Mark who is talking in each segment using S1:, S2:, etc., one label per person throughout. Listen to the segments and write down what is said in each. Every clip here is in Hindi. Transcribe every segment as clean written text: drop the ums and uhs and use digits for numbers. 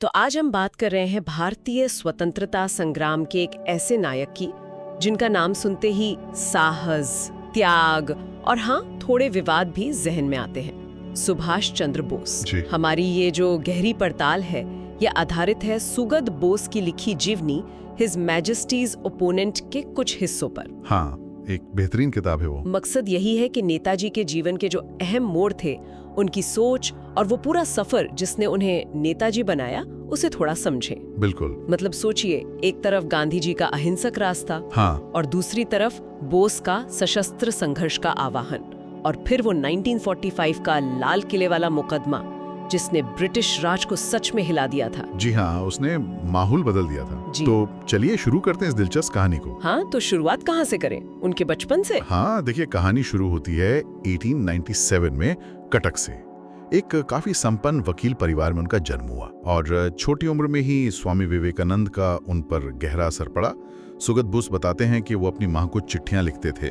S1: तो आज हम बात कर रहे हैं भारतीय स्वतंत्रता संग्राम के एक ऐसे नायक की जिनका नाम सुनते ही साहस, त्याग और हाँ, थोड़े विवाद भी जहन में आते हैं। सुभाष चंद्र बोस। हमारी ये जो गहरी पड़ताल है ये आधारित है सुगत बोस की लिखी जीवनी हिज मैजेस्टीज ओपोनेंट के कुछ हिस्सों पर।
S2: हाँ, एक बेहतरीन किताब है वो।
S1: मकसद यही है कि नेताजी के जीवन के जो अहम मोड़ थे, उनकी सोच और वो पूरा सफर जिसने उन्हें नेताजी बनाया, उसे थोड़ा समझें।
S2: बिल्कुल।
S1: मतलब सोचिए, एक तरफ गांधी जी का अहिंसक रास्ता,
S2: हाँ,
S1: और दूसरी तरफ बोस का सशस्त्र संघर्ष का आह्वान, और फिर वो 1945 का लाल किले वाला मुकदमा जिसने ब्रिटिश राज को सच में हिला दिया था।
S2: जी हाँ, उसने माहौल बदल दिया था। तो चलिए शुरू करते हैं इस दिलचस्प कहानी को।
S1: हाँ, तो शुरुआत कहाँ से करें? उनके बचपन से?
S2: हाँ, देखिए, कहानी शुरू होती है 1897 में कटक से। एक काफी संपन्न वकील परिवार में उनका जन्म हुआ और छोटी उम्र में ही स्वामी विवेकानंद का उन पर गहरा असर पड़ा। सुगत बोस बताते हैं कि वो अपनी माँ को चिट्ठियां लिखते थे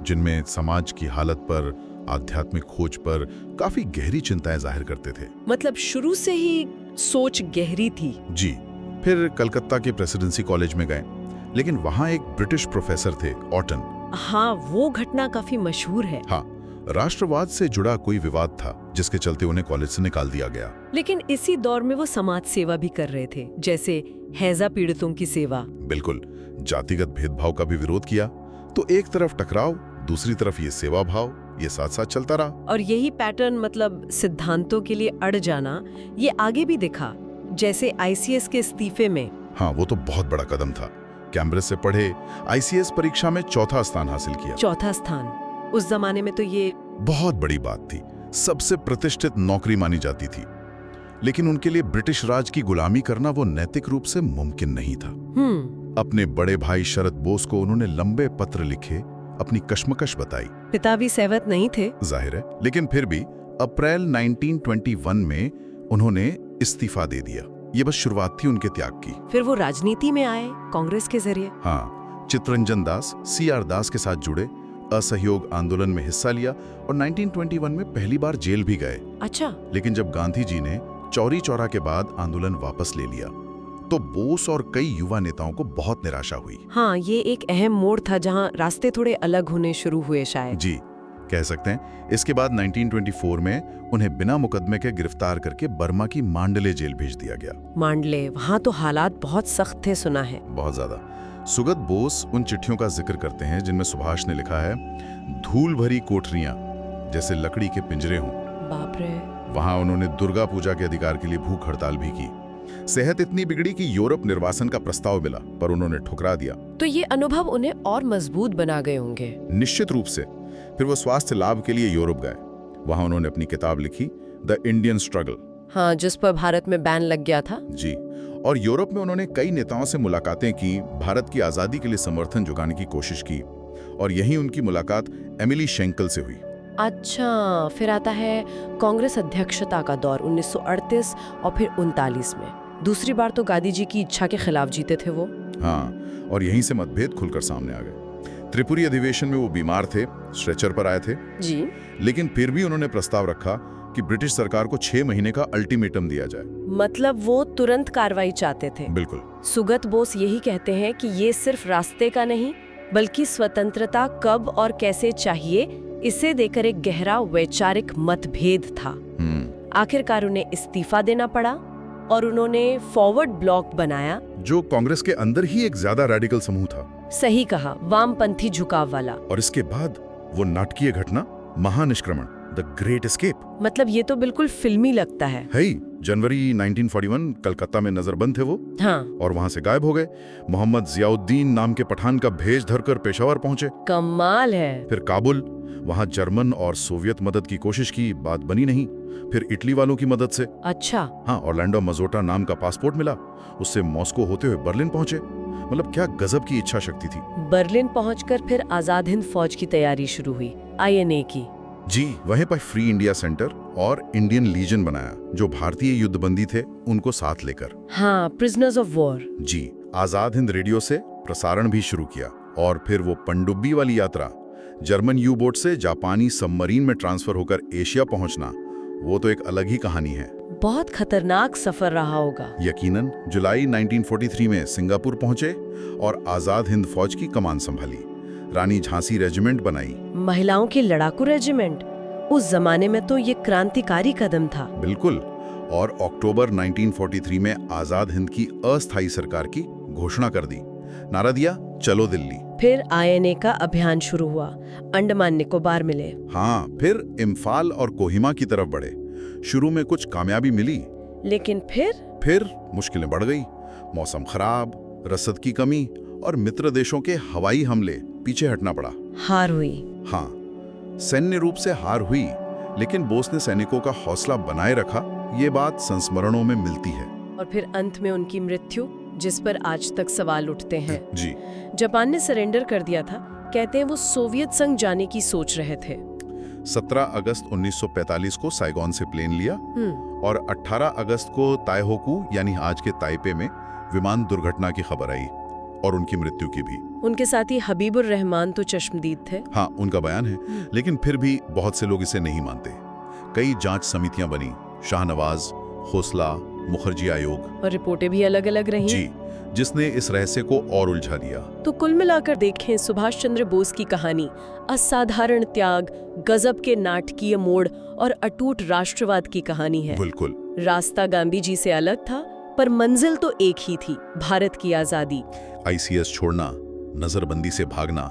S2: जिनमें समाज की हालत पर, आध्यात्मिक खोज पर काफी गहरी चिंताएं जाहिर करते थे।
S1: मतलब शुरू से ही सोच गहरी थी।
S2: जी। फिर कलकत्ता के प्रेसिडेंसी कॉलेज में गए, लेकिन वहाँ एक ब्रिटिश प्रोफेसर थे, ऑटन।
S1: हाँ, वो घटना काफी मशहूर है।
S2: हाँ, राष्ट्रवाद से जुड़ा कोई विवाद था जिसके चलते उन्हें कॉलेज से निकाल दिया गया।
S1: लेकिन इसी दौर में वो समाज सेवा भी कर रहे थे, जैसे हैजा पीड़ितों की सेवा।
S2: बिल्कुल। जातिगत भेदभाव का भी विरोध किया। तो एक तरफ टकराव, दूसरी तरफ ये सेवा भाव, ये साथ साथ चलता रहा।
S1: और यही पैटर्न, मतलब सिद्धांतों के लिए अड़ जाना, ये आगे भी दिखा, जैसे आईसीएस के इस्तीफे में।
S2: हाँ, वो तो बहुत बड़ा कदम था। कैम्ब्रिज से पढ़े, आईसीएस परीक्षा में चौथा स्थान हासिल किया।
S1: चौथा स्थान उस जमाने में तो ये
S2: बहुत बड़ी बात थी, सबसे प्रतिष्ठित नौकरी मानी जाती थी। लेकिन उनके लिए ब्रिटिश राज की गुलामी करना वो नैतिक रूप से मुमकिन नहीं था। अपने बड़े भाई शरद बोस को उन्होंने लंबे पत्र लिखे, अपनी कश्मकश बताई।
S1: पिता भी सहमत नहीं थे,
S2: जाहिर है, लेकिन फिर भी अप्रैल 1921 में उन्होंने इस्तीफा दे दिया। ये बस शुरुआत थी उनके त्याग की।
S1: फिर वो राजनीति में आए, कांग्रेस के जरिए।
S2: हाँ, चित्तरंजन दास, सीआर दास के साथ जुड़े, असहयोग आंदोलन में हिस्सा लिया और 1921 में पहली बार जेल भी गए।
S1: अच्छा।
S2: लेकिन जब गांधी जी ने चौरी चौरा के बाद आंदोलन वापस ले लिया तो बोस और कई युवा नेताओं को बहुत निराशा हुई।
S1: हाँ, ये एक अहम मोड़ था जहां रास्ते थोड़े अलग होने शुरू हुए शायद।
S2: जी, कह सकते हैं। इसके बाद 1924 में उन्हें बिना मुकदमे के गिरफ्तार करके बर्मा की मांडले जेल भेज दिया गया।
S1: मांडले, वहां तो हालात बहुत सख्त थे, सुना है।
S2: बहुत ज्यादा। सुगत बोस उन चिट्ठियों का जिक्र करते हैं जिनमें सुभाष ने लिखा है, धूल भरी कोठरियां जैसे लकड़ी के पिंजरे हों।
S1: बाप रे।
S2: वहां उन्होंने दुर्गा पूजा के अधिकार के लिए भूख हड़ताल भी की। सेहत इतनी बिगड़ी कि यूरोप निर्वासन का प्रस्ताव मिला, पर उन्होंने ठुकरा दिया।
S1: तो ये अनुभव उन्हें और मजबूत बना गए होंगे।
S2: निश्चित रूप से। फिर वो स्वास्थ्य लाभ के लिए यूरोप गए। वहां उन्होंने अपनी किताब लिखी, द इंडियन स्ट्रगल।
S1: हाँ, जिस पर भारत में बैन लग गया था।
S2: जी। और यूरोप में उन्होंने कई नेताओं से मुलाकातें की, भारत की आजादी के लिए समर्थन जुटाने की कोशिश की, और यहीं उनकी मुलाकात एमिली शेंकल से हुई।
S1: अच्छा, फिर आता है कांग्रेस अध्यक्षता का दौर 1938 और फिर 39 में। दूसरी बार तो गांधी जी की इच्छा के खिलाफ जीते थे वो।
S2: हाँ, और यहीं से मतभेद खुलकर सामने आ गए। त्रिपुरी अधिवेशन में वो बीमार थे, स्ट्रेचर पर आए थे।
S1: जी।
S2: लेकिन फिर भी उन्होंने प्रस्ताव रखा कि ब्रिटिश सरकार को 6 महीने का अल्टीमेटम दिया जाए।
S1: मतलब वो तुरंत कार्रवाई चाहते थे।
S2: बिल्कुल।
S1: सुगत बोस यही कहते हैं कि ये सिर्फ रास्ते का नहीं, बल्कि स्वतंत्रता कब और कैसे चाहिए, इसे देकर एक गहरा वैचारिक मतभेद था। आखिरकार उन्हें इस्तीफा देना पड़ा और उन्होंने फॉरवर्ड ब्लॉक बनाया, जो
S2: कांग्रेस के अंदर ही एक ज्यादा रेडिकल समूह था।
S1: सही कहा, वामपंथी झुकाव वाला।
S2: और इसके बाद वो नाटकीय घटना, महानिष्क्रमण, द ग्रेट एस्केप।
S1: मतलब ये तो बिल्कुल फिल्मी लगता है।
S2: जनवरी 1941 कलकत्ता में नजरबंद थे वो।
S1: हाँ।
S2: और वहां से गायब हो गए। मोहम्मद जियाउद्दीन नाम के पठान का भेष धरकर पेशावर पहुंचे।
S1: कमाल है।
S2: फिर काबुल, वहां जर्मन और सोवियत मदद की कोशिश की, बात बनी नहीं। फिर इटली वालों की मदद से।
S1: अच्छा।
S2: हाँ, ऑरलैंडो मजोटा नाम का पासपोर्ट मिला, उससे मॉस्को होते हुए बर्लिन पहुंचे। मतलब क्या गजब की इच्छा शक्ति थी।
S1: बर्लिन पहुंचकर फिर आजाद हिंद फौज की तैयारी शुरू हुई, आईएनए की।
S2: जी, वहीं पर फ्री इंडिया सेंटर और इंडियन लीजन बनाया, जो भारतीय युद्धबंदी थे उनको साथ लेकर।
S1: हाँ, प्रिजनर्स ऑफ वॉर।
S2: जी। आजाद हिंद रेडियो से प्रसारण भी शुरू किया। और फिर वो पनडुब्बी वाली यात्रा, जर्मन यू बोट से जापानी सबमरीन में ट्रांसफर होकर एशिया पहुंचना, वो तो एक अलग ही कहानी है।
S1: बहुत खतरनाक सफर रहा होगा।
S2: यकीनन जुलाई 1943 में सिंगापुर पहुंचे और आजाद हिंद फौज की कमान संभाली। रानी झांसी रेजिमेंट बनाई।
S1: महिलाओं की लड़ाकू रेजिमेंट, उस जमाने में तो ये क्रांतिकारी कदम था।
S2: बिल्कुल। और अक्टूबर 1943 में आजाद हिंद की अस्थायी सरकार की घोषणा कर दी। नारा दिया, चलो दिल्ली।
S1: फिर INA का अभियान शुरू हुआ, अंडमान निकोबार मिले।
S2: हाँ, फिर इम्फाल और कोहिमा की तरफ बढ़े। शुरू में कुछ कामयाबी मिली,
S1: लेकिन
S2: फिर मुश्किलें बढ़ गई। मौसम खराब, रसद की कमी और मित्र देशों के हवाई हमले, पीछे हटना पड़ा।
S1: हार हुई।
S2: हाँ, सैन्य रूप से हार हुई, लेकिन बोस ने सैनिकों का हौसला बनाए रखा। ये बात संस्मरणों में मिलती है।
S1: और फिर अंत में उनकी मृत्यु, जिस पर आज तक सवाल उठते हैं।
S2: जी।
S1: जापान ने सरेंडर कर दिया था। कहते हैं वो सोवियत संघ जाने की सोच रहे थे।
S2: 17 अगस्त 1945 को साइगोन से प्लेन लिया और 18 अगस्त को ताइहोकू यानी आज के ताइपे में विमान दुर्घटना की खबर आई और उनकी मृत्यु की भी।
S1: उनके साथी हबीबुर रहमान तो चश्मदीद थे।
S2: हाँ, उनका बयान है, लेकिन फिर भी बहुत से लोग इसे नहीं मानते। कई जांच समितियां बनी, शाहनवाज, खोसला, मुखर्जी आयोग,
S1: और रिपोर्टें भी अलग अलग रहीं।
S2: जी, जिसने इस रहस्य को और उलझा दिया।
S1: तो कुल मिलाकर देखें, सुभाष चंद्र बोस की कहानी असाधारण त्याग, गजब के नाटकीय मोड़ और अटूट राष्ट्रवाद की कहानी है।
S2: बिल्कुल।
S1: रास्ता गांधी जी से अलग था, पर मंजिल तो एक ही थी, भारत की आजादी।
S2: ICS छोड़ना, नजरबंदी से भागना,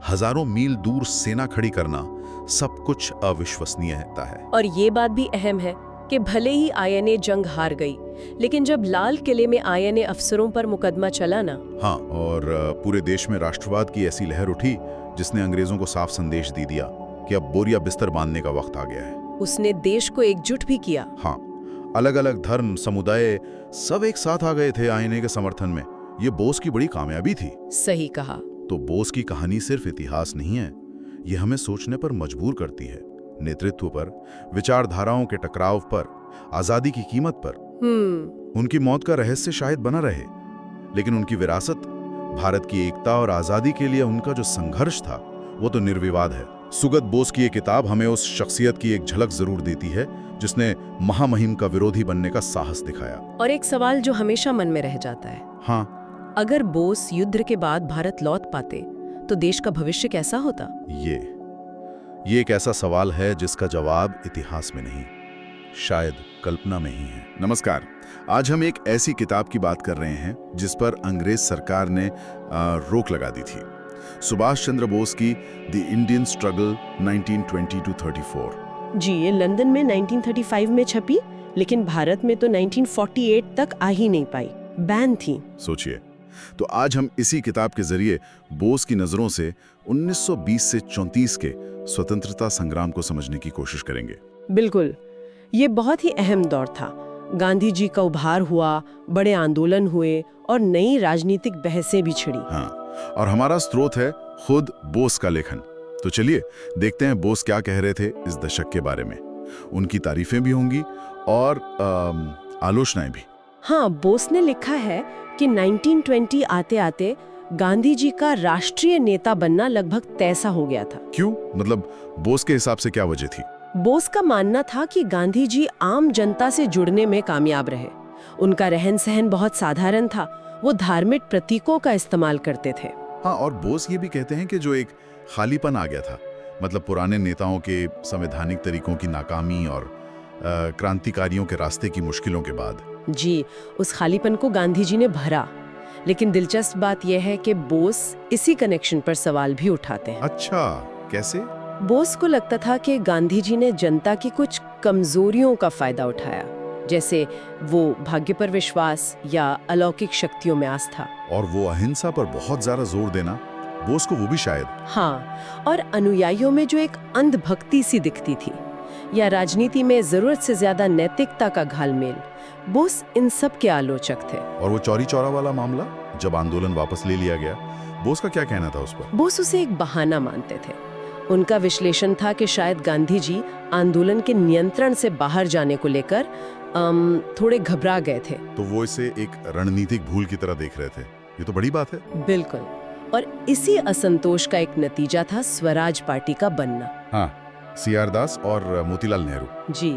S2: हजारों मील दूर सेना खड़ी करना, सब कुछ अविश्वसनीयता है।
S1: और ये बात भी अहम है कि भले ही INA जंग हार गई, लेकिन जब लाल किले में INA अफसरों पर मुकदमा चला ना।
S2: हाँ, और पूरे देश में राष्ट्रवाद की ऐसी लहर उठी जिसने अंग्रेजों को साफ संदेश दे दिया कि अब बोरिया बिस्तर बांधने का वक्त आ गया है।
S1: उसने देश को एकजुट भी किया।
S2: हाँ, अलग अलग धर्म, समुदाय सब एक साथ आ गए थे INA के समर्थन में। ये बोस की बड़ी कामयाबी थी।
S1: सही कहा।
S2: तो बोस की कहानी सिर्फ इतिहास नहीं है, ये हमें सोचने पर मजबूर करती है। नेतृत्व पर, विचारधाराओं के टकराव पर, आजादी की कीमत पर। उनकी मौत का रहस्य शायद बना रहे, लेकिन उनकी विरासत, भारत की एकता और आजादी के लिए उनका जो संघर्ष था, वो तो निर्विवाद है। सुगत बोस की ये किताब हमें उस शख्सियत की एक झलक जरूर देती है जिसने महामहिम का विरोधी बनने का साहस दिखाया।
S1: और एक सवाल जो हमेशा मन में रह जाता है,
S2: हाँ,
S1: अगर बोस युद्ध के बाद भारत लौट पाते तो देश का भविष्य कैसा होता?
S2: ये एक ऐसा सवाल है जिसका जवाब इतिहास में नहीं, शायद कल्पना में ही है। नमस्कार, आज हम एक ऐसी किताब की बात कर रहे हैं जिस पर अंग्रेज सरकार ने रोक लगा दी थी। सुभाष चंद्र बोस की द इंडियन स्ट्रगल 1920-34।
S1: जी, ये लंदन में 1935 में छपी, लेकिन भारत में तो 1948 तक आ ही नहीं पाई, बैन थी।
S2: सोचिए, तो आज हम इसी किताब के जरिए बोस की नजरों से 1920 से 34 के स्वतंत्रता संग्राम को समझने की कोशिश करेंगे।
S1: बिल्कुल, ये बहुत ही अहम दौर था। गांधी जी का उभार हुआ, बड़े आंदोलन हुए और नई राजनीतिक बहसें भी छिड़ी।
S2: हाँ, और हमारा स्रोत है खुद बोस का लेखन। तो चलिए देखते हैं बोस क्या कह रहे थे इस दशक के बारे में। उनकी तारीफें भी होंगी और आलोचनाएं भी।
S1: हाँ, बोस ने लिखा है कि 1920 आते आते गांधी जी का राष्ट्रीय नेता बनना लगभग तय सा हो गया था।
S2: क्यों? मतलब बोस के हिसाब से क्या वजह थी?
S1: बोस का मानना था कि गांधी जी आम जनता से जुड़ने में कामयाब रहे। उनका रहन सहन बहुत साधारण था, वो धार्मिक प्रतीकों का इस्तेमाल करते थे।
S2: हाँ, और बोस ये भी कहते हैं कि जो एक खालीपन आ गया था, मतलब पुराने नेताओं के संवैधानिक तरीकों की नाकामी और क्रांतिकारियों के रास्ते की मुश्किलों के बाद।
S1: जी, उस खालीपन को गांधी जी ने भरा। लेकिन दिलचस्प बात यह है कि बोस इसी कनेक्शन पर सवाल भी उठाते हैं।
S2: अच्छा, कैसे?
S1: बोस को लगता था कि गांधी जी ने जनता की कुछ कमजोरियों का फायदा उठाया, जैसे वो भाग्य पर विश्वास या अलौकिक शक्तियों में आस्था।
S2: और वो अहिंसा पर बहुत ज्यादा जोर देना, बोस को वो भी शायद।
S1: हाँ, और अनुयायियों में जो एक अंधभक्ति सी दिखती थी, या राजनीति में जरूरत से ज्यादा नैतिकता का घालमेल, बोस इन सब के आलोचक थे।
S2: और वो चौरी चौरा वाला मामला, जब आंदोलन वापस ले लिया गया, बोस का क्या कहना था उस पर?
S1: बोस उसे एक बहाना मानते थे। उनका विश्लेषण था कि शायद गांधी जी आंदोलन के नियंत्रण से बाहर जाने को लेकर थोड़े घबरा गए थे।
S2: तो वो इसे एक रणनीतिक भूल की तरह देख रहे थे। ये तो बड़ी बात है।
S1: बिल्कुल, और इसी असंतोष का एक नतीजा था स्वराज पार्टी का बनना।
S2: हाँ, CR दास और मोतीलाल नेहरू।
S1: जी,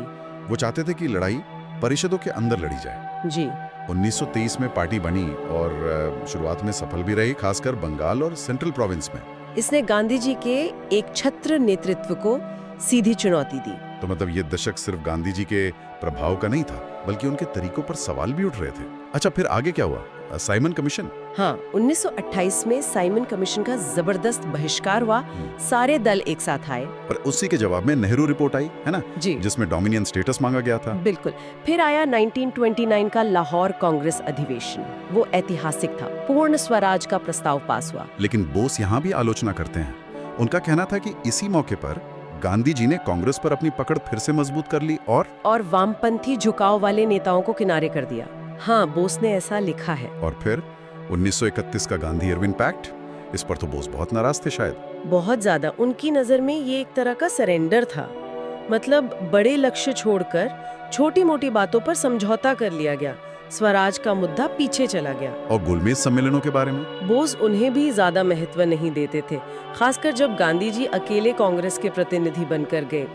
S2: वो चाहते थे कि लड़ाई परिषदों के अंदर लड़ी जाए।
S1: जी
S2: 1923 में पार्टी बनी और शुरुआत में सफल भी रही, खासकर बंगाल और सेंट्रल प्रोविंस में।
S1: इसने गांधी जी के एक छत्र नेतृत्व को सीधी चुनौती दी।
S2: तो मतलब ये दशक सिर्फ गांधी जी के प्रभाव का नहीं था, बल्कि उनके तरीकों पर सवाल भी उठ रहे थे। अच्छा, फिर आगे क्या हुआ? Simon commission.
S1: हाँ, 1928 में साइमन कमीशन का जबरदस्त बहिष्कार हुआ। सारे दल एक साथ आए।
S2: पर उसी के जवाब में नेहरू रिपोर्ट आई, है ना?
S1: जी
S2: जिसमें डोमिनियन स्टेटस मांगा गया था।
S1: बिल्कुल। फिर आया 1929 का लाहौर कांग्रेस अधिवेशन। वो ऐतिहासिक था। पूर्ण स्वराज का प्रस्ताव पास हुआ।
S2: लेकिन बोस यहाँ भी आलोचना करते हैं। उनका कहना था कि इसी मौके पर गांधी जी ने कांग्रेस पर अपनी पकड़ फिर से मजबूत कर ली और
S1: वामपंथी झुकाव वाले नेताओं को किनारे कर दिया। हाँ, बोस ने ऐसा लिखा है।
S2: और फिर 1931 का गांधी इरविन पैक्ट, इस पर तो बोस बहुत नाराज थे शायद।
S1: बहुत ज्यादा। उनकी नजर में ये एक तरह का सरेंडर था। मतलब बड़े लक्ष्य छोड़कर छोटी मोटी बातों पर समझौता कर लिया गया। स्वराज का मुद्दा पीछे चला गया।
S2: और गोलमेज सम्मेलनों के बारे में
S1: बोस उन्हें भी ज्यादा महत्व नहीं देते थे, खासकर जब गांधी जी अकेले कांग्रेस के प्रतिनिधि बनकर गए।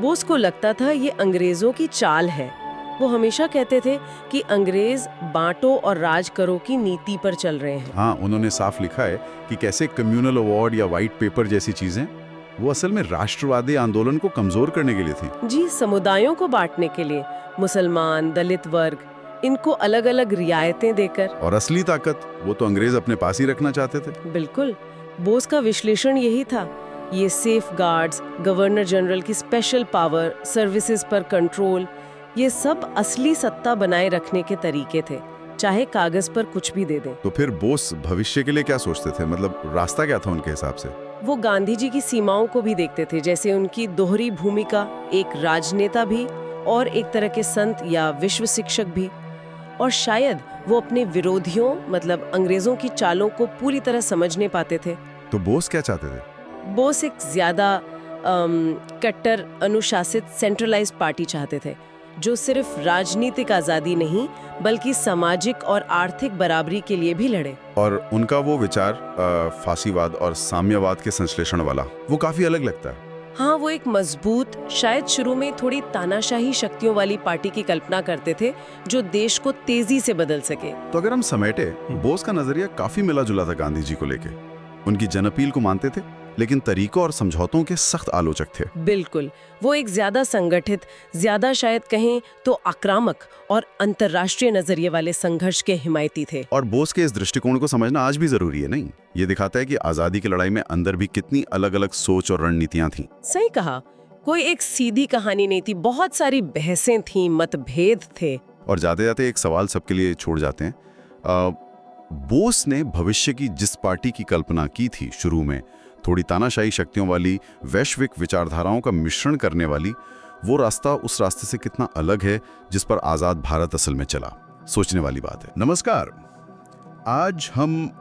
S1: बोस को लगता था ये अंग्रेजों की चाल है। वो हमेशा कहते थे कि अंग्रेज बांटो और राज करो की नीति पर चल रहे हैं।
S2: हाँ, उन्होंने साफ लिखा है कि कैसे कम्युनल अवार्ड या व्हाइट पेपर जैसी चीजें वो असल में राष्ट्रवादी आंदोलन को कमजोर करने के लिए थी।
S1: जी, समुदायों को बांटने के लिए, मुसलमान, दलित वर्ग, इनको अलग अलग रियायतें देकर।
S2: और असली ताकत वो तो अंग्रेज अपने पास ही रखना चाहते थे।
S1: बिल्कुल। बोस का विश्लेषण यही था। ये सेफ गार्ड्स, गवर्नर जनरल की स्पेशल पावर, सर्विसेज पर कंट्रोल, ये सब असली सत्ता बनाए रखने के तरीके थे, चाहे कागज पर कुछ भी दे दें।
S2: तो फिर बोस भविष्य के लिए क्या सोचते थे? मतलब रास्ता क्या था उनके हिसाब से?
S1: वो गांधी जी की सीमाओं को भी देखते थे, जैसे उनकी दोहरी भूमिका, एक राजनेता भी और एक तरह के संत या विश्व शिक्षक भी। और शायद वो अपने विरोधियों, मतलब अंग्रेजों की चालों को पूरी तरह समझ नहीं पाते थे।
S2: तो बोस क्या चाहते थे?
S1: बोस एक ज्यादा कट्टर, अनुशासित, सेंट्रलाइज्ड पार्टी चाहते थे, जो सिर्फ राजनीतिक आजादी नहीं बल्कि सामाजिक और आर्थिक बराबरी के लिए भी लड़े।
S2: और उनका वो विचार फासीवाद और साम्यवाद के संश्लेषण वाला, वो काफी अलग लगता है।
S1: हाँ, वो एक मजबूत, शायद शुरू में थोड़ी तानाशाही शक्तियों वाली पार्टी की कल्पना करते थे, जो देश को तेजी से बदल सके।
S2: तो अगर हम समेटे, बोस का नजरिया काफी मिला जुला था गांधी जी को लेके। उनकी जनअपील को मानते थे, लेकिन तरीकों और समझौतों के सख्त आलोचक थे।
S1: बिल्कुल। वो एक ज्यादा संगठित, ज्यादा शायद कहें तो आक्रामक और अंतर्राष्ट्रीय नजरिए वाले संघर्ष के हिमायती थे।
S2: और बोस के इस दृष्टिकोण को समझना आज भी जरूरी है, नहीं? ये दिखाता है कि आजादी की लड़ाई में अंदर भी कितनी अलग अलग सोच और रणनीतियां थीं।
S1: सही कहा। कोई एक सीधी कहानी नहीं थी, बहुत सारी बहसें थीं, मतभेद थे।
S2: और जाते जाते एक सवाल सबके लिए छोड़ जाते हैं। बोस ने भविष्य की जिस पार्टी की कल्पना की थी शुरू में, थोड़ी तानाशाही शक्तियों वाली, वैश्विक विचारधाराओं का मिश्रण करने वाली, वो रास्ता उस रास्ते से कितना अलग है जिस पर आजाद भारत असल में चला? सोचने वाली बात है। नमस्कार, आज हम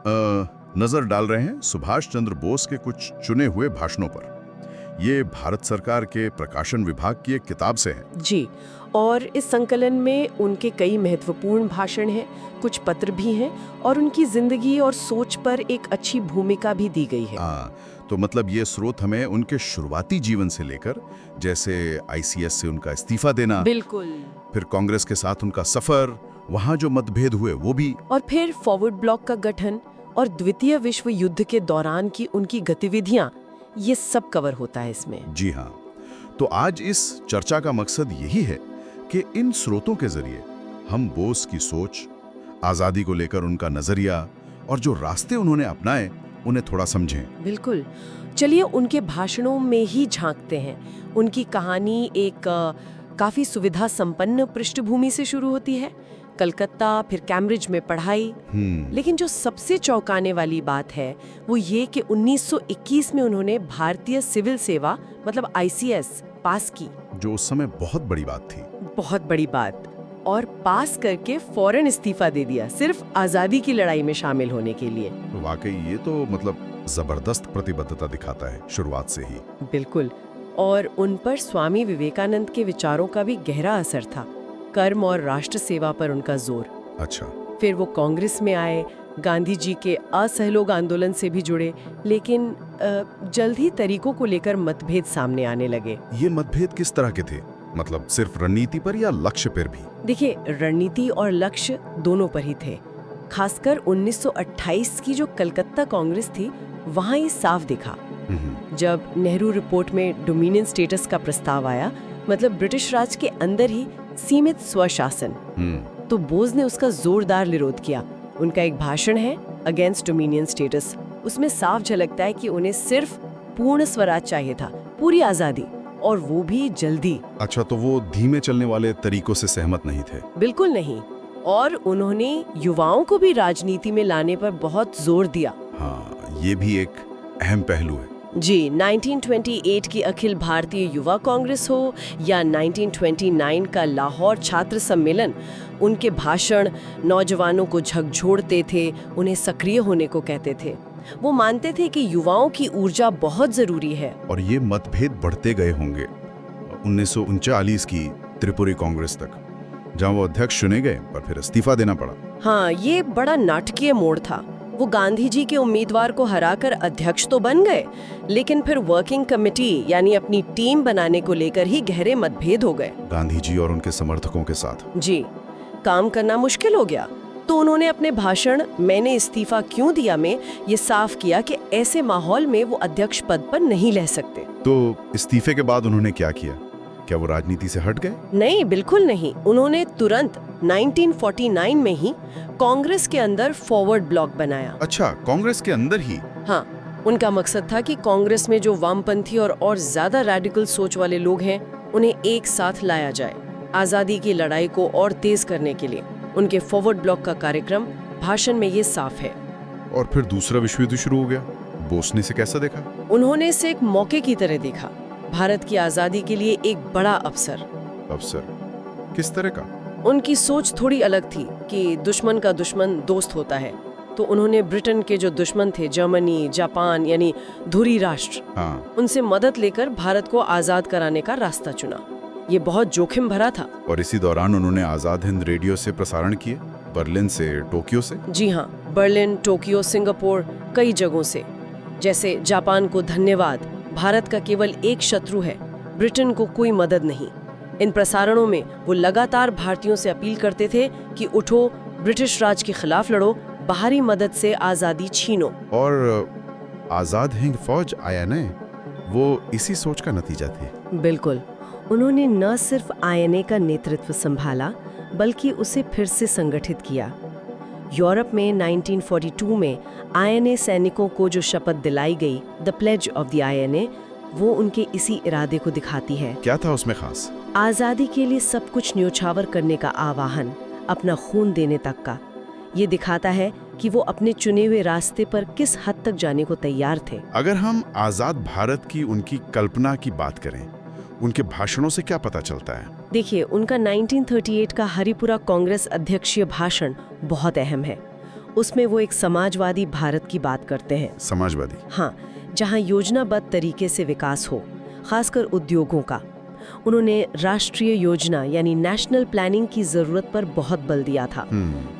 S2: नजर डाल रहे हैं सुभाष चंद्र बोस के कुछ चुने हुए भाषणों पर। ये भारत सरकार के प्रकाशन विभाग की एक किताब से है।
S1: जी, और इस संकलन में उनके कई महत्वपूर्ण भाषण हैं, कुछ पत्र भी हैं और उनकी जिंदगी और सोच पर एक अच्छी भूमिका भी दी गई है।
S2: तो मतलब ये स्रोत हमें उनके शुरुआती जीवन से लेकर, जैसे आईसीएस से उनका इस्तीफा देना,
S1: बिल्कुल,
S2: फिर कांग्रेस के साथ उनका सफर, वहाँ जो मतभेद हुए वो भी,
S1: और फिर फॉरवर्ड ब्लॉक का गठन और द्वितीय विश्व युद्ध के दौरान की उनकी गतिविधियां, ये सब कवर होता है इसमें।
S2: जी हाँ। तो आज इस चर्चा का मकसद यही है कि इन स्रोतों के जरिए हम बोस की सोच, आजादी को लेकर उनका नजरिया और जो रास्ते उन्होंने अपनाए उन्हें थोड़ा समझें।
S1: बिल्कुल। चलिए उनके भाषणों में ही झांकते हैं। उनकी कहानी एक काफी सुविधा संपन्न पृष्ठभूमि से शुरू होती है। कलकत्ता, फिर कैम्ब्रिज में पढ़ाई। लेकिन जो सबसे चौंकाने वाली बात है वो ये कि 1921 में उन्होंने भारतीय सिविल सेवा, मतलब आईसीएस, पास की,
S2: जो उस समय बहुत बड़ी बात थी।
S1: बहुत बड़ी बात। और पास करके फौरन इस्तीफा दे दिया, सिर्फ आजादी की लड़ाई में शामिल होने के लिए।
S2: वाकई ये तो मतलब जबरदस्त प्रतिबद्धता दिखाता है शुरुआत से ही।
S1: बिल्कुल। और उन पर स्वामी विवेकानंद के विचारों का भी गहरा असर था। कर्म और राष्ट्र सेवा पर उनका जोर।
S2: अच्छा।
S1: फिर वो कांग्रेस में आए, गांधी जी के असहयोग आंदोलन से भी जुड़े, लेकिन जल्द ही तरीकों को लेकर मतभेद सामने आने लगे।
S2: ये मतभेद किस तरह के थे? मतलब सिर्फ रणनीति पर या लक्ष्य पर भी?
S1: देखिए, रणनीति और लक्ष्य दोनों पर ही थे। खासकर 1928 की जो कलकत्ता कांग्रेस थी, वहां ये साफ दिखा। जब नेहरू रिपोर्ट में डोमिनियन स्टेटस का प्रस्ताव आया, मतलब ब्रिटिश राज के अंदर ही सीमित स्वशासन, तो बोस ने उसका जोरदार विरोध किया। उनका एक भाषण है अगेंस्ट डोमिनियन स्टेटस, उसमें साफ झलकता है कि उन्हें सिर्फ पूर्ण स्वराज चाहिए था, पूरी आजादी, और वो भी जल्दी।
S2: अच्छा, तो वो धीमे चलने वाले तरीकों से सहमत नहीं थे?
S1: बिल्कुल नहीं, और उन्होंने युवाओं को भी राजनीति में लाने पर बहुत जोर दिया।
S2: हाँ, ये भी एक अहम पहलू है।
S1: जी, 1928 की अखिल भारतीय युवा कांग्रेस हो या 1929 का लाहौर छात्र सम्मेलन, उनके भाषण नौजवानों को झकझोरते थे, उन्हें सक्रिय होने को कहते थे। वो मानते थे कि युवाओं की ऊर्जा बहुत जरूरी है।
S2: और ये मतभेद बढ़ते गए होंगे 1939 की त्रिपुरी कांग्रेस तक, जहां वो अध्यक्ष चुने गए पर फिर इस्तीफा देना पड़ा।
S1: हाँ, ये बड़ा नाटकीय मोड़ था। वो गांधी जी के उम्मीदवार को हराकर अध्यक्ष तो बन गए, लेकिन फिर वर्किंग कमेटी यानी अपनी टीम बनाने को लेकर ही गहरे मतभेद हो गए।
S2: गांधी जी और उनके समर्थकों के साथ
S1: जी, काम करना मुश्किल हो गया। तो उन्होंने अपने भाषण मैंने इस्तीफा क्यों दिया में ये साफ किया कि ऐसे माहौल में वो अध्यक्ष पद पर नहीं रह सकते।
S2: तो इस्तीफे के बाद उन्होंने क्या किया? क्या वो राजनीति से हट गए?
S1: नहीं, बिल्कुल नहीं। उन्होंने तुरंत 1949 में ही कांग्रेस के अंदर फॉरवर्ड ब्लॉक बनाया।
S2: अच्छा, कांग्रेस के अंदर ही?
S1: हाँ, उनका मकसद था कि कांग्रेस में जो वामपंथी और ज्यादा रेडिकल सोच वाले लोग हैं, उन्हें एक साथ लाया जाए, आजादी की लड़ाई को और तेज करने के लिए। उनके फॉरवर्ड ब्लॉक का कार्यक्रम भाषण में ये साफ है।
S2: और फिर दूसरा विश्व युद्ध शुरू हो गया। बोस ने इसे कैसा देखा?
S1: उन्होंने इसे एक मौके की तरह देखा, भारत की आजादी के लिए एक बड़ा अवसर।
S2: अवसर किस तरह का?
S1: उनकी सोच थोड़ी अलग थी कि दुश्मन का दुश्मन दोस्त होता है। तो उन्होंने ब्रिटेन के जो दुश्मन थे, जर्मनी, जापान यानी धुरी राष्ट्र, उनसे मदद लेकर भारत को आजाद कराने का रास्ता चुना। ये बहुत जोखिम भरा था।
S2: और इसी दौरान उन्होंने आजाद हिंद रेडियो से प्रसारण किए, बर्लिन से, टोक्यो से।
S1: जी हाँ, बर्लिन, टोक्यो, सिंगापुर, कई जगहों से। जैसे जापान को धन्यवाद, भारत का केवल एक शत्रु है, ब्रिटेन को कोई मदद नहीं। इन प्रसारणों में वो लगातार भारतीयों से अपील करते थे कि उठो, ब्रिटिश राज के खिलाफ लड़ो, बाहरी मदद से आजादी छीनो।
S2: और आजाद हिंद फौज INA वो इसी सोच का नतीजा थी।
S1: बिल्कुल, उन्होंने न सिर्फ INA का नेतृत्व संभाला, बल्कि उसे फिर से संगठित किया। यूरोप में 1942 में INA सैनिकों को जो शपथ दिलाई गई, the pledge of the INA, वो उनके इसी इरादे को दिखाती है।
S2: क्या था उसमें खास?
S1: आजादी के लिए सब कुछ न्योछावर करने का आह्वान, अपना खून देने तक का। ये दिखाता है कि वो अपने चुने हुए रास्ते पर किस हद तक जाने को तैयार थे।
S2: अगर हम आजाद भारत की उनकी कल्पना की बात करें, उनके भाषणों से क्या पता चलता है?
S1: देखिए, उनका 1938 का हरिपुरा कांग्रेस अध्यक्षीय भाषण बहुत अहम है। उसमें वो एक समाजवादी भारत की बात करते हैं।
S2: समाजवादी?
S1: हाँ, जहाँ योजनाबद्ध तरीके से विकास हो, खासकर उद्योगों का। उन्होंने राष्ट्रीय योजना यानी नेशनल प्लानिंग की जरूरत पर बहुत बल दिया था।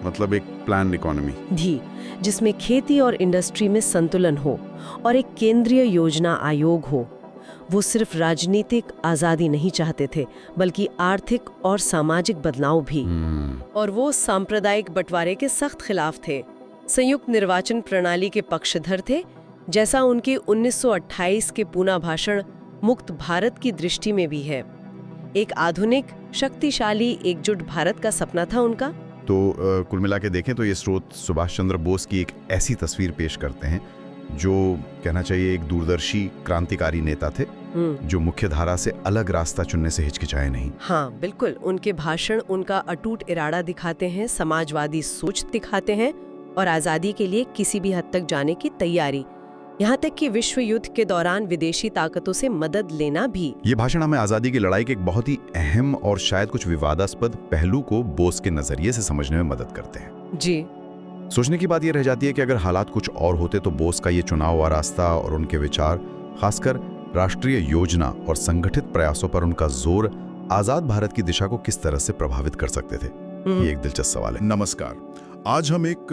S2: मतलब एक प्लान इकोनॉमी
S1: धी, जिसमें खेती और इंडस्ट्री में संतुलन हो और एक केंद्रीय योजना आयोग हो। वो सिर्फ राजनीतिक आजादी नहीं चाहते थे, बल्कि आर्थिक और सामाजिक बदलाव भी। और वो सांप्रदायिक बंटवारे के सख्त खिलाफ थे। संयुक्त निर्वाचन प्रणाली के पक्षधर थे, जैसा उनके 1928 के पूना भाषण मुक्त भारत की दृष्टि में भी है। एक आधुनिक, शक्तिशाली, एकजुट भारत का सपना था उनका।
S2: तो कुल मिला के देखें तो ये स्रोत सुभाष चंद्र बोस की एक ऐसी तस्वीर पेश करते हैं जो कहना चाहिए एक दूरदर्शी क्रांतिकारी नेता थे, जो मुख्य धारा से अलग रास्ता चुनने से हिचकिचाए नहीं।
S1: हाँ, बिल्कुल। उनके भाषण उनका अटूट इरादा दिखाते हैं, समाजवादी सोच दिखाते हैं और आजादी के लिए किसी भी हद तक जाने की तैयारी, यहाँ तक कि विश्व युद्ध के दौरान विदेशी ताकतों से मदद लेना भी।
S2: ये भाषण हमें आजादी की लड़ाई के एक बहुत ही अहम और शायद कुछ विवादास्पद पहलू को बोस के नजरिए से समझने में मदद करते हैं।
S1: जी।
S2: सोचने की बात यह रह जाती है कि अगर हालात कुछ और होते तो बोस का ये चुनाव हुआ रास्ता और उनके विचार, खासकर राष्ट्रीय योजना और संगठित प्रयासों पर उनका जोर, आजाद भारत की दिशा को किस तरह से प्रभावित कर सकते थे? ये एक दिलचस्प सवाल है। नमस्कार, आज हम एक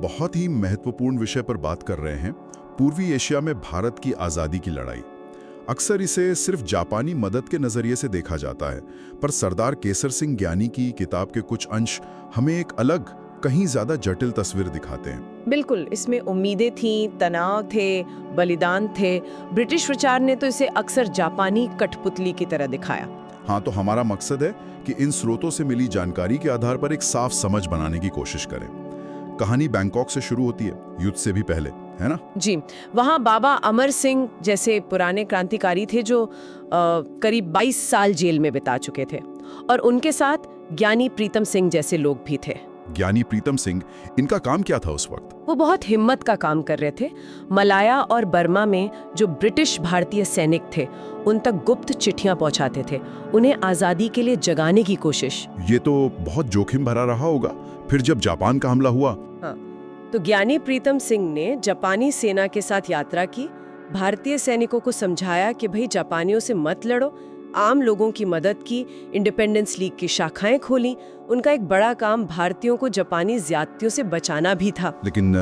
S2: बहुत ही महत्वपूर्ण विषय पर बात कर रहे हैं, पूर्वी एशिया में भारत की आजादी की लड़ाई। अक्सर इसे सिर्फ जापानी मदद के नजरिए से देखा जाता है, पर सरदार केसर सिंह ज्ञानी की किताब के कुछ अंश हमें एक अलग, कहीं ज्यादा जटिल तस्वीर दिखाते हैं।
S1: बिल्कुल, इसमें उम्मीदें थीं, तनाव थे, बलिदान थे। ब्रिटिश विचार ने तो इसे अक्सर जापानी कठपुतली की तरह दिखाया।
S2: हाँ, तो हमारा मकसद है कि इन स्रोतों से मिली जानकारी के आधार पर एक साफ समझ बनाने की कोशिश करें। कहानी बैंकॉक से शुरू होती है, युद्ध से भी पहले, है ना?
S1: जी, वहाँ बाबा अमर सिंह जैसे पुराने क्रांतिकारी थे जो करीब 22 साल जेल में बिता चुके थे, और उनके साथ ज्ञानी प्रीतम सिंह जैसे लोग भी थे।
S2: ज्ञानी प्रीतम सिंह, इनका काम क्या था उस वक्त?
S1: वो बहुत हिम्मत का काम कर रहे थे। मलाया और बर्मा में जो ब्रिटिश भारतीय सैनिक थे उन तक गुप्त चिट्ठियां पहुंचाते थे, उन्हें आजादी के लिए जगाने की कोशिश।
S2: ये तो बहुत जोखिम भरा रहा होगा। फिर जब जापान का हमला हुआ,
S1: हाँ, तो ज्ञानी प्रीतम सिंह ने जापानी सेना के साथ यात्रा की, भारतीय सैनिकों को समझाया कि भाई जापानियों से मत लड़ो, आम लोगों की मदद की, इंडिपेंडेंस लीग की शाखाएं खोली। उनका एक बड़ा काम भारतीयों को जापानी ज्यादतियों से बचाना भी था।
S2: लेकिन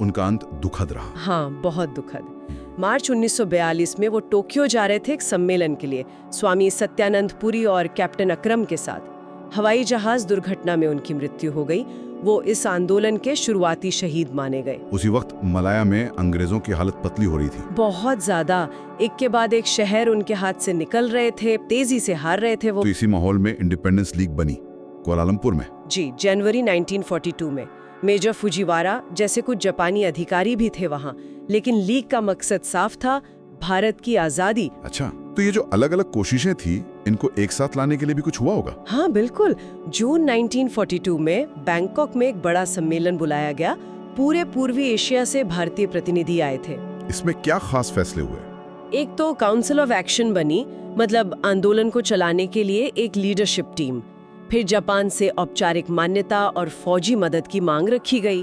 S2: उनका अंत दुखद रहा।
S1: हाँ, बहुत दुखद। मार्च 1942 में वो टोक्यो जा रहे थे एक सम्मेलन के लिए, स्वामी सत्यानंद पुरी और कैप्टन अकरम के साथ। हवाई जहाज दुर्घटना में उनकी मृत्यु हो गई। वो इस आंदोलन के शुरुआती शहीद माने गए।
S2: उसी वक्त मलाया में अंग्रेजों की हालत पतली हो रही थी,
S1: बहुत ज्यादा। एक के बाद एक शहर उनके हाथ से निकल रहे थे, तेजी से हार रहे थे वो।
S2: तो इसी माहौल में इंडिपेंडेंस लीग बनी कुआलालंपुर में।
S1: जी, जनवरी 1942 में। मेजर फुजीवारा जैसे कुछ जापानी अधिकारी भी थे वहाँ, लेकिन लीग का मकसद साफ था, भारत की आजादी।
S2: अच्छा, तो ये जो अलग अलग कोशिशें थी, इनको एक साथ लाने के लिए भी कुछ हुआ होगा?
S1: हाँ बिल्कुल। जून 1942 में बैंकॉक में एक बड़ा सम्मेलन बुलाया गया। पूरे पूर्वी एशिया से भारतीय प्रतिनिधि आए थे।
S2: इसमें क्या खास फैसले हुए?
S1: एक तो काउंसिल ऑफ एक्शन बनी, मतलब आंदोलन को चलाने के लिए एक लीडरशिप टीम। फिर जापान से औपचारिक मान्यता और फौजी मदद की मांग रखी गई,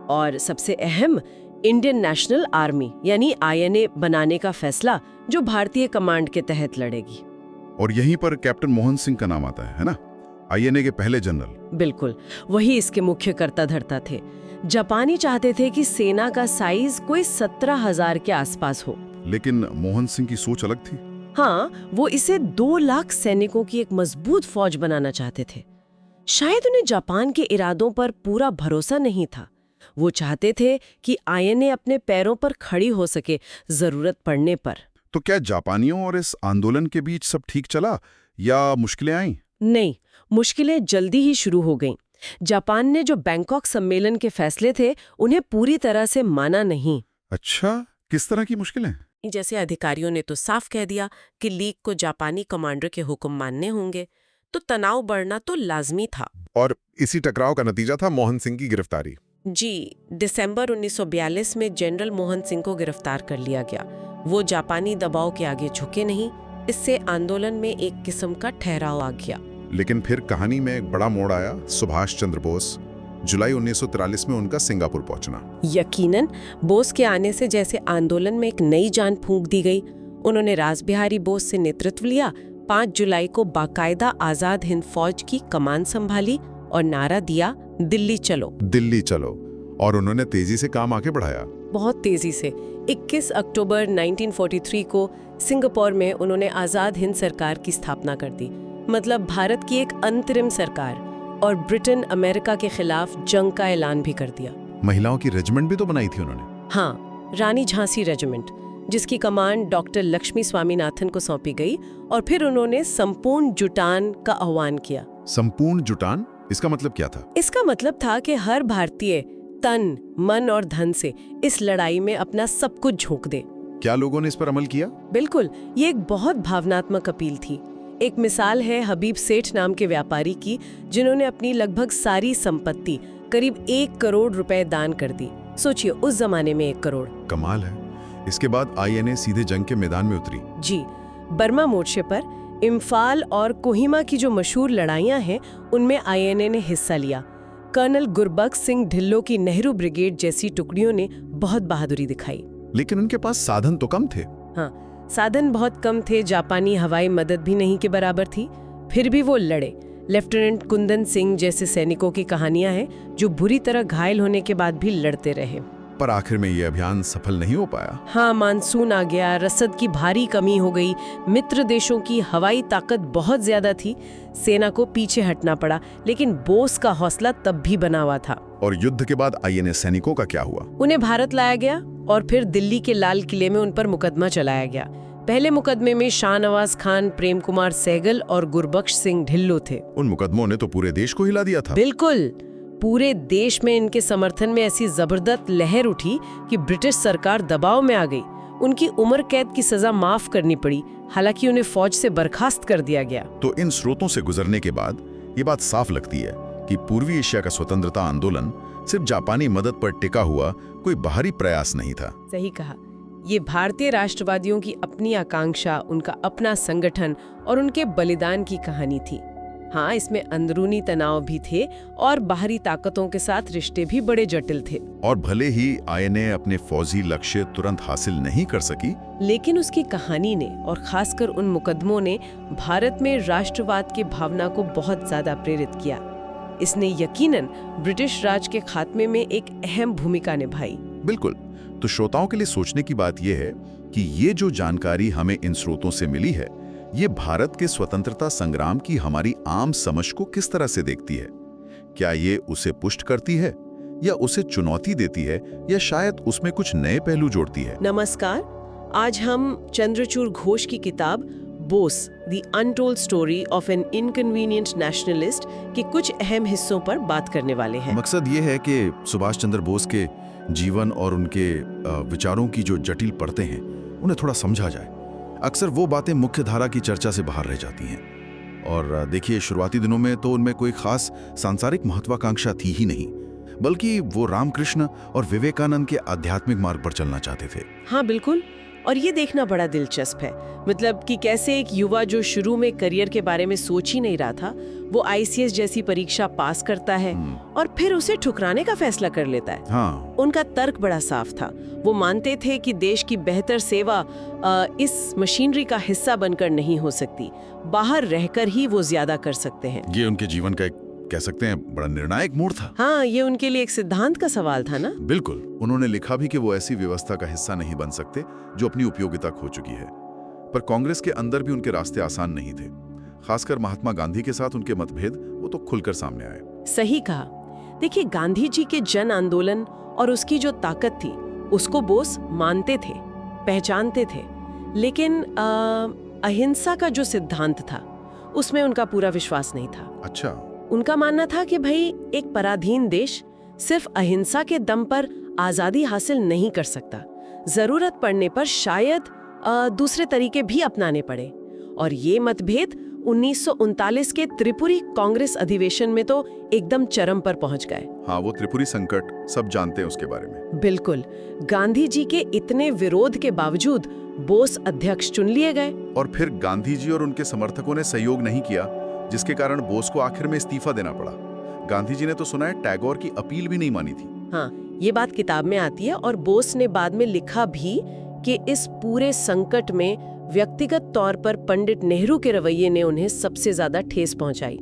S1: और सबसे अहम इंडियन नेशनल आर्मी यानी INA बनाने का फैसला, जो भारतीय कमांड के तहत लड़ेगी।
S2: और यहीं पर कैप्टन मोहन सिंह का नाम आता है ना? INA के पहले जनरल।
S1: बिल्कुल, वही इसके मुख्य कर्ता धर्ता थे। जापानी चाहते थे कि सेना का साइज कोई 17,000 के आसपास हो,
S2: लेकिन मोहन सिंह की सोच अलग थी।
S1: हाँ, वो इसे 2 लाख सैनिकों की एक मजबूत फौज बनाना चाहते थे। शायद उन्हें जापान के इरादों पर पूरा भरोसा नहीं था। वो चाहते थे कि INA अपने पैरों पर खड़ी हो सके जरूरत पड़ने पर।
S2: तो क्या जापानियों और इस आंदोलन के बीच सब ठीक चला या मुश्किलें आईं?
S1: नहीं, मुश्किलें जल्दी ही शुरू हो गईं। जापान ने जो बैंकॉक सम्मेलन के फैसले थे, उन्हें पूरी तरह से माना नहीं।
S2: अच्छा, किस तरह की मुश्किलें?
S1: जैसे अधिकारियों ने तो साफ कह दिया कि लीग को जापानी कमांडर के हुक्म मानने होंगे, तो तनाव बढ़ना तो लाजमी था।
S2: और इसी टकराव का नतीजा था मोहन सिंह की गिरफ्तारी।
S1: जी, दिसंबर 1942 में जनरल मोहन सिंह को गिरफ्तार कर लिया गया। वो जापानी दबाव के आगे झुके नहीं। इससे आंदोलन में एक किस्म का ठहराव आ गया।
S2: लेकिन फिर कहानी में एक बड़ा मोड़ आया। सुभाष चंद्र बोस, जुलाई 1943 में उनका सिंगापुर पहुंचना।
S1: यकीनन, बोस के आने से जैसे आंदोलन में एक नई जान फूंक दी गई। उन्होंने रासबिहारी बोस से नेतृत्व लिया। 5 जुलाई को बाकायदा आजाद हिंद फौज की कमान संभाली और नारा दिया, दिल्ली चलो।
S2: दिल्ली चलो। और उन्होंने तेजी से काम आगे बढ़ाया,
S1: बहुत तेजी से। 21 अक्टूबर 1943 को सिंगापुर में उन्होंने आजाद हिंद सरकार की स्थापना कर दी, मतलब भारत की एक अंतरिम सरकार, और ब्रिटेन अमेरिका के खिलाफ जंग का ऐलान भी कर दिया।
S2: महिलाओं की रेजिमेंट भी तो बनाई थी उन्होंने।
S1: हाँ, रानी झांसी रेजिमेंट, जिसकी कमांड डॉक्टर लक्ष्मी स्वामीनाथन को सौंपी गई। और फिर उन्होंने संपूर्ण जुटान का आह्वान किया।
S2: संपूर्ण जुटान, इसका मतलब क्या था?
S1: इसका मतलब था कि हर भारतीय तन, मन और धन से इस लड़ाई में अपना सब कुछ झोंक दे।
S2: क्या लोगों ने इस पर अमल किया?
S1: बिल्कुल, ये एक बहुत भावनात्मक अपील थी। एक मिसाल है हबीब सेठ नाम के व्यापारी की, जिन्होंने अपनी लगभग सारी संपत्ति, करीब 1 करोड़ रुपए दान कर दी। सोचिए, उस जमाने में 1 करोड़।
S2: कमाल है। इसके बाद INA सीधे जंग के मैदान में उतरी।
S1: जी, बर्मा मोर्चे पर इम्फाल और कोहिमा की जो मशहूर लड़ाइयां हैं, उनमें INA ने हिस्सा लिया। कर्नल गुरबख्श सिंह ढिल्लों की नेहरू ब्रिगेड जैसी टुकड़ियों ने बहुत बहादुरी दिखाई।
S2: लेकिन उनके पास साधन तो कम थे।
S1: हाँ, साधन बहुत कम थे। जापानी हवाई मदद भी नहीं के बराबर थी। फिर भी वो लड़े। लेफ्टिनेंट कुंदन सिंह जैसे सैनिकों की कहानियां हैं जो बुरी तरह घायल होने के बाद भी लड़ते रहे।
S2: पर आखिर में ये अभियान सफल नहीं हो पाया।
S1: हाँ, मानसून आ गया, रसद की भारी कमी हो गई, मित्र देशों की हवाई ताकत बहुत ज्यादा थी, सेना को पीछे हटना पड़ा। लेकिन बोस का हौसला तब भी बना हुआ था।
S2: और युद्ध के बाद आईएनए सैनिकों का क्या हुआ?
S1: उन्हें भारत लाया गया और फिर दिल्ली के लाल किले में उन पर मुकदमा चलाया गया। पहले मुकदमे में शाहनवाज खान, प्रेम कुमार सहगल और गुरबख्श सिंह ढिल्लो थे।
S2: उन मुकदमों ने तो पूरे देश को हिला दिया था।
S1: बिल्कुल, पूरे देश में इनके समर्थन में ऐसी जबरदस्त लहर उठी कि ब्रिटिश सरकार दबाव में आ गई। उनकी उम्र कैद की सजा माफ करनी पड़ी, हालांकि उन्हें फौज से बर्खास्त कर दिया गया।
S2: तो इन स्रोतों से गुजरने के बाद ये बात साफ लगती है कि पूर्वी एशिया का स्वतंत्रता आंदोलन सिर्फ जापानी मदद पर टिका हुआ कोई बाहरी प्रयास नहीं था।
S1: सही कहा, ये भारतीय राष्ट्रवादियों की अपनी आकांक्षा, उनका अपना संगठन और उनके बलिदान की कहानी थी। हाँ, इसमें अंदरूनी तनाव भी थे और बाहरी ताकतों के साथ रिश्ते भी बड़े जटिल थे।
S2: और भले ही आईएनए अपने फौजी लक्ष्य तुरंत हासिल नहीं कर सकी,
S1: लेकिन उसकी कहानी ने और खासकर उन मुकदमों ने भारत में राष्ट्रवाद की भावना को बहुत ज्यादा प्रेरित किया। इसने यकीनन ब्रिटिश राज के खात्मे में एक अहम भूमिका निभाई।
S2: बिल्कुल। तो श्रोताओं के लिए सोचने की बात यह है कि ये जो जानकारी हमें इन स्रोतों से मिली है, ये भारत के स्वतंत्रता संग्राम की हमारी आम समझ को किस तरह से देखती है? क्या ये उसे पुष्ट करती है या उसे चुनौती देती है या शायद उसमें कुछ नए पहलू जोड़ती है?
S1: नमस्कार, आज हम चंद्रचूड़ घोष की किताब Bose, the untold story of an inconvenient nationalist के कुछ अहम हिस्सों पर बात करने वाले हैं।
S2: मकसद ये है कि सुभाष चंद्र बोस के जीवन और उनके विचारों की जो जटिल परतें हैं, उन्हें थोड़ा समझा जाए। अक्सर वो बातें मुख्य धारा की चर्चा से बाहर रह जाती हैं। और देखिए, शुरुआती दिनों में तो उनमें कोई खास सांसारिक महत्वाकांक्षा थी ही नहीं, बल्कि वो रामकृष्ण और विवेकानंद के आध्यात्मिक मार्ग पर चलना चाहते थे।
S1: हाँ बिल्कुल, और ये देखना बड़ा दिलचस्प है, मतलब कि कैसे एक युवा जो शुरू में करियर के बारे में सोच ही नहीं रहा था, वो आईसीएस जैसी परीक्षा पास करता है और फिर उसे ठुकराने का फैसला कर लेता है।
S2: हाँ।
S1: उनका तर्क बड़ा साफ था। वो मानते थे कि देश की बेहतर सेवा इस मशीनरी का हिस्सा बनकर नहीं हो सकती, बाहर रहकर ही वो ज्यादा कर सकते हैं।
S2: ये उनके जीवन का एक, कह सकते हैं, बड़ा निर्णायक मोड़ था।
S1: हाँ, ये उनके लिए एक सिद्धांत का सवाल था ना।
S2: बिल्कुल। उन्होंने लिखा भी कि वो ऐसी व्यवस्था का हिस्सा नहीं बन सकते जो अपनी उपयोगिता खो चुकी है। पर कांग्रेस के अंदर भी उनके रास्ते आसान नहीं थे। खासकर महात्मा गांधी के साथ उनके मतभेद वो तो खुलकर सामने आए।
S1: सही कहा। देखिए, गांधी जी के जन आंदोलन और उसकी जो ताकत थी, उसको बोस मानते थे, पहचानते थे, लेकिन अहिंसा का जो सिद्धांत था, उसमें उनका पूरा विश्वास नहीं था।
S2: अच्छा।
S1: उनका मानना था कि भाई, एक पराधीन देश सिर्फ अहिंसा के दम पर आजादी हासिल नहीं कर सकता, जरूरत पड़ने पर शायद दूसरे तरीके भी अपनाने पड़े। और ये मतभेद 1939 के त्रिपुरी कांग्रेस अधिवेशन में तो एकदम चरम पर पहुंच गए।
S2: हाँ, वो त्रिपुरी संकट, सब जानते हैं उसके बारे में।
S1: बिल्कुल। गांधी जी के इतने विरोध के बावजूद बोस अध्यक्ष चुन लिए गए। और
S2: फिर गांधी जी और उनके समर्थकों ने सहयोग नहीं किया, जिसके कारण बोस को आखिर में इस्तीफा देना पड़ा। गांधी जी ने तो सुना है टैगोर की अपील भी नहीं मानी थी।
S1: हाँ, ये बात किताब में आती है और बोस ने बाद में लिखा भी कि इस पूरे संकट में व्यक्तिगत तौर पर पंडित नेहरू के रवैये ने उन्हें सबसे ज्यादा ठेस पहुंचाई।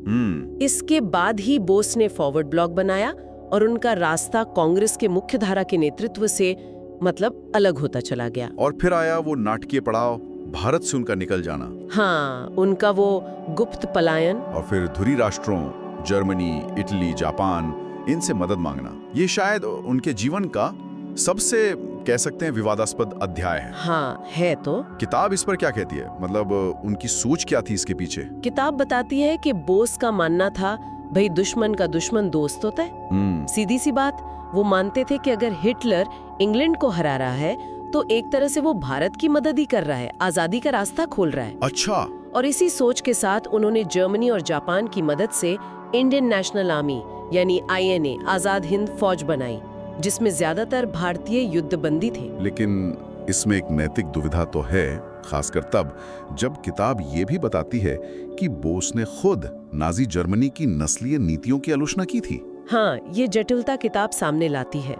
S1: इसके बाद ही बोस ने फॉरवर्ड ब्लॉक बनाया और उनका रास्ता कांग्रेस के मुख्य धारा के नेतृत्व से मतलब अलग होता चला गया।
S2: और फिर आया वो नाटकीय पड़ाव, भारत से उनका निकल जाना।
S1: हाँ, उनका वो गुप्त पलायन।
S2: और फिर धुरी राष्ट्रों जर्मनी, इटली, जापान, इनसे मदद मांगना। ये शायद उनके जीवन का सबसे, कह सकते हैं, विवादास्पद अध्याय है।
S1: हाँ, है तो।
S2: किताब इस पर क्या कहती है? मतलब उनकी सोच क्या थी इसके पीछे?
S1: किताब बताती है कि बोस का मानना था, भाई, दुश्मन का दुश्मन दोस्त होता है। सीधी सी बात। वो मानते थे कि अगर हिटलर इंग्लैंड को हरा रहा है तो एक तरह से वो भारत की मदद ही कर रहा है, आजादी का रास्ता खोल रहा है।
S2: अच्छा।
S1: और इसी सोच के साथ उन्होंने जर्मनी और जापान की मदद से इंडियन नेशनल आर्मी यानी आईएनए, आजाद हिंद फौज बनाई, जिसमें ज्यादातर भारतीय युद्धबंदी थे।
S2: लेकिन इसमें एक नैतिक दुविधा तो है, खासकर तब जब किताब ये भी बताती है कि बोस ने खुद नाजी जर्मनी की नस्लीय नीतियों की आलोचना की थी।
S1: हाँ, ये जटिलता किताब सामने लाती है।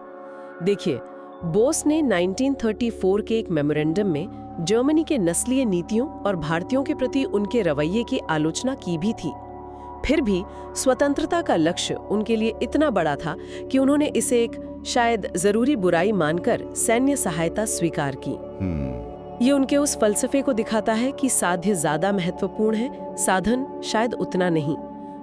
S1: देखिए, बोस ने 1934 के एक मेमोरेंडम में जर्मनी के नस्लीय नीतियों और भारतीयों के प्रति उनके रवैये की आलोचना की भी थी। फिर भी स्वतंत्रता का लक्ष्य उनके लिए इतना बड़ा था कि उन्होंने इसे एक शायद जरूरी बुराई मानकर सैन्य सहायता स्वीकार की। ये उनके उस फलसफे को दिखाता है कि साध्य ज्यादा महत्वपूर्ण है, साधन शायद उतना नहीं,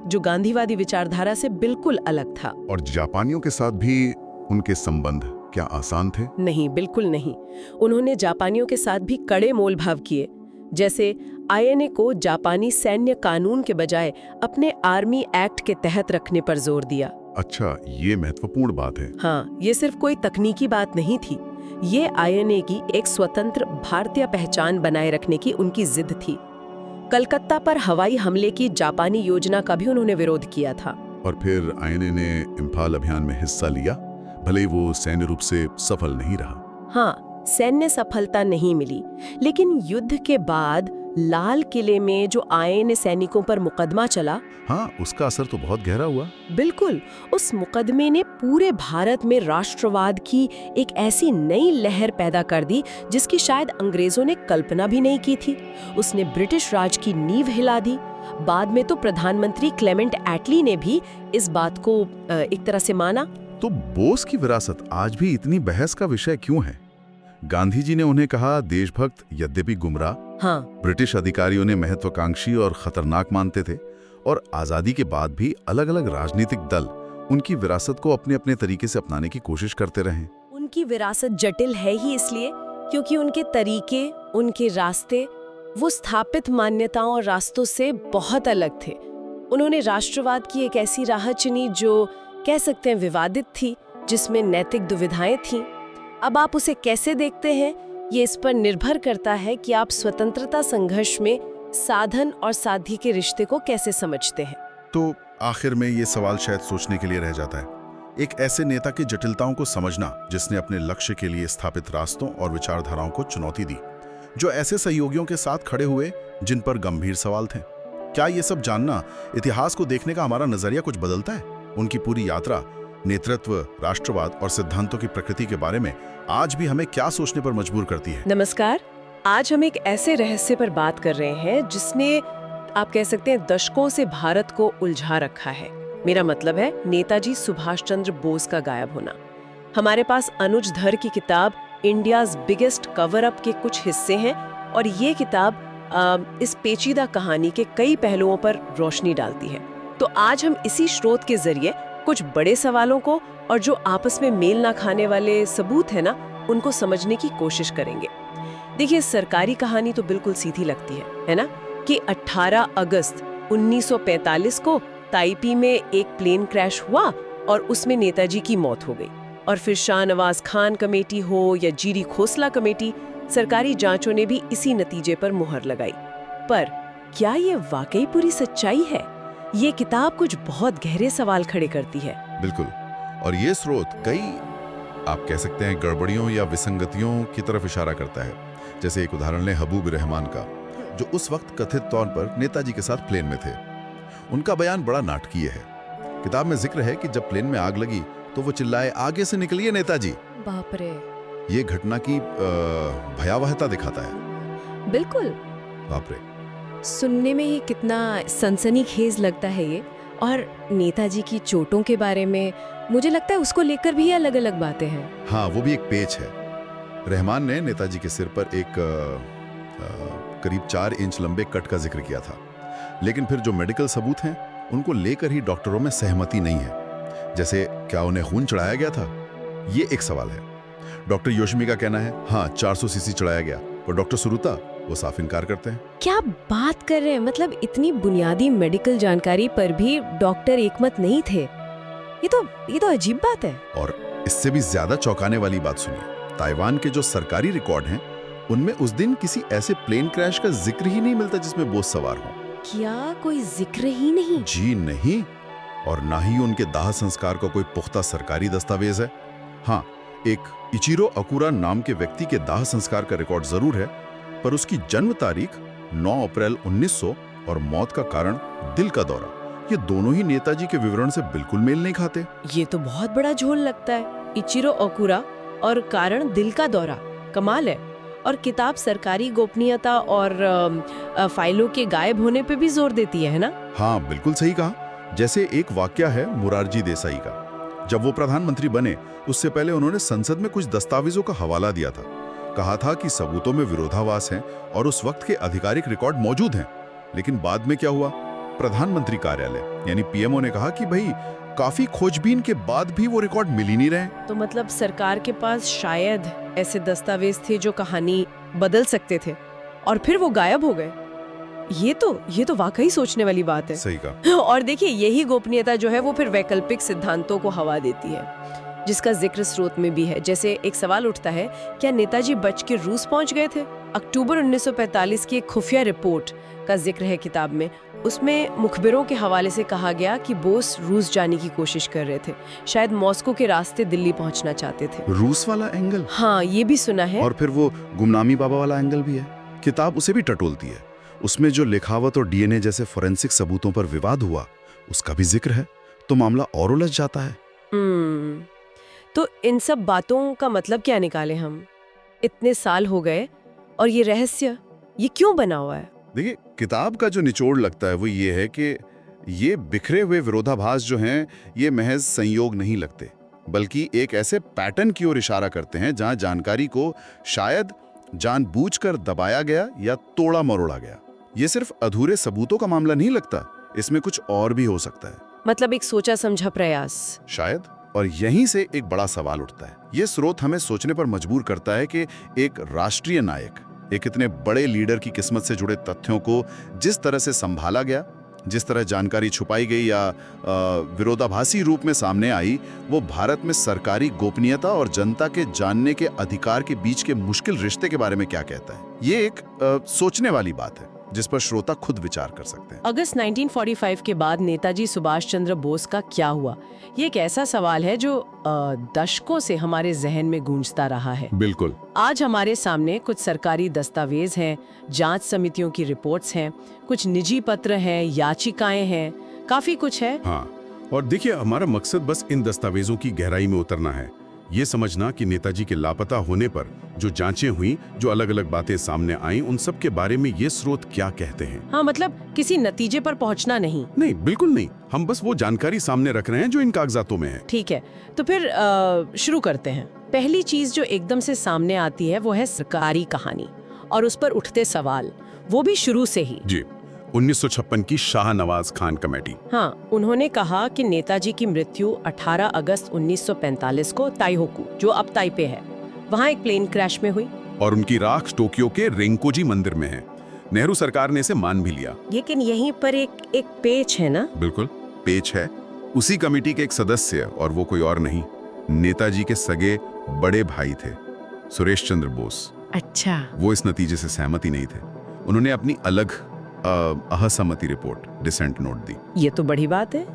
S1: जो गांधीवादी विचारधारा से बिल्कुल अलग था।
S2: और जापानियों के साथ भी उनके संबंध क्या आसान थे?
S1: नहीं, बिल्कुल नहीं। उन्होंने जापानियों के साथ भी कड़े मोलभाव किए। जैसे आईएनए को जापानी सैन्य कानून के बजाय अपने आर्मी एक्ट के तहत रखने पर जोर दिया।
S2: अच्छा, ये महत्वपूर्ण बात है।
S1: हाँ, ये सिर्फ कोई तकनीकी बात नहीं थी, ये आईएनए की एक स्वतंत्र भारतीय पहचान बनाए रखने की उनकी जिद थी। कलकत्ता पर हवाई हमले की जापानी योजना का भी उन्होंने विरोध किया था।
S2: और फिर आईएनए ने इम्फाल अभियान में हिस्सा लिया, भले ही वो सैन्य रूप से सफल नहीं रहा।
S1: हाँ, सैन्य सफलता नहीं मिली, लेकिन युद्ध के बाद लाल किले में जो आईएनए सैनिकों पर मुकदमा चला,
S2: हाँ, उसका असर तो बहुत गहरा हुआ।
S1: बिल्कुल। उस मुकदमे ने पूरे भारत में राष्ट्रवाद की एक ऐसी नई लहर पैदा कर दी जिसकी शायद अंग्रेजों ने कल्पना भी नहीं की थी। उसने ब्रिटिश राज की नींव हिला दी। बाद में तो प्रधानमंत्री क्लेमेंट एटली ने भी इस बात को एक तरह से माना।
S2: तो बोस की विरासत आज भी इतनी बहस का विषय क्यों है? गांधी जी ने उन्हें कहा देशभक्त, यद्यपि गुमराह।
S1: हाँ,
S2: ब्रिटिश अधिकारियों ने महत्वाकांक्षी और खतरनाक मानते थे, और आजादी के बाद भी अलग अलग राजनीतिक दल उनकी विरासत को अपने अपने तरीके से अपनाने की कोशिश करते रहे।
S1: उनकी विरासत जटिल है ही इसलिए क्योंकि उनके तरीके, उनके रास्ते, वो स्थापित मान्यताओं और रास्तों से बहुत अलग थे। उन्होंने राष्ट्रवाद की एक ऐसी राह चुनी जो कह सकते हैं विवादित थी, जिसमें नैतिक दुविधाएं थीं। अब आप उसे कैसे देखते हैं, ये इस पर निर्भर करता है कि आप स्वतंत्रता संघर्ष में साधन और साध्य के रिश्ते को कैसे समझते हैं।
S2: तो आखिर में ये सवाल शायद सोचने के लिए रह जाता है, एक ऐसे नेता की जटिलताओं को समझना जिसने अपने लक्ष्य के लिए स्थापित रास्तों और विचारधाराओं को चुनौती दी, जो ऐसे सहयोगियों के साथ खड़े हुए जिन पर गंभीर सवाल थे। क्या ये सब जानना इतिहास को देखने का हमारा नजरिया कुछ बदलता है? उनकी पूरी यात्रा, नेतृत्व, राष्ट्रवाद और सिद्धांतों की प्रकृति के बारे में आज भी हमें क्या सोचने पर मजबूर करती है?
S1: नमस्कार। आज हम एक ऐसे रहस्य पर बात कर रहे हैं जिसने, आप कह सकते हैं, दशकों से भारत को उलझा रखा है। मेरा मतलब है नेताजी सुभाष चंद्र बोस का गायब होना। हमारे पास अनुज धर की किताब इंडियाज बिगेस्ट कवर अप के कुछ हिस्से हैं, और ये किताब इस पेचीदा कहानी के कई पहलुओं पर रोशनी डालती है। तो आज हम इसी स्रोत के जरिए कुछ बड़े सवालों को और जो आपस में मेल ना खाने वाले सबूत है ना, उनको समझने की कोशिश करेंगे। देखिए, सरकारी कहानी तो बिल्कुल सीधी लगती है ना, कि 18 अगस्त 1945 को ताइपी में एक प्लेन क्रैश हुआ और उसमें नेताजी की मौत हो गई। और फिर शाहनवाज खान कमेटी हो या जीरी खोसला कमेटी, सरकारी जांचों ने भी इसी नतीजे पर मुहर लगाई। पर क्या ये वाकई पूरी सच्चाई है? ये किताब कुछ बहुत गहरे सवाल खड़े करती है।
S2: बिल्कुल, और ये स्रोत कई, आप कह सकते हैं, गड़बड़ियों या विसंगतियों की तरफ इशारा करता है। जैसे एक उदाहरण लें हबूब रहमान का, जो उस वक्त कथित तौर पर नेताजी के साथ प्लेन में थे। उनका बयान बड़ा नाटकीय है। किताब में जिक्र है कि जब प्लेन में आग लगी तो वो चिल्लाए, आगे से निकलिए नेताजी।
S1: बाप रे।
S2: ये घटना की भयावहता दिखाता है।
S1: बिल्कुल।
S2: बाप रे।
S1: सुनने में ये कितना सनसनीखेज लगता है ये। और नेताजी की चोटों के बारे में मुझे लगता है उसको लेकर भी अलग अलग बातें हैं।
S2: हाँ, वो भी एक पेच है। रहमान ने नेताजी के सिर पर एक करीब 4 इंच लंबे कट का जिक्र किया था, लेकिन फिर जो मेडिकल सबूत हैं उनको लेकर ही डॉक्टरों में सहमति नहीं है। जैसे क्या उन्हें खून चढ़ाया गया था, ये एक सवाल है। डॉक्टर योशिमी का कहना है हाँ 400 सीसी चढ़ाया गया, और डॉक्टर सुरुता वो साफ इनकार करते हैं।
S1: क्या बात कर रहे हैं? मतलब इतनी बुनियादी मेडिकल जानकारी पर भी डॉक्टर एकमत नहीं थे। ये तो अजीब बात है।
S2: और इससे भी ज्यादा चौंकाने वाली बात सुनिए, ताइवान के जो सरकारी रिकॉर्ड हैं उनमें उस दिन किसी ऐसे प्लेन क्रैश का जिक्र ही नहीं मिलता जिसमें बोस सवार हो।
S1: क्या कोई जिक्र ही नहीं?
S2: जी नहीं, और ना ही उनके दाह संस्कार का कोई पुख्ता सरकारी दस्तावेज है। हाँ, एक इचिरो अकुरा नाम के व्यक्ति के दाह संस्कार का रिकॉर्ड जरूर है, पर उसकी जन्म तारीख 9 अप्रैल 1900 और मौत का कारण दिल का दौरा, ये दोनों ही नेताजी के विवरण से बिल्कुल मेल नहीं खाते।
S1: ये तो बहुत बड़ा झोल लगता है। इचिरो अकुरा और कारण दिल का दौरा, कमाल है। और किताब सरकारी गोपनीयता और फाइलों के गायब होने पे भी जोर देती है ना?
S2: हाँ, बिल्कुल सही कहा। जैसे एक वाकया है मुरारजी देसाई का। जब वो प्रधानमंत्री बने उससे पहले उन्होंने संसद में कुछ दस्तावेजों का हवाला दिया था। कहा था कि सबूतों में विरोधाभास हैं और उस वक्त के आधिकारिक रिकॉर्ड मौजूद हैं। लेकिन बाद में क्या हुआ? प्रधानमंत्री कार्यालय यानी पीएमओ ने कहा कि भाई काफी खोजबीन के बाद भी वो रिकॉर्ड मिल ही नहीं रहे।
S1: तो मतलब सरकार के पास शायद ऐसे दस्तावेज थे जो कहानी बदल सकते थे और फिर वो गायब हो गए। ये तो वाकई सोचने वाली बात है।
S2: सही कहा।
S1: और देखिए, यही गोपनीयता जो है वो फिर वैकल्पिक सिद्धांतों को हवा देती है, जिसका जिक्र स्रोत में भी है। जैसे एक सवाल उठता है, क्या नेताजी बच के रूस पहुंच गए थे? अक्टूबर 1945 की एक खुफिया रिपोर्ट का जिक्र है किताब में। उसमें मुखबिरों के हवाले से कहा गया कि बोस रूस जाने की कोशिश कर रहे थे, शायद मॉस्को के रास्ते दिल्ली पहुंचना चाहते थे।
S2: रूस वाला एंगल?
S1: हाँ, ये भी सुना है।
S2: और फिर वो गुमनामी बाबा वाला एंगल भी है। किताब उसे भी टटोलती है। उसमें जो लिखावट और डीएनए जैसे फोरेंसिक सबूतों पर विवाद हुआ उसका भी जिक्र है, तो मामला और उलझ जाता है।
S1: तो इन सब बातों का मतलब क्या निकाले हम? इतने साल हो गए और ये रहस्य ये क्यों बना हुआ है?
S2: देखिए, किताब का जो निचोड़ लगता है वो ये है कि ये बिखरे हुए विरोधाभास जो हैं ये महज संयोग नहीं लगते, बल्कि एक ऐसे पैटर्न की ओर इशारा करते हैं जहां जानकारी को शायद जानबूझकर दबाया गया या तोड़ा मरोड़ा गया। ये सिर्फ अधूरे सबूतों का मामला नहीं लगता, इसमें कुछ और भी हो सकता है।
S1: मतलब एक सोचा समझा प्रयास
S2: शायद। और यहीं से एक बड़ा सवाल उठता है। ये स्रोत हमें सोचने पर मजबूर करता है कि एक राष्ट्रीय नायक, एक इतने बड़े लीडर की किस्मत से जुड़े तथ्यों को जिस तरह से संभाला गया, जिस तरह जानकारी छुपाई गई या विरोधाभासी रूप में सामने आई, वो भारत में सरकारी गोपनीयता और जनता के जानने के अधिकार के बीच के मुश्किल रिश्ते के बारे में क्या कहता है। ये एक सोचने वाली बात है जिस पर श्रोता खुद विचार कर सकते हैं।
S1: अगस्त 1945 के बाद नेताजी सुभाष चंद्र बोस का क्या हुआ? ये एक ऐसा सवाल है जो दशकों से हमारे जहन में गूंजता रहा है।
S2: बिल्कुल।
S1: आज हमारे सामने कुछ सरकारी दस्तावेज हैं, जांच समितियों की रिपोर्ट्स हैं, कुछ निजी पत्र हैं, याचिकाएं हैं, काफी कुछ है।
S3: हाँ, और देखिए, हमारा मकसद बस इन दस्तावेजों की गहराई में उतरना है, ये समझना कि नेताजी के लापता होने पर जो जांचें हुई, जो अलग अलग बातें सामने आईं, उन सब के बारे में ये स्रोत क्या कहते हैं।
S1: हाँ, मतलब किसी नतीजे पर पहुंचना नहीं।
S3: नहीं, बिल्कुल नहीं। हम बस वो जानकारी सामने रख रहे हैं जो इन कागजातों में है।
S1: ठीक है, तो फिर शुरू करते हैं। पहली चीज जो एकदम से सामने आती है वो है सरकारी कहानी और उस पर उठते सवाल, वो भी शुरू से ही।
S3: जी, 1956 की शाहनवाज खान कमेटी।
S1: हाँ, उन्होंने कहा कि नेताजी की मृत्यु 18 अगस्त 1945 को ताइहोकू, जो अब ताइपे है, वहाँ एक प्लेन क्रैश में हुई
S3: और उनकी राख टोक्यो के रेंकोजी मंदिर में है। नेहरू सरकार ने इसे मान भी लिया।
S1: लेकिन यहीं पर एक पेच है ना?
S3: बिल्कुल, पेच है। उसी कमेटी के एक सदस्य, और वो कोई और नहीं, नेताजी के सगे बड़े भाई थे, सुरेश चंद्र बोस।
S1: अच्छा।
S3: वो इस नतीजे से सहमति नहीं थे। उन्होंने अपनी अलग असहमति रिपोर्ट, डिसेंट नोट दी।
S1: ये तो बड़ी बात है,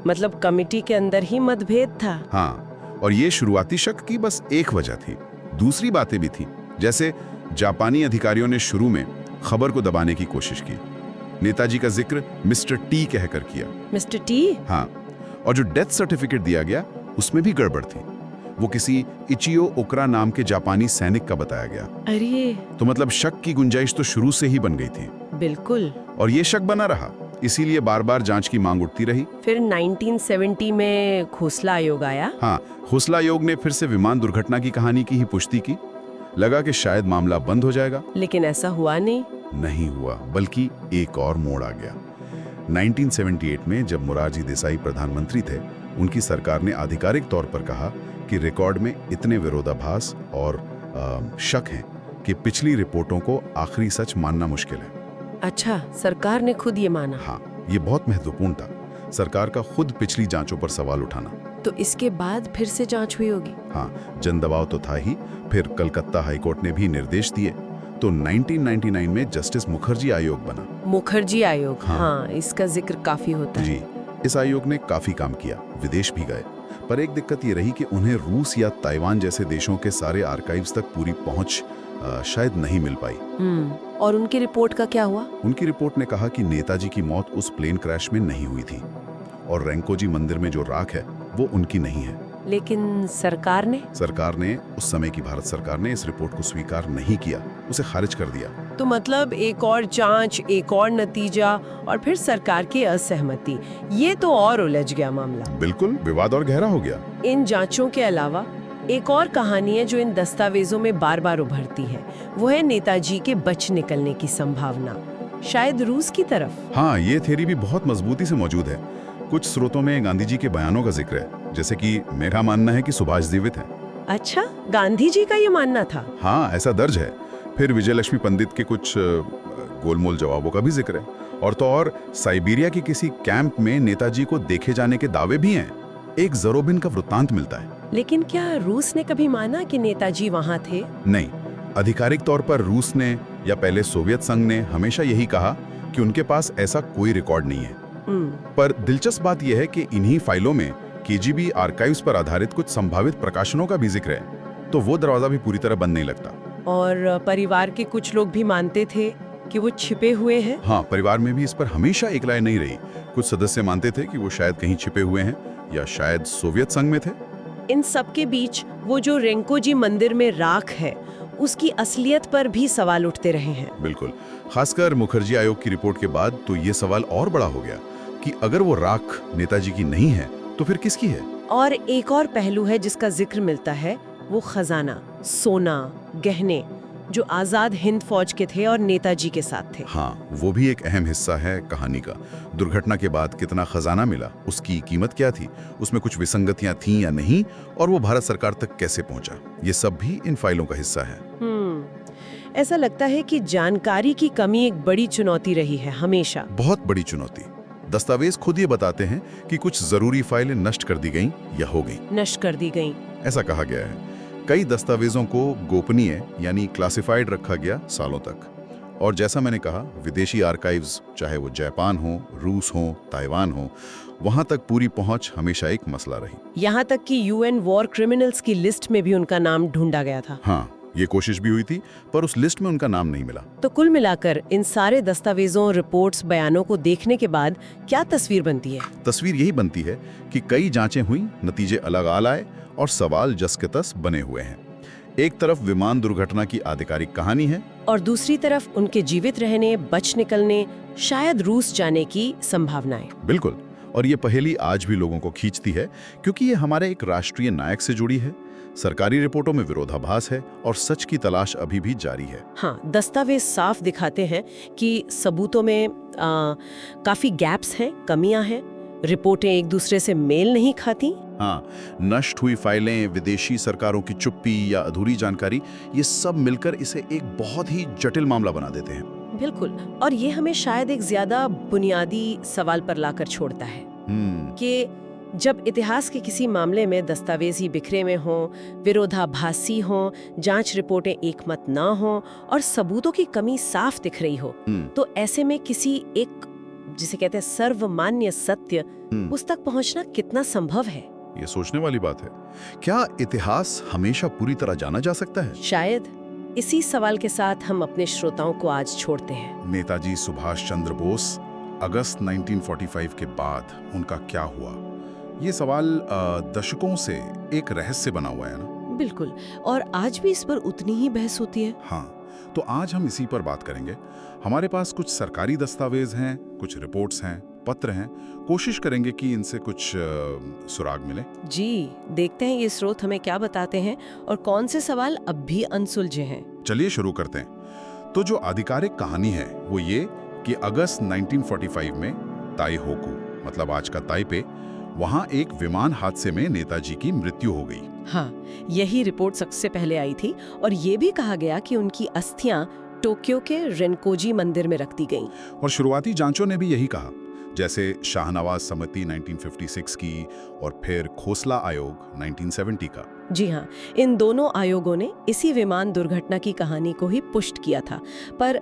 S1: मतलब कमेटी के अंदर ही मतभेद था।
S3: हाँ, और ये शुरुआती शक की बस एक वजह थी। दूसरी बातें भी थी, जैसे जापानी अधिकारियों ने शुरू में खबर को दबाने की कोशिश की। नेताजी का जिक्र मिस्टर टी कहकर किया।
S1: Mister T?
S3: हाँ, और जो डेथ सर्टिफिकेट दिया गया उसमें भी गड़बड़ थी। वो किसी इचियो ओकरा नाम के जापानी सैनिक का बताया गया।
S1: अरे!
S3: तो मतलब शक की गुंजाइश तो शुरू से ही बन गई थी।
S1: बिल्कुल।
S3: और ये शक बना रहा, इसीलिए बार बार जांच की मांग उठती रही।
S1: फिर 1970 में खोसला आयोग आया।
S3: हाँ, खोसला आयोग ने फिर से विमान दुर्घटना की कहानी की ही पुष्टि की। लगा कि शायद मामला बंद हो जाएगा,
S1: लेकिन ऐसा हुआ
S3: नहीं हुआ, बल्कि एक और मोड़ आ गया। 1978 में जब मोरारजी देसाई प्रधानमंत्री थे, उनकी सरकार ने आधिकारिक तौर पर कहा कि रिकॉर्ड में इतने विरोधाभास और शक हैं कि पिछली रिपोर्टों को आखिरी सच मानना मुश्किल है।
S1: अच्छा, सरकार ने खुद ये माना?
S3: हाँ, ये बहुत महत्वपूर्ण था, सरकार का खुद पिछली जांचों पर सवाल उठाना।
S1: तो इसके बाद फिर से जांच हुई होगी?
S3: हाँ, जन दबाव तो था ही। फिर कलकत्ता हाईकोर्ट ने भी निर्देश दिए, तो 1999 में जस्टिस मुखर्जी आयोग बना।
S1: मुखर्जी आयोग?
S3: हाँ।
S1: हाँ, इसका जिक्र काफी होता है।
S3: जी, इस आयोग ने काफी काम किया, विदेश भी गए, पर एक दिक्कत ये रही कि उन्हें रूस या ताइवान जैसे देशों के सारे आर्काइव्स तक पूरी पहुंच शायद नहीं मिल पाई।
S1: और उनकी रिपोर्ट का क्या हुआ?
S3: उनकी रिपोर्ट ने कहा कि नेताजी की मौत उस प्लेन क्रैश में नहीं हुई थी और रेंकोजी मंदिर में जो राख है वो उनकी नहीं है।
S1: लेकिन सरकार ने
S3: उस समय की भारत सरकार ने इस रिपोर्ट को स्वीकार नहीं किया, उसे खारिज कर दिया।
S1: तो मतलब एक और जांच, एक और नतीजा और फिर सरकार की असहमति, ये तो और उलझ गया मामला।
S3: बिल्कुल, विवाद और गहरा हो गया।
S1: इन जांचों के अलावा एक और कहानी है जो इन दस्तावेजों में बार बार उभरती है, वो है नेताजी के बच निकलने की संभावना, शायद रूस की तरफ।
S3: हाँ, ये थ्योरी भी बहुत मजबूती से मौजूद है। कुछ स्रोतों में गांधी जी के बयानों का जिक्र है, जैसे कि मेरा मानना है कि सुभाष जीवित है।
S1: अच्छा, गांधी जी का ये मानना था?
S3: हाँ, ऐसा दर्ज है। फिर विजयलक्ष्मी पंडित के कुछ गोलमोल जवाबों का भी जिक्र है। और तो और साइबेरिया के किसी कैंप में नेताजी को देखे जाने के दावे भी हैं। एक ज़रोबिन का वृत्तांत मिलता है।
S1: लेकिन क्या रूस ने कभी माना कि नेताजी वहां थे?
S3: नहीं, आधिकारिक तौर पर रूस ने या पहले सोवियत संघ ने हमेशा यही कहा कि उनके पास ऐसा कोई रिकॉर्ड नहीं है। पर दिलचस्प बात यह है कि इन्हीं फाइलों में केजीबी आर्काइव्स पर आधारित कुछ संभावित प्रकाशनों का भी जिक्र है, तो वो दरवाजा भी पूरी तरह बंद नहीं लगता।
S1: और परिवार के कुछ लोग भी मानते थे कि वो छिपे हुए हैं?
S3: हाँ, परिवार में भी इस पर हमेशा एक राय नहीं रही। कुछ सदस्य मानते थे कि वो शायद कहीं छिपे हुए हैं या शायद सोवियत संघ में थे।
S1: इन सब के बीच वो जो रेंकोजी मंदिर में राख है, उसकी असलियत पर भी सवाल उठते रहे हैं।
S3: बिल्कुल, खासकर मुखर्जी आयोग की रिपोर्ट के बाद तो ये सवाल और बड़ा हो गया कि अगर वो राख नेताजी की नहीं है तो फिर किसकी है।
S1: और एक और पहलू है जिसका जिक्र मिलता है, वो खजाना, सोना, गहने जो आजाद हिंद फौज के थे और नेताजी के साथ थे।
S3: हाँ, वो भी एक अहम हिस्सा है कहानी का। दुर्घटना के बाद कितना खजाना मिला, उसकी कीमत क्या थी, उसमें कुछ विसंगतियां थीं या नहीं, और वो भारत सरकार तक कैसे पहुंचा, ये सब भी इन फाइलों का हिस्सा है।
S1: ऐसा लगता है कि जानकारी की कमी एक बड़ी चुनौती रही है हमेशा।
S3: बहुत बड़ी चुनौती। दस्तावेज खुद ये बताते हैं कि कुछ जरूरी फाइलें नष्ट कर दी गईं या हो गईं।
S1: नष्ट कर दी गईं,
S3: ऐसा कहा गया है। कई दस्तावेजों को गोपनीय यानी क्लासिफाइड रखा गया सालों तक। और जैसा मैंने कहा, विदेशी आर्काइव्स, चाहे वो जापान हो, रूस हो, ताइवान हो, वहां तक पूरी पहुंच हमेशा एक मसला रही।
S1: यहाँ तक कि यूएन वॉर क्रिमिनल्स की लिस्ट में भी उनका नाम ढूंढा गया था।
S3: हाँ, ये कोशिश भी हुई थी, पर उस लिस्ट में उनका नाम नहीं मिला।
S1: तो कुल मिलाकर इन सारे दस्तावेजों, रिपोर्ट्स, बयानों को देखने के बाद क्या तस्वीर बनती है?
S3: तस्वीर यही बनती है कि कई जांचें हुई, नतीजे अलग आ लाए और सवाल जस के तस बने हुए हैं। एक तरफ विमान दुर्घटना की आधिकारिक कहानी है
S1: और दूसरी तरफ उनके जीवित रहने, बच निकलने, शायद रूस जाने की संभावनाएं।
S3: बिल्कुल, और ये पहेली आज भी लोगों को खींचती है, क्योंकि ये हमारे एक राष्ट्रीय नायक से जुड़ी है। सरकारी रिपोर्टों में विरोधाभास है और सच की तलाश अभी भी जारी है।
S1: हाँ, दस्तावेज साफ दिखाते हैं कि सबूतों में काफी गैप्स हैं, कमियां हैं, रिपोर्टें एक दूसरे से मेल नहीं खाती।
S3: हाँ, नष्ट हुई फाइलें, विदेशी सरकारों की चुप्पी या अधूरी जानकारी, ये सब मिलकर इसे एक बहुत ही जटिल मामला बना देते हैं।
S1: बिल्कुल, और ये हमें शायद एक ज्यादा बुनियादी सवाल पर लाकर छोड़ता है कि जब इतिहास के किसी मामले में दस्तावेज ही बिखरे में हों, विरोधाभासी हों, जांच रिपोर्टें एकमत ना हों और सबूतों की कमी साफ दिख रही हो, तो ऐसे में किसी एक, जिसे कहते हैं सर्वमान्य सत्य, उस तक पहुंचना कितना संभव है?
S3: ये सोचने वाली बात है। क्या इतिहास हमेशा पूरी तरह जाना जा सकता है?
S1: शायद। इसी सवाल के साथ हम अपने श्रोताओं को आज छोड़ते हैं।
S3: नेताजी सुभाष चंद्र बोस, अगस्त 1945 के बाद उनका क्या हुआ? ये सवाल दशकों से एक रहस्य बना हुआ है ना?
S1: बिल्कुल, और आज भी इस पर उतनी ही बहस होती है।
S3: हाँ, तो आज हम इसी पर बात करेंगे। हमारे पास कुछ सरकारी दस्तावेज हैं, कुछ रिपोर्ट्स हैं, पत्र हैं। कोशिश करेंगे कि इनसे कुछ सुराग मिले।
S1: जी, देखते हैं ये स्रोत हमें क्या बताते हैं और कौन से सवाल अब भी अनसुलझे हैं।
S3: चलिए शुरू करते हैं। तो जो आधिकारिक कहानी है वो ये कि अगस्त 1945 में ताइहोकू, मतलब आज का ताइपे, वहां एक विमान हादसे में नेताजी की मृत्यु हो गई।
S1: हाँ, यही रिपोर्ट सबसे पहले आई थी और ये भी कहा गया कि उनकी अस्थियां टोक्यो के रेनकोजी मंदिर में रख दी गईं।
S3: और शुरुआती जांचों ने भी यही कहा, जैसे शाहनवाज समिति 1956 की और फिर खोसला आयोग 1970 का।
S1: जी हाँ, इन दोनों आयोगों ने इसी विमान दुर्घटना की कहानी को ही पुष्ट किया था, पर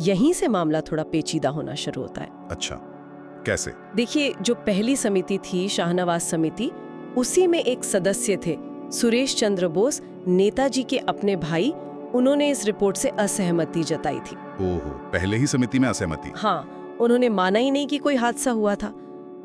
S1: यहीं से मामला थोड़ा पेचीदा होना शुरू होता है।
S3: अच्छा, कैसे?
S1: देखिए, जो पहली समिति थी, शाहनवाज समिति, उसी में एक सदस्य थे सुरेश चंद्र बोस, नेताजी के अपने भाई। उन्होंने इस रिपोर्ट से असहमति जताई थी।
S3: ओहो, पहले ही समिति में असहमति?
S1: हाँ, उन्होंने माना ही नहीं कि कोई हादसा हुआ था।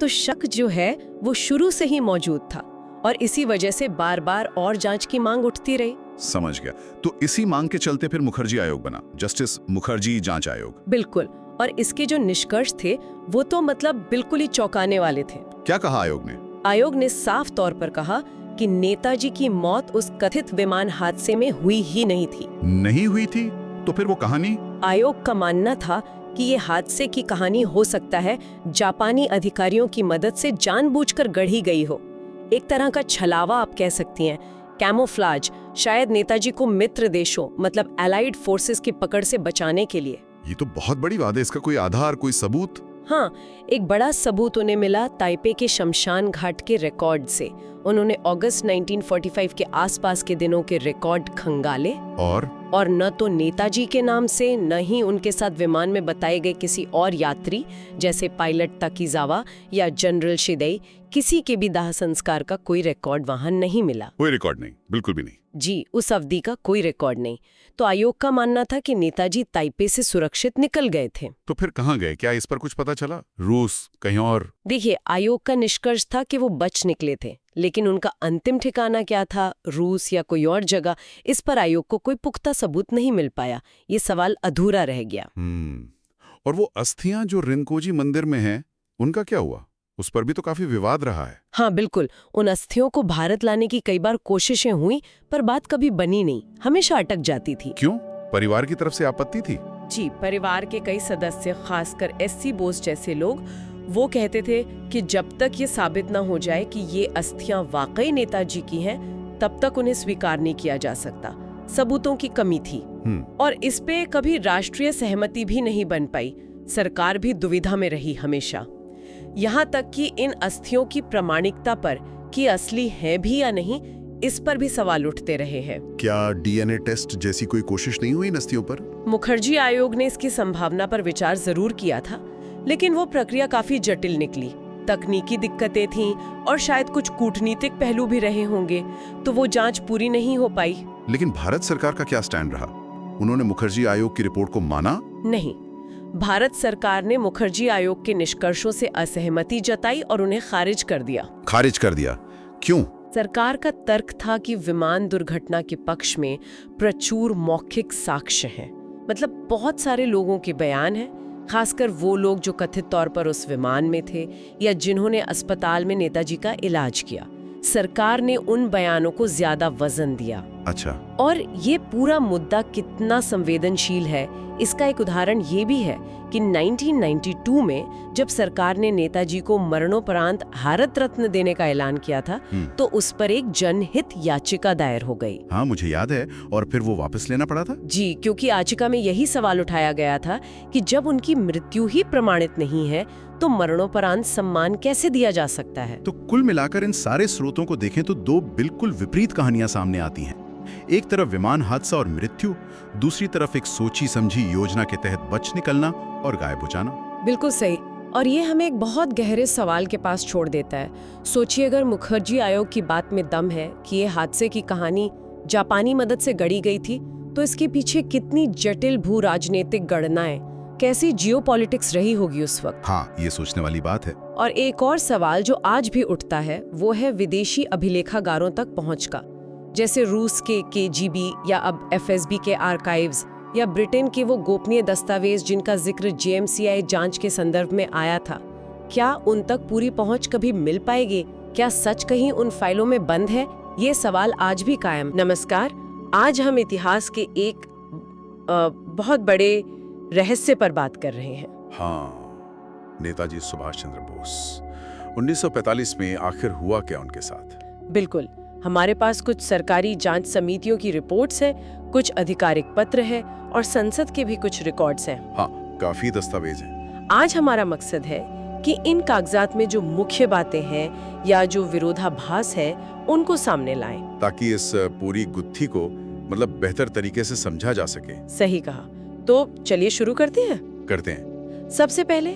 S1: तो शक जो है वो शुरू से ही मौजूद था और इसी वजह से बार बार और जांच की मांग उठती रही।
S3: समझ गया। तो इसी मांग के चलते फिर मुखर्जी आयोग बना, जस्टिस मुखर्जी जांच आयोग।
S1: बिल्कुल, और इसके जो निष्कर्ष थे वो तो मतलब बिल्कुल ही चौंकाने वाले थे।
S3: क्या कहा आयोग ने?
S1: आयोग ने साफ तौर पर कहा कि नेताजी की मौत उस कथित विमान हादसे में हुई ही नहीं थी।
S3: नहीं हुई थी? तो फिर वो कहानी?
S1: आयोग का मानना था कि ये हादसे की कहानी हो सकता है जापानी अधिकारियों की मदद से जानबूझकर गढ़ी गई हो। एक तरह का छलावा आप कह सकती हैं, कैमोफ्लाज, शायद नेताजी को मित्र देशों मतलब एलाइड फोर्सेस की पकड़ से बचाने के लिए।
S3: ये तो बहुत बड़ी बात है। इसका कोई आधार, कोई सबूत?
S1: हाँ, एक बड़ा सबूत उन्हें मिला ताइपे के शमशान घाट के रिकॉर्ड से। उन्होंने अगस्त 1945 के आसपास के दिनों के रिकॉर्ड खंगाले और न तो नेताजी के नाम से, न ही उनके साथ विमान में बताए गए किसी और यात्री जैसे पायलट ताकीजावा या जनरल शिदेई, किसी के भी दाह संस्कार का कोई रिकॉर्ड वहां नहीं मिला।
S3: कोई रिकॉर्ड नहीं, बिल्कुल भी नहीं।
S1: जी, उस अवधि का कोई रिकॉर्ड नहीं। तो आयोग का मानना था कि नेताजी ताइपे से सुरक्षित निकल गए थे।
S3: तो फिर कहाँ गए? क्या इस पर कुछ पता चला? रूस, कहीं और?
S1: देखिए, आयोग का निष्कर्ष था कि वो बच निकले थे, लेकिन उनका अंतिम ठिकाना क्या था, रूस या कोई और जगह, इस पर आयोग को कोई पुख्ता सबूत नहीं मिल पाया। ये सवाल अधूरा रह गया।
S3: और वो अस्थियां जो रिनकोजी मंदिर में हैं, उनका क्या हुआ? उस पर भी तो काफी विवाद रहा है।
S1: हाँ बिल्कुल, उन अस्थियों को भारत लाने की कई बार कोशिशें हुई, पर बात कभी बनी नहीं, हमेशा अटक जाती थी।
S3: क्यों? परिवार की तरफ से आपत्ति थी?
S1: जी, परिवार के कई सदस्य, खासकर एससी बोस जैसे लोग, वो कहते थे कि जब तक ये साबित न हो जाए कि ये अस्थियां वाकई नेताजी की हैं, तब तक उन्हें स्वीकार नहीं किया जा सकता। सबूतों की कमी थी और इस पे कभी राष्ट्रीय सहमति भी नहीं बन पाई। सरकार भी दुविधा में रही हमेशा, यहाँ तक कि इन अस्थियों की प्रामाणिकता पर, कि असली है भी या नहीं, इस पर भी सवाल उठते रहे हैं।
S3: क्या डीएनए टेस्ट जैसी कोई कोशिश नहीं हुई इन अस्थियों पर?
S1: मुखर्जी आयोग ने इसकी संभावना पर विचार जरूर किया था, लेकिन वो प्रक्रिया काफी जटिल निकली। तकनीकी दिक्कतें थीं और शायद कुछ कूटनीतिक पहलू भी रहे होंगे, तो वो जांच पूरी नहीं हो पाई।
S3: लेकिन भारत सरकार का क्या स्टैंड रहा? उन्होंने मुखर्जी आयोग की रिपोर्ट को माना?
S1: नहीं, भारत सरकार ने मुखर्जी आयोग के निष्कर्षों से असहमति जताई और उन्हें खारिज कर दिया।
S3: खारिज कर दिया? क्यों?
S1: सरकार का तर्क था कि विमान दुर्घटना के पक्ष में प्रचुर मौखिक साक्ष्य हैं, मतलब बहुत सारे लोगों के बयान हैं, खासकर वो लोग जो कथित तौर पर उस विमान में थे या जिन्होंने अस्पताल में नेताजी का इलाज किया। सरकार ने उन बयानों को ज्यादा वजन दिया।
S3: अच्छा।
S1: और ये पूरा मुद्दा कितना संवेदनशील है, इसका एक उदाहरण ये भी है कि 1992 में जब सरकार ने नेताजी को मरणोपरांत भारत रत्न देने का ऐलान किया था, तो उस पर एक जनहित याचिका दायर हो गई।
S3: हाँ, मुझे याद है। और फिर वो वापस लेना पड़ा था?
S1: जी, क्योंकि याचिका में यही सवाल उठाया गया था कि जब उनकी मृत्यु ही प्रमाणित नहीं है, तो मरणोपरांत सम्मान कैसे दिया जा सकता है।
S3: तो कुल मिलाकर इन सारे स्रोतों को देखें तो दो बिल्कुल विपरीत कहानियां सामने आती हैं। एक तरफ विमान हादसा और मृत्यु, दूसरी तरफ एक सोची समझी योजना के तहत बच निकलना और गायब हो जाना।
S1: बिल्कुल सही। और ये हमें एक बहुत गहरे सवाल के पास छोड़ देता है। सोचिए, अगर मुखर्जी आयोग की बात में दम है कि ये हादसे की कहानी जापानी मदद से गढ़ी गई थी, तो इसके पीछे कितनी जटिल भू राजनीतिक गणनाएं, कैसी जियोपॉलिटिक्स रही होगी उस वक्त।
S3: हाँ, ये सोचने वाली बात है। और
S1: एक और सवाल जो आज भी उठता है, वो है विदेशी अभिलेखागारों तक पहुंच का, जैसे रूस के केजीबी या अब एफएसबी के आर्काइव्स या ब्रिटेन के वो गोपनीय दस्तावेज जिनका जिक्र जेएमसीआई जांच के संदर्भ में आया था। क्या उन तक पूरी पहुंच कभी मिल पाएगी? क्या सच कहीं उन फाइलों में बंद है? ये सवाल आज भी कायम। नमस्कार, आज हम इतिहास के एक बहुत बड़े रहस्य पर बात कर रहे हैं।
S3: हाँ, नेताजी सुभाष चंद्र बोस। 1945 में आखिर हुआ क्या उनके साथ?
S1: बिल्कुल, हमारे पास कुछ सरकारी जांच समितियों की रिपोर्ट्स हैं, कुछ आधिकारिक पत्र हैं और संसद के भी कुछ रिकॉर्ड्स हैं।
S3: हाँ, काफी दस्तावेज हैं।
S1: आज हमारा मकसद है कि इन कागजात में जो मुख्य बातें हैं या जो विरोधाभास है, उनको सामने लाएं,
S3: ताकि इस पूरी गुत्थी को मतलब बेहतर तरीके से समझा जा सके।
S1: सही कहा। तो चलिए शुरू करते हैं। सबसे पहले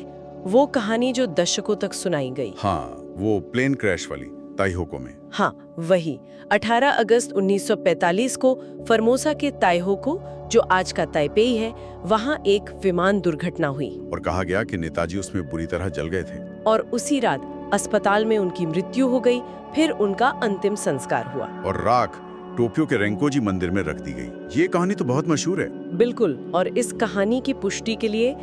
S1: वो कहानी जो दशकों तक सुनाई गई।
S3: हाँ, वो प्लेन क्रैश वाली ताइहोको में।
S1: हाँ, वही 18 अगस्त 1945 को फॉर्मोसा के ताइहोको, जो आज का ताइपेई है, वहाँ एक विमान दुर्घटना हुई
S3: और कहा गया कि नेताजी उसमें बुरी तरह जल गए थे।
S1: और उसी रात अस्पताल में उनकी मृत्यु हो गई, फिर उनका अंतिम संस्कार हुआ।
S3: और राख टोक्यो के रेंकोजी मंदिर में रख दी गई। ये कहानी तो बहुत मशहूर है।
S1: बिल्कुल, और इस कहानी की पुष्टि के लिए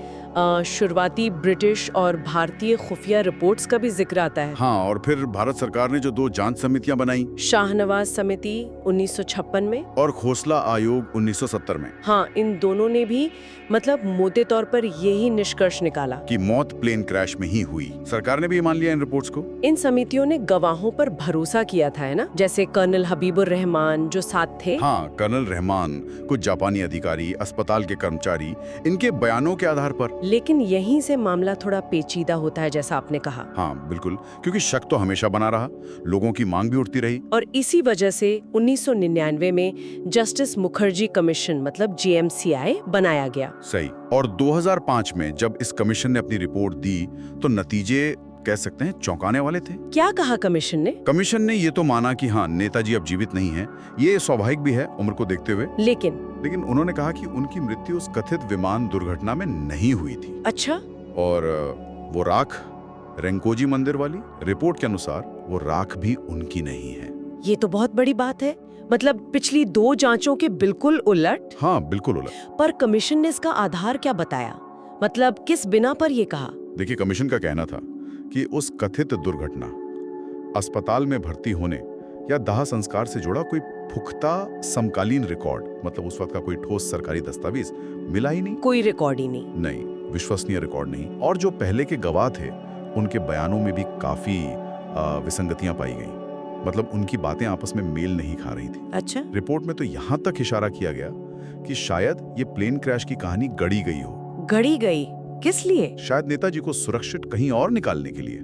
S1: शुरुआती ब्रिटिश और भारतीय खुफिया रिपोर्ट्स का भी जिक्र आता है।
S3: हाँ, और फिर भारत सरकार ने जो 2 जांच समितियां बनाई,
S1: शाहनवाज समिति 1956 में
S3: और खोसला आयोग 1970 में,
S1: हाँ, इन दोनों ने भी मतलब मोटे तौर पर यही निष्कर्ष निकाला
S3: कि मौत प्लेन क्रैश में ही हुई। सरकार ने भी मान लिया इन रिपोर्ट्स को।
S1: इन समितियों ने गवाहों पर भरोसा किया था, है ना, जैसे कर्नल हबीबुर रहमान जो साथ थे।
S3: हाँ, कर्नल रहमान, कुछ जापानी अधिकारी, अस्पताल के कर्मचारी, इनके बयानों के आधार पर।
S1: लेकिन यहीं से मामला थोड़ा पेचीदा होता है, जैसा आपने कहा।
S3: हाँ बिल्कुल, क्योंकि शक तो हमेशा बना रहा, लोगों की मांग भी उठती रही।
S1: और इसी वजह से 1999 में जस्टिस मुखर्जी कमीशन मतलब JMCI बनाया गया।
S3: सही। और 2005 में जब इस कमीशन ने अपनी रिपोर्ट दी तो नतीजे कह सकते हैं चौंकाने वाले थे।
S1: क्या कहा कमीशन ने?
S3: कमीशन ने ये तो माना कि हाँ, नेताजी अब जीवित नहीं हैं, ये स्वाभाविक भी है उम्र को देखते हुए।
S1: लेकिन
S3: उन्होंने कहा कि उनकी मृत्यु उस कथित विमान दुर्घटना में नहीं हुई थी।
S1: अच्छा।
S3: और वो राख रेंकोजी मंदिर वाली रिपोर्ट के अनुसार वो राख भी उनकी नहीं है।
S1: ये तो बहुत बड़ी बात है, मतलब पिछली 2 जांचों के बिल्कुल उलट।
S3: हाँ बिल्कुल उलट।
S1: पर कमीशन ने इसका आधार क्या बताया, मतलब किस बिना पर ये कहा?
S3: देखिए, कमीशन का कहना था कि उस कथित दुर्घटना, अस्पताल में भर्ती होने या दाह संस्कार से जुड़ा कोई पुख्ता समकालीन रिकॉर्ड, मतलब उस वक्त का कोई ठोस सरकारी दस्तावेज मिला ही नहीं।
S1: कोई रिकॉर्ड ही नहीं।
S3: नहीं, विश्वसनीय रिकॉर्ड नहीं। और जो पहले के गवाह थे उनके बयानों में भी काफी विसंगतियां पाई गई, मतलब उनकी बातें आपस में मेल नहीं खा रही थी।
S1: अच्छा।
S3: रिपोर्ट में तो यहाँ तक इशारा किया गया कि शायद ये प्लेन क्रैश की कहानी गढ़ी गई हो।
S1: गढ़ी गई? किस लिए?
S3: शायद नेताजी को सुरक्षित कहीं और निकालने के लिए,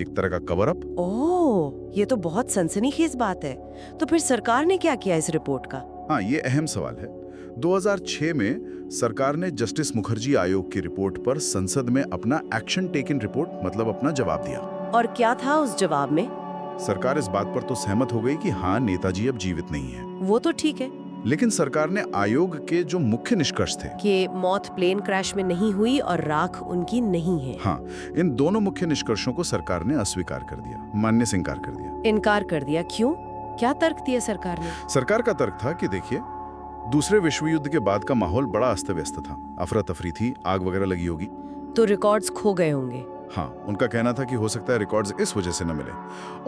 S3: एक तरह का कवर अप।
S1: ओह, ये तो बहुत सनसनीखेज बात है। तो फिर सरकार ने क्या किया इस रिपोर्ट का?
S3: हाँ, ये अहम सवाल है। 2006 में सरकार ने जस्टिस मुखर्जी आयोग की रिपोर्ट पर संसद में अपना एक्शन टेकन रिपोर्ट, मतलब अपना जवाब दिया।
S1: और क्या था उस जवाब में?
S3: सरकार इस बात पर तो सहमत हो गई कि हाँ, नेताजी अब जीवित नहीं है।
S1: वो तो ठीक है,
S3: लेकिन सरकार ने आयोग के जो मुख्य निष्कर्ष थे
S1: कि मौत प्लेन क्रैश में नहीं हुई और राख उनकी नहीं है,
S3: हाँ, इन दोनों मुख्य निष्कर्षों को सरकार ने अस्वीकार कर दिया, मानने से इनकार कर दिया।
S1: इनकार कर दिया? क्यों? क्या तर्क दिया सरकार ने?
S3: सरकार का तर्क था कि देखिए, दूसरे विश्व युद्ध के बाद का माहौल बड़ा अस्त व्यस्त था, अफरा तफरी थी, आग वगैरह लगी होगी,
S1: तो रिकॉर्ड्स खो गए होंगे।
S3: हाँ, उनका कहना था कि हो सकता है रिकॉर्ड्स इस वजह से न मिले।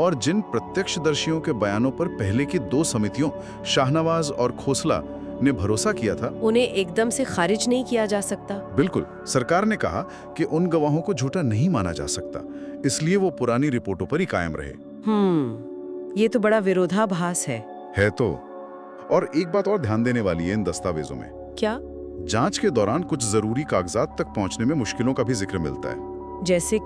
S3: और जिन प्रत्यक्षदर्शियों के बयानों पर पहले की 2 समितियों शाहनवाज और खोसला ने भरोसा किया था,
S1: उन्हें एकदम से खारिज नहीं किया जा सकता।
S3: बिल्कुल। सरकार ने कहा कि उन गवाहों को झूठा नहीं माना जा सकता, इसलिए वो पुरानी रिपोर्टों पर ही कायम रहे।
S1: ये तो बड़ा विरोधाभास है
S3: तो। और एक बात और ध्यान देने वाली है इन दस्तावेजों में।
S1: क्या?
S3: जांच के दौरान कुछ जरूरी कागजात तक पहुंचने में मुश्किलों का भी जिक्र मिलता है।
S1: जैसे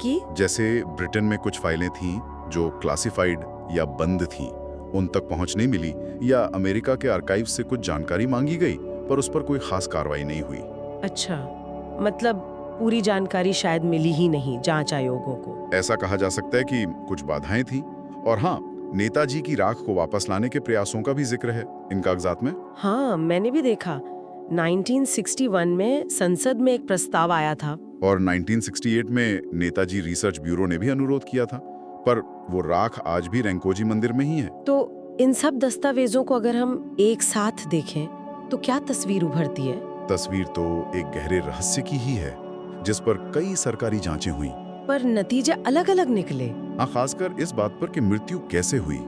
S3: ब्रिटेन में कुछ फाइलें थीं जो क्लासिफाइड या बंद थीं, उन तक पहुंच नहीं मिली, या अमेरिका के आर्काइव से कुछ जानकारी मांगी गई पर उस पर कोई खास कार्रवाई नहीं हुई।
S1: अच्छा, मतलब पूरी जानकारी शायद मिली ही नहीं जांच आयोगों को।
S3: ऐसा कहा जा सकता है कि कुछ बाधाएं थीं। और हाँ, नेताजी की राख को वापस लाने के प्रयासों का भी जिक्र है इन कागजात में।
S1: हाँ, मैंने भी देखा। 1961 में संसद में एक प्रस्ताव आया था,
S3: और 1968 में नेताजी रिसर्च ब्यूरो ने भी अनुरोध किया था, पर वो राख आज भी रेंकोजी मंदिर में ही है।
S1: तो इन सब दस्तावेजों को अगर हम एक साथ देखें तो क्या तस्वीर उभरती है?
S3: तस्वीर तो एक गहरे रहस्य की ही है, जिस पर कई सरकारी जांचें हुई,
S1: पर नतीजे अलग अलग निकले।
S3: हाँ, खासकर इस बात पर कि मृत्यु कैसे हुई।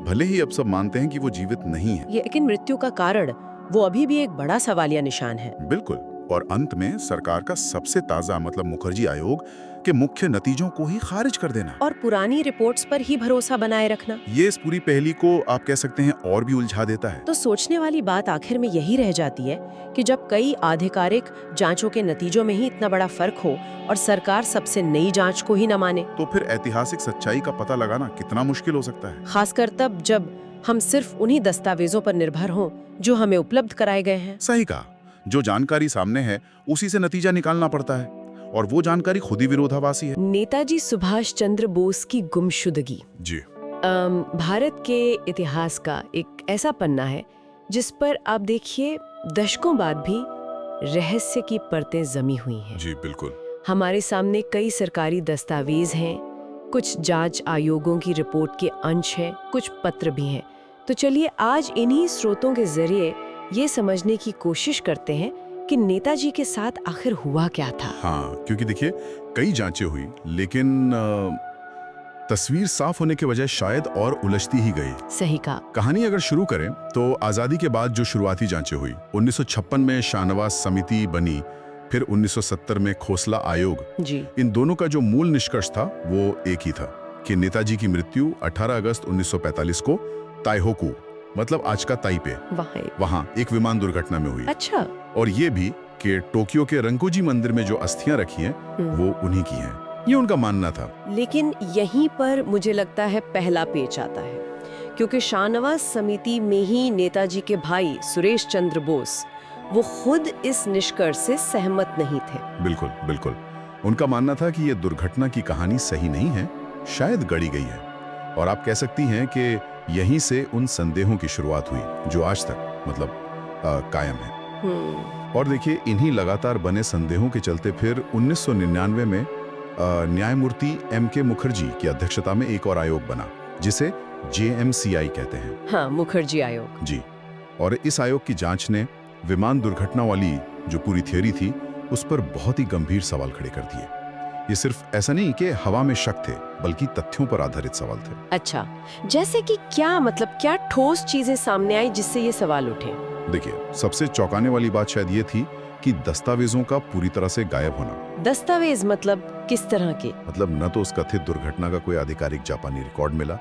S3: भले ही अब सब मानते हैं कि वो जीवित नहीं है,
S1: लेकिन मृत्यु का कारण वो अभी भी एक बड़ा सवालिया निशान है।
S3: बिल्कुल। और अंत में सरकार का सबसे ताजा, मतलब मुखर्जी आयोग के मुख्य नतीजों को ही खारिज कर देना
S1: और पुरानी रिपोर्ट्स पर ही भरोसा बनाए रखना,
S3: ये इस पूरी पहेली को आप कह सकते हैं और भी उलझा देता है।
S1: तो सोचने वाली बात आखिर में यही रह जाती है कि जब कई आधिकारिक जांचों के नतीजों में ही इतना बड़ा फर्क हो और सरकार सबसे नई जांच को ही न माने,
S3: तो फिर ऐतिहासिक सच्चाई का पता लगाना कितना मुश्किल हो सकता है।
S1: खासकर तब जब हम सिर्फ उन्हीं दस्तावेजों पर निर्भर हों जो हमें उपलब्ध कराए गए हैं।
S3: सही कहा, जो जानकारी सामने है उसी से नतीजा निकालना पड़ता है, और वो जानकारी खुद ही विरोधाभासी है।
S1: नेताजी सुभाष चंद्र बोस की गुमशुदगी
S3: जी
S1: भारत के इतिहास का एक ऐसा पन्ना है जिस पर आप देखिए दशकों बाद भी रहस्य की परतें जमी हुई हैं।
S3: जी बिल्कुल।
S1: हमारे सामने कई सरकारी दस्तावेज हैं कुछ जांच आयोगों की रिपोर्ट के अंश हैं, कुछ पत्र भी हैं। तो चलिए आज इन्हीं स्रोतों के जरिए ये समझने की कोशिश करते हैं कि नेताजी के साथ आखिर हुआ क्या था।
S3: हाँ, क्योंकि देखिए कई जांचें हुई, लेकिन तस्वीर साफ होने के बजाय शायद और उलझती ही गई।
S1: सही कहा।
S3: कहानी अगर शुरू करें तो आज़ादी के बाद जो शुरुआती जांचें हुई, 1956 में शाहनवाज समिति बनी, फिर 1970 में खोसला आयोग
S1: जी।
S3: इन दोनों का जो मूल निष्कर्ष था वो एक ही था कि नेताजी की मृत्यु 18 अगस्त 1945 को ताइहोकू, मतलब आज का ताइपे, वहां एक विमान दुर्घटना में हुई।
S1: अच्छा।
S3: और ये भी कि टोक्यो के रंकोजी मंदिर में जो अस्थियां रखी हैं वो उन्हीं की हैं, ये उनका मानना था।
S1: लेकिन यहीं पर मुझे लगता है पहला पेच आता है, क्योंकि शाहनवाज समिति में ही नेताजी के भाई सुरेश चंद्र बोस वो खुद इस निष्कर्ष से सहमत नहीं थे।
S3: बिल्कुल बिल्कुल, उनका मानना था कि ये दुर्घटना की कहानी सही नहीं है, शायद गढ़ी गई है। और आप कह सकती हैं कि यहीं से उन संदेहों की शुरुआत हुई जो आज तक मतलब कायम है। और देखिए इन्हीं लगातार बने संदेहों के चलते फिर 1999 में न्यायमूर्ति M.K. मुखर्जी की अध्यक्षता में एक और आयोग बना जिसे JMCI कहते हैं।
S1: हाँ, मुखर्जी आयोग
S3: जी। और इस आयोग की जांच ने विमान दुर्घटना वाली जो पूरी थ्योरी थी उस पर बहुत ही गंभीर सवाल खड़े कर दिए। ये सिर्फ ऐसा नहीं कि हवा में शक थे, बल्कि तथ्यों पर आधारित सवाल थे।
S1: अच्छा, जैसे कि क्या मतलब क्या ठोस चीजें सामने आई जिससे ये सवाल उठे?
S3: देखिए सबसे चौंकाने वाली बात शायद ये थी कि दस्तावेजों का पूरी तरह से गायब होना।
S1: दस्तावेज मतलब किस तरह के?
S3: मतलब न तो उस कथित दुर्घटना का कोई आधिकारिक जापानी रिकॉर्ड मिला,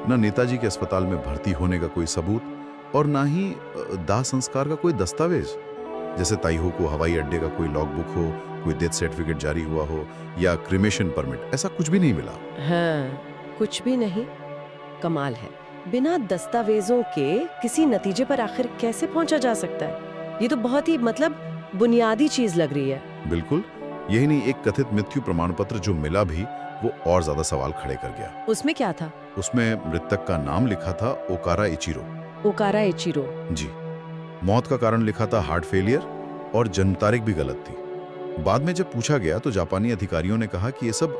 S3: न नेताजी के अस्पताल में भर्ती होने का कोई सबूत, और न ही दाह संस्कार का कोई दस्तावेज, जैसे ताइहोकू हवाई अड्डे का कोई लॉग बुक हो, कोई डेथ सर्टिफिकेट जारी हुआ हो या क्रिमेशन परमिट, ऐसा कुछ भी नहीं मिला।
S1: हाँ, कुछ भी नहीं। कमाल है, बिना दस्तावेजों के किसी नतीजे पर आखिर कैसे पहुंचा जा सकता है? ये तो बहुत ही मतलब बुनियादी चीज लग रही है।
S3: बिल्कुल, यही नहीं, एक कथित मृत्यु प्रमाण पत्र जो मिला भी वो और ज्यादा सवाल खड़े कर गया।
S1: उसमें क्या था?
S3: उसमें मृतक का नाम लिखा था ओकारा इचिरो।
S1: ओकारा इचिरो?
S3: जी। मौत का कारण लिखा था हार्ट फेलियर और जन्म तारीख भी गलत थी। बाद में जब पूछा गया तो जापानी अधिकारियों ने कहा कि ये सब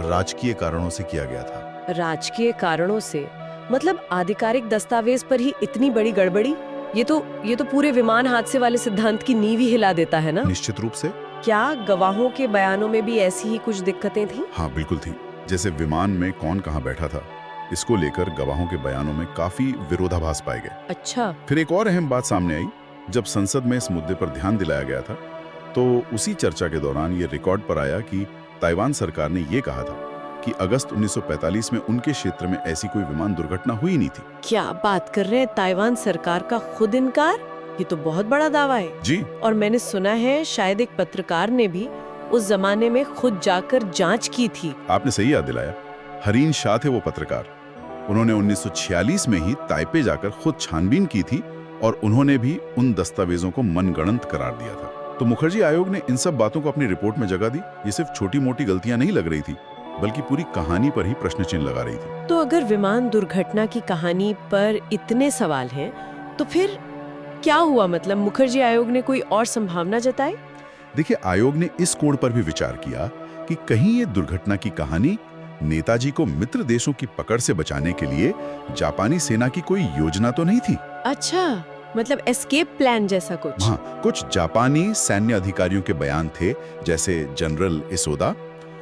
S3: राजकीय कारणों से किया गया था।
S1: राजकीय कारणों से मतलब आधिकारिक दस्तावेज पर ही इतनी बड़ी गड़बड़ी? ये तो पूरे विमान हादसे वाले सिद्धांत की नींव ही हिला देता है ना?
S3: निश्चित रूप से।
S1: क्या गवाहों के बयानों में भी ऐसी ही कुछ दिक्कतें थी?
S3: हाँ बिल्कुल थी। जैसे विमान में कौन कहाँ बैठा था, इसको लेकर गवाहों के बयानों में काफी विरोधाभास पाए गए।
S1: अच्छा।
S3: फिर एक और अहम बात सामने आई। जब संसद में इस मुद्दे पर ध्यान दिलाया गया था तो उसी चर्चा के दौरान ये रिकॉर्ड पर आया कि ताइवान सरकार ने ये कहा था कि अगस्त 1945 में उनके क्षेत्र में ऐसी कोई विमान दुर्घटना हुई नहीं थी।
S1: क्या बात कर रहे हैं? ताइवान सरकार का खुद इनकार? ये तो बहुत बड़ा दावा है।
S3: जी।
S1: और मैंने सुना है शायद एक पत्रकार ने भी उस जमाने में खुद जाकर जांच की थी।
S3: आपने सही याद दिलाया, हरीन शाह थे वो पत्रकार। उन्होंने 1946 में ही ताइपे जाकर खुद छानबीन की थी और उन्होंने भी उन दस्तावेजों को मनगढ़ंत करार दिया था। तो मुखर्जी आयोग ने इन सब बातों को अपनी रिपोर्ट में जगह दी। ये सिर्फ छोटी मोटी गलतियां नहीं लग रही थी, बल्कि पूरी कहानी पर ही प्रश्न चिन्ह लगा रही थी।
S1: तो अगर विमान दुर्घटना की कहानी पर इतने सवाल हैं, तो फिर क्या हुआ? मतलब मुखर्जी आयोग ने कोई और संभावना जताई?
S3: देखिए, आयोग ने इस कोण पर भी विचार किया कि कहीं ये दुर्घटना की कहानी नेताजी को मित्र देशों की पकड़ से बचाने के लिए जापानी सेना की कोई योजना तो नहीं थी।
S1: अच्छा, मतलब एस्केप प्लान जैसा कुछ?
S3: हाँ, कुछ जापानी सैन्य अधिकारियों के बयान थे, जैसे जनरल इसोदा।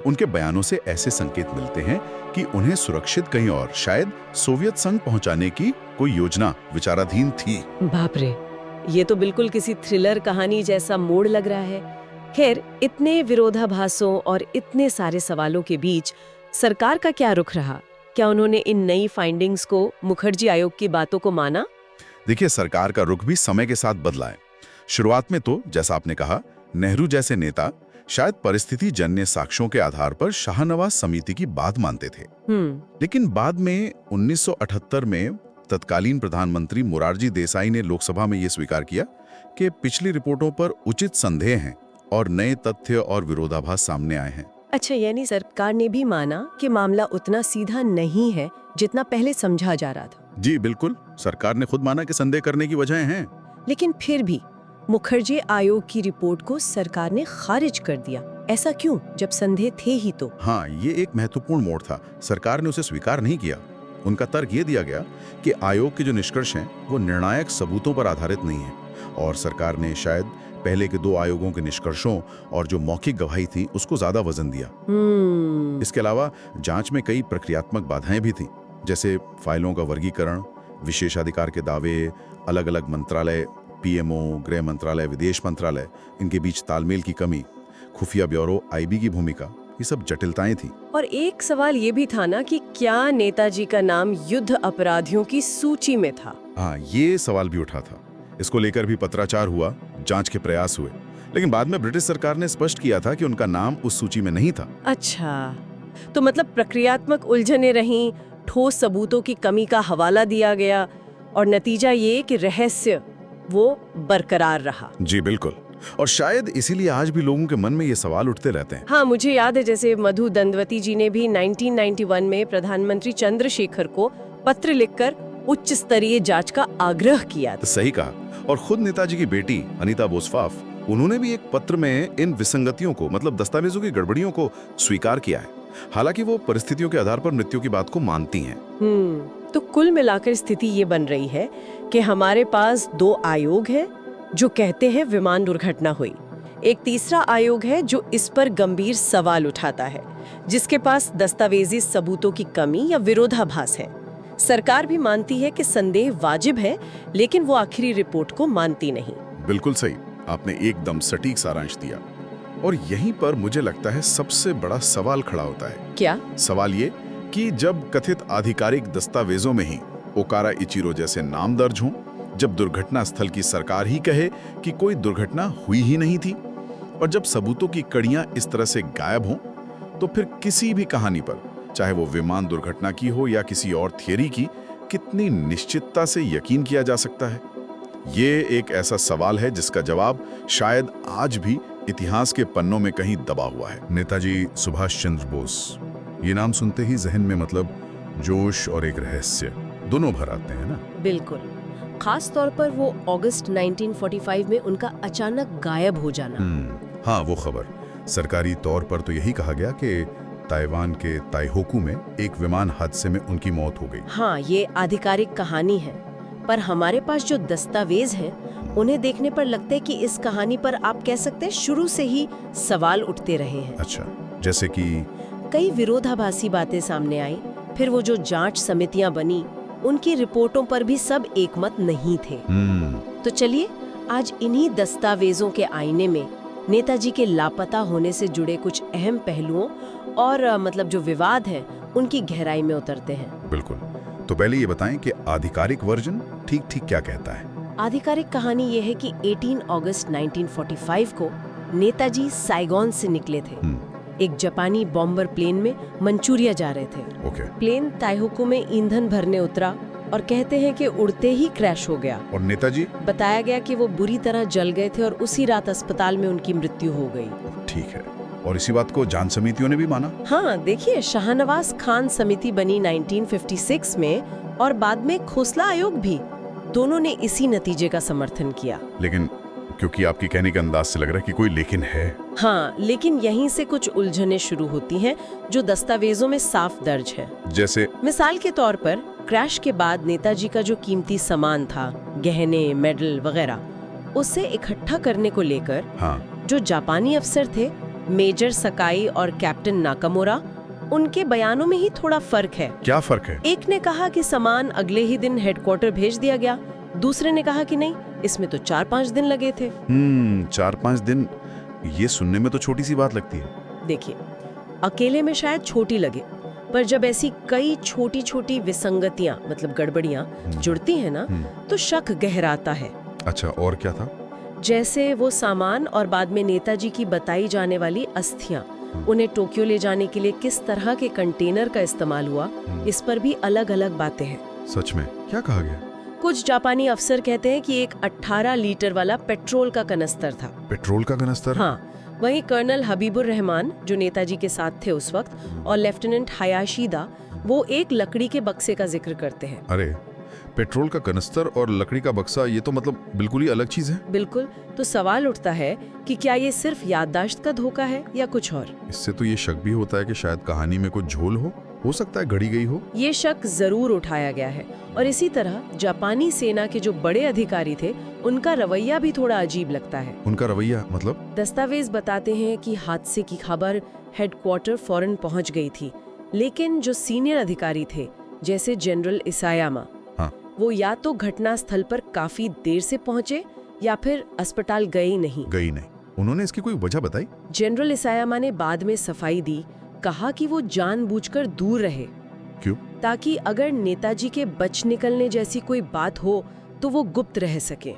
S3: उनके बयानों से ऐसे संकेत मिलते हैं कि उन्हें सुरक्षित कहीं और, शायद सोवियत संघ पहुंचाने की कोई योजना विचाराधीन थी।
S1: बाप रे, ये तो बिल्कुल किसी थ्रिलर कहानी जैसा मोड़ लग रहा है। खैर, इतने विरोधाभासों और इतने सारे सवालों के बीच सरकार का क्या रुख रहा? क्या उन्होंने इन नई फाइंडिंग्स को, मुखर्जी आयोग की बातों को माना?
S3: देखिए, सरकार का रुख भी समय के साथ बदला है। शुरुआत में तो जैसा आपने कहा, नेहरू जैसे नेता शायद परिस्थिति जन्य साक्ष्यों के आधार पर शाहनवाज समिति की बात मानते थे। लेकिन बाद में 1978 में तत्कालीन प्रधानमंत्री मोरारजी देसाई ने लोकसभा में यह स्वीकार किया कि पिछली रिपोर्टों पर उचित संदेह हैं और नए तथ्य और विरोधाभास सामने आए हैं।
S1: अच्छा, यानी सरकार ने भी माना कि मामला उतना सीधा नहीं है जितना पहले समझा जा रहा था।
S3: जी बिल्कुल, सरकार ने खुद माना कि संदेह करने की वजह हैं।
S1: लेकिन फिर भी मुखर्जी आयोग की रिपोर्ट को सरकार ने खारिज कर दिया। ऐसा क्यों, जब संदेह थे ही तो?
S3: हाँ, ये एक महत्वपूर्ण मोड़ था। सरकार ने उसे स्वीकार नहीं किया। उनका तर्क ये दिया गया कि आयोग के जो निष्कर्ष हैं वो निर्णायक सबूतों पर आधारित नहीं है, और सरकार ने शायद पहले के 2 आयोगों के निष्कर्षों और जो मौखिक गवाही थी उसको ज्यादा वजन दिया। इसके अलावा जांच में कई प्रक्रियात्मक बाधाएं भी थी, जैसे फाइलों का वर्गीकरण, विशेषाधिकार के दावे, अलग अलग मंत्रालय, पीएमओ, गृह मंत्रालय, विदेश मंत्रालय, इनके बीच तालमेल की कमी, खुफिया ब्यूरो आईबी की भूमिका, ये सब जटिलताएं थी।
S1: और एक सवाल ये भी था ना कि क्या नेताजी का नाम युद्ध अपराधियों की सूची में था?
S3: हाँ, ये सवाल भी उठा था। इसको लेकर भी पत्राचार हुआ, जांच के प्रयास हुए, लेकिन बाद में ब्रिटिश सरकार ने स्पष्ट किया था कि उनका नाम उस सूची में नहीं था।
S1: अच्छा, तो मतलब प्रक्रियात्मक उलझने रहीं, ठोस सबूतों की कमी का हवाला दिया गया, और नतीजा ये कि रहस्य वो बरकरार रहा।
S3: जी बिल्कुल, और शायद इसीलिए आज भी लोगों के मन में ये सवाल उठते रहते हैं।
S1: हाँ, मुझे याद है जैसे मधु दंडवती जी ने भी 1991 में प्रधानमंत्री चंद्रशेखर को पत्र लिखकर उच्च स्तरीय जांच का आग्रह किया था।
S3: सही कहा, और खुद नेताजी की बेटी अनीता बोसफाफ, उन्होंने भी एक पत्र में इन विसंगतियों को, मतलब दस्तावेजों की गड़बड़ियों को स्वीकार किया है। हालांकि वो परिस्थितियों के आधार पर मृत्यु की बात को मानती हैं।
S1: तो कुल मिलाकर स्थिति ये बन रही है कि हमारे पास 2 आयोग हैं जो कहते हैं विमान दुर्घटना हुई, एक तीसरा आयोग है जो इस पर गंभीर सवाल उठाता है, जिसके पास दस्तावेजी सबूतों की कमी या विरोधाभास है। सरकार भी मानती है कि संदेह वाजिब है, लेकिन वो आखिरी रिपोर्ट को मानती नहीं।
S3: बिल्कुल सही, आपने एकदम सटीक सारांश दिया। और यहीं पर मुझे लगता है सबसे बड़ा सवाल खड़ा होता है।
S1: क्या
S3: सवाल ये कि जब कथित आधिकारिक दस्तावेजों में ही ओकारा इचिरो जैसे नाम दर्ज हों, जब दुर्घटना स्थल की सरकार ही कहे कि कोई दुर्घटना हुई ही नहीं थी, और जब सबूतों की कड़ियां इस तरह से गायब हों, तो फिर किसी भी कहानी पर, चाहे वो विमान दुर्घटना की हो या किसी और थियरी की, कितनी निश्चितता से यकीन किया जा सकता है? ये एक ऐसा सवाल है जिसका जवाब शायद आज भी इतिहास के पन्नों में कहीं दबा हुआ है। नेताजी सुभाष चंद्र बोस, ये नाम सुनते ही जहन में मतलब जोश और एक रहस्य दोनों भर आते हैं ना?
S1: बिल्कुल, खास तौर पर वो अगस्त 1945 में उनका अचानक गायब हो जाना।
S3: हाँ, वो खबर सरकारी तौर पर तो यही कहा गया कि ताइवान के ताइहोकू में एक विमान हादसे में उनकी मौत हो गई।
S1: हाँ, ये आधिकारिक कहानी है, पर हमारे पास जो दस्तावेज हैं, उन्हें देखने पर लगता है कि इस कहानी पर आप कह सकते हैं शुरू से ही सवाल उठते रहे हैं।
S3: अच्छा, जैसे कि
S1: कई विरोधाभासी बातें सामने आई, फिर वो जो जांच समितियां बनी, उनकी रिपोर्टों पर भी सब एकमत नहीं थे। तो चलिए आज इन्हीं दस्तावेजों के आईने में नेताजी के लापता होने से जुड़े कुछ अहम पहलुओं और मतलब जो विवाद है, उनकी गहराई में उतरते हैं।
S3: बिल्कुल, तो पहले ये बताएं कि आधिकारिक वर्जन ठीक क्या कहता है?
S1: आधिकारिक कहानी ये है कि 18 अगस्त 1945 को नेताजी साइगोन से निकले थे। एक जापानी बॉम्बर प्लेन में मंचूरिया जा रहे थे। प्लेन ताइहोकू में ईंधन भरने उतरा और कहते हैं कि उड़ते ही क्रैश हो गया।
S3: और नेताजी?
S1: बताया गया कि वो बुरी तरह जल गए थे और उसी रात अस्पताल में उनकी मृत्यु हो गई।
S3: ठीक है, और इसी बात को जांच समितियों ने भी माना?
S1: हाँ, देखिए, शाहनवाज खान समिति बनी 1956 में और बाद में खोसला आयोग भी, दोनों ने इसी नतीजे का समर्थन किया।
S3: लेकिन क्योंकि आपकी कहने के अंदाज से लग रहा है कि कोई लेकिन है।
S1: हाँ, लेकिन यहीं से कुछ उलझने शुरू होती हैं जो दस्तावेजों में साफ दर्ज है।
S3: जैसे
S1: मिसाल के तौर पर क्रैश के बाद नेताजी का जो कीमती सामान था, गहने, मेडल वगैरह, उसे इकट्ठा करने को लेकर जो जापानी अफसर थे, मेजर सकाई और कैप्टन नाकामुरा, उनके बयानों में ही थोड़ा फर्क है।
S3: क्या फर्क है?
S1: एक ने कहा कि सामान अगले ही दिन हेडक्वार्टर भेज दिया गया, दूसरे ने कहा कि नहीं, इसमें तो 4-5 दिन लगे थे।
S3: 4-5 दिन, ये सुनने में तो छोटी सी बात लगती है।
S1: देखिए, अकेले में शायद छोटी लगे, पर जब ऐसी कई छोटी छोटी विसंगतियां, मतलब गड़बड़ियां जुड़ती हैं ना, तो शक गहराता है।
S3: अच्छा, और क्या था?
S1: जैसे वो सामान और बाद में नेताजी की बताई जाने वाली अस्थियां, उन्हें टोक्यो ले जाने के लिए किस तरह के कंटेनर का इस्तेमाल हुआ, इस पर भी अलग अलग बातें हैं।
S3: सच में? क्या कहा गया?
S1: कुछ जापानी अफसर कहते हैं कि एक 18 लीटर वाला पेट्रोल का कनस्तर था।
S3: पेट्रोल का कनस्तर?
S1: हाँ। वहीं कर्नल हबीबुर रहमान, जो नेताजी के साथ थे उस वक्त, और लेफ्टिनेंट हयाशिदा, वो एक लकड़ी के बक्से का जिक्र करते हैं।
S3: अरे, पेट्रोल का कनस्तर और लकड़ी का बक्सा, ये तो मतलब बिल्कुल ही अलग चीज है।
S1: बिल्कुल। तो सवाल उठता है कि क्या ये सिर्फ याददाश्त का धोखा है या कुछ और।
S3: इससे तो ये शक भी होता है कि शायद कहानी में कुछ झोल हो सकता है घड़ी गई हो।
S1: ये शक जरूर उठाया गया है। और इसी तरह जापानी सेना के जो बड़े अधिकारी थे, उनका रवैया भी थोड़ा अजीब लगता है।
S3: उनका रवैया मतलब?
S1: दस्तावेज बताते हैं कि हादसे की खबर हेडक्वार्टर फौरन पहुंच गई थी, लेकिन जो सीनियर अधिकारी थे जैसे जनरल इसायामा,
S3: हाँ।
S1: वो या तो घटना स्थल पर काफी देर से पहुंचे या फिर अस्पताल गए नहीं।
S3: उन्होंने इसकी कोई वजह बताई?
S1: जनरल इसायामा ने बाद में सफाई दी, कहा कि वो जानबूझकर दूर रहे।
S3: क्यों?
S1: ताकि अगर नेताजी के बच निकलने जैसी कोई बात हो तो वो गुप्त रह सके।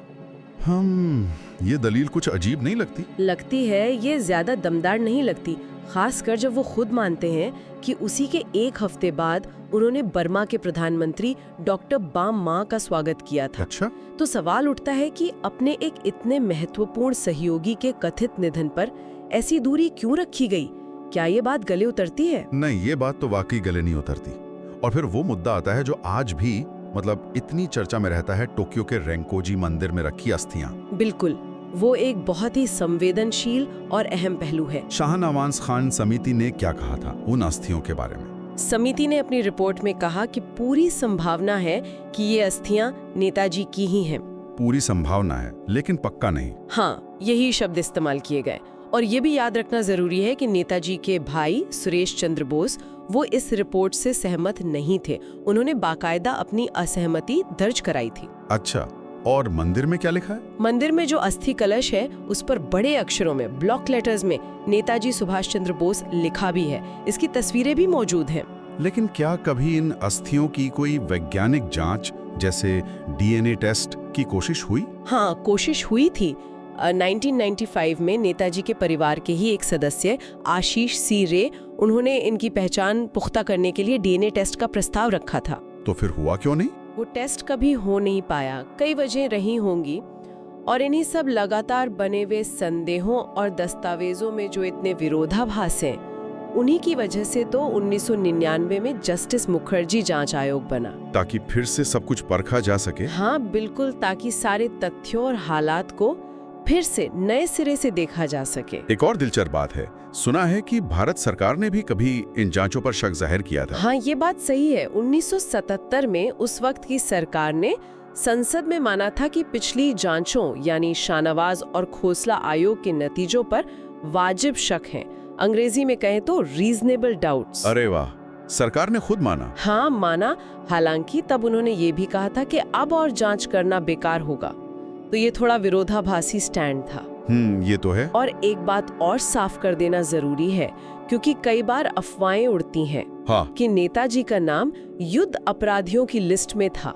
S3: ये दलील कुछ अजीब नहीं लगती?
S1: लगती है, ये ज्यादा दमदार नहीं लगती, खासकर जब वो खुद मानते हैं कि उसी के एक हफ्ते बाद उन्होंने बर्मा के प्रधानमंत्री डॉक्टर बाम मा का स्वागत किया था।
S3: अच्छा।
S1: तो सवाल उठता है कि अपने एक इतने महत्वपूर्ण सहयोगी के कथित निधन पर ऐसी दूरी क्यों रखी गई? क्या ये बात गले उतरती है?
S3: नहीं, ये बात तो वाकई गले नहीं उतरती। और फिर वो मुद्दा आता है जो आज भी मतलब इतनी चर्चा में रहता है, टोक्यो के रेंकोजी मंदिर में रखी अस्थियां।
S1: बिल्कुल, वो एक बहुत ही संवेदनशील और अहम पहलू है।
S3: शाह नवाज खान समिति ने क्या कहा था उन अस्थियों के बारे में?
S1: समिति ने अपनी रिपोर्ट में कहा कि पूरी संभावना है कि ये अस्थियां नेताजी की ही हैं।
S3: पूरी संभावना है, लेकिन पक्का नहीं।
S1: हाँ, यही शब्द इस्तेमाल किए गए। और ये भी याद रखना जरूरी है कि नेताजी के भाई सुरेश चंद्र बोस वो इस रिपोर्ट से सहमत नहीं थे। उन्होंने बाकायदा अपनी असहमति दर्ज कराई थी।
S3: अच्छा, और मंदिर में क्या लिखा है?
S1: मंदिर में जो अस्थि कलश है उस पर बड़े अक्षरों में ब्लॉक लेटर्स में नेताजी सुभाष चंद्र बोस लिखा भी है। इसकी तस्वीरें भी मौजूद हैं।
S3: लेकिन क्या कभी इन अस्थियों की कोई वैज्ञानिक जांच जैसे डीएनए टेस्ट की कोशिश हुई?
S1: हाँ, कोशिश हुई थी। 1995 में नेताजी के परिवार के ही एक सदस्य आशीष सी रे, उन्होंने इनकी पहचान पुख्ता करने के लिए डीएनए टेस्ट का प्रस्ताव रखा था।
S3: तो फिर हुआ क्यों नहीं?
S1: वो टेस्ट कभी हो नहीं पाया। कई वजह रही होंगी, और इन्हीं सब लगातार बने हुए संदेहों और दस्तावेजों में जो इतने विरोधाभास हैं, उन्हीं की वजह से तो 1999 में जस्टिस मुखर्जी जांच आयोग बना,
S3: ताकि फिर से सब कुछ परखा जा सके।
S1: हाँ बिल्कुल, ताकि सारे तथ्यों और हालात को फिर से नए सिरे से देखा जा सके।
S3: एक और दिलचस्प बात है, सुना है कि भारत सरकार ने भी कभी इन जांचों पर शक जाहिर किया था।
S1: हाँ, ये बात सही है। 1977 में उस वक्त की सरकार ने संसद में माना था कि पिछली जांचों यानी शाहनवाज और खोसला आयोग के नतीजों पर वाजिब शक है। अंग्रेजी में कहें तो रीजनेबल डाउट्स।
S3: अरे वाह, सरकार ने खुद माना?
S1: हाँ, माना। हालांकि तब उन्होंने ये भी कहा था कि अब और जांच करना बेकार होगा। तो ये थोड़ा विरोधाभासी स्टैंड था।
S3: ये तो है।
S1: और एक बात और साफ कर देना जरूरी है, क्योंकि कई बार अफवाहें उड़ती हैं
S3: हाँ।
S1: कि नेताजी का नाम युद्ध अपराधियों की लिस्ट में था।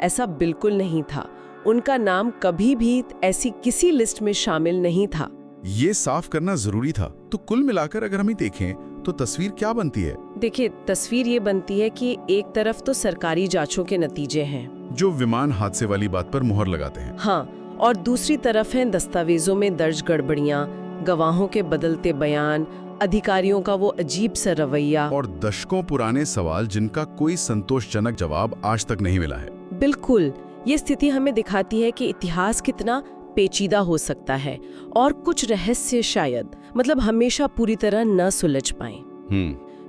S1: ऐसा बिल्कुल नहीं था। उनका नाम कभी भी ऐसी किसी लिस्ट में शामिल नहीं था।
S3: ये साफ करना जरूरी था। तो कुल मिलाकर अगर हम देखें तो तस्वीर क्या बनती है?
S1: देखिए, तस्वीर ये बनती है कि एक तरफ तो सरकारी जांचों के नतीजे हैं
S3: जो विमान हादसे वाली बात पर मुहर लगाते हैं।
S1: हाँ, और दूसरी तरफ है दस्तावेजों में दर्ज गड़बड़ियां, गवाहों के बदलते बयान, अधिकारियों का वो अजीब सा रवैया
S3: और दशकों पुराने सवाल जिनका कोई संतोषजनक जवाब आज तक नहीं मिला है।
S1: बिल्कुल, ये स्थिति हमें दिखाती है कि इतिहास कितना पेचीदा हो सकता है और कुछ रहस्य शायद मतलब हमेशा पूरी तरह न सुलझ पाए।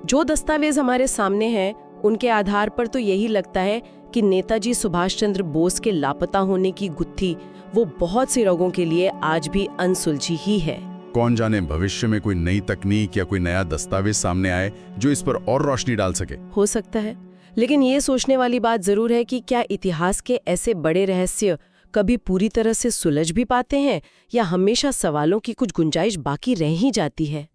S1: जो दस्तावेज हमारे सामने हैं उनके आधार पर तो यही लगता है कि नेताजी सुभाष चंद्र बोस के लापता होने की गुत्थी वो बहुत से लोगों के लिए आज भी अनसुलझी ही है।
S3: कौन जाने भविष्य में कोई नई तकनीक या कोई नया दस्तावेज सामने आए जो इस पर और रोशनी डाल सके।
S1: हो सकता है, लेकिन ये सोचने वाली बात जरूर है कि क्या इतिहास के ऐसे बड़े रहस्य कभी पूरी तरह से सुलझ भी पाते हैं या हमेशा सवालों की कुछ गुंजाइश बाकी रह ही जाती है।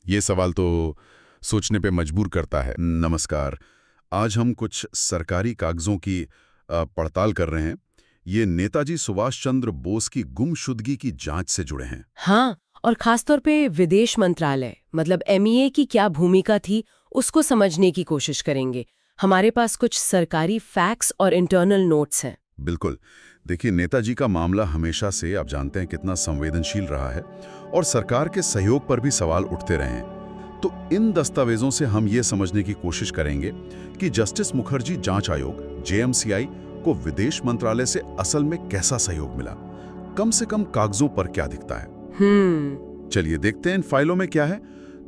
S3: ये सवाल तो सोचने पे मजबूर करता है। नमस्कार, आज हम कुछ सरकारी कागजों की पड़ताल कर रहे हैं। ये नेताजी सुभाष चंद्र बोस की गुमशुदगी की जांच से जुड़े हैं।
S1: हाँ, और खासतौर पे विदेश मंत्रालय मतलब MEA की क्या भूमिका थी उसको समझने की कोशिश करेंगे। हमारे पास कुछ सरकारी फैक्ट्स और इंटरनल नोट्स हैं।
S3: बिल्कुल, देखिए, नेताजी का मामला हमेशा से आप जानते हैं कितना संवेदनशील रहा है और सरकार के सहयोग पर भी सवाल उठते रहे हैं। तो इन दस्तावेजों से हम ये समझने की कोशिश करेंगे कि जस्टिस मुखर्जी जांच आयोग JMCI को विदेश मंत्रालय से असल में कैसा सहयोग मिला, कम से कम कागजों पर क्या दिखता है। चलिए देखते हैं इन फाइलों में क्या है।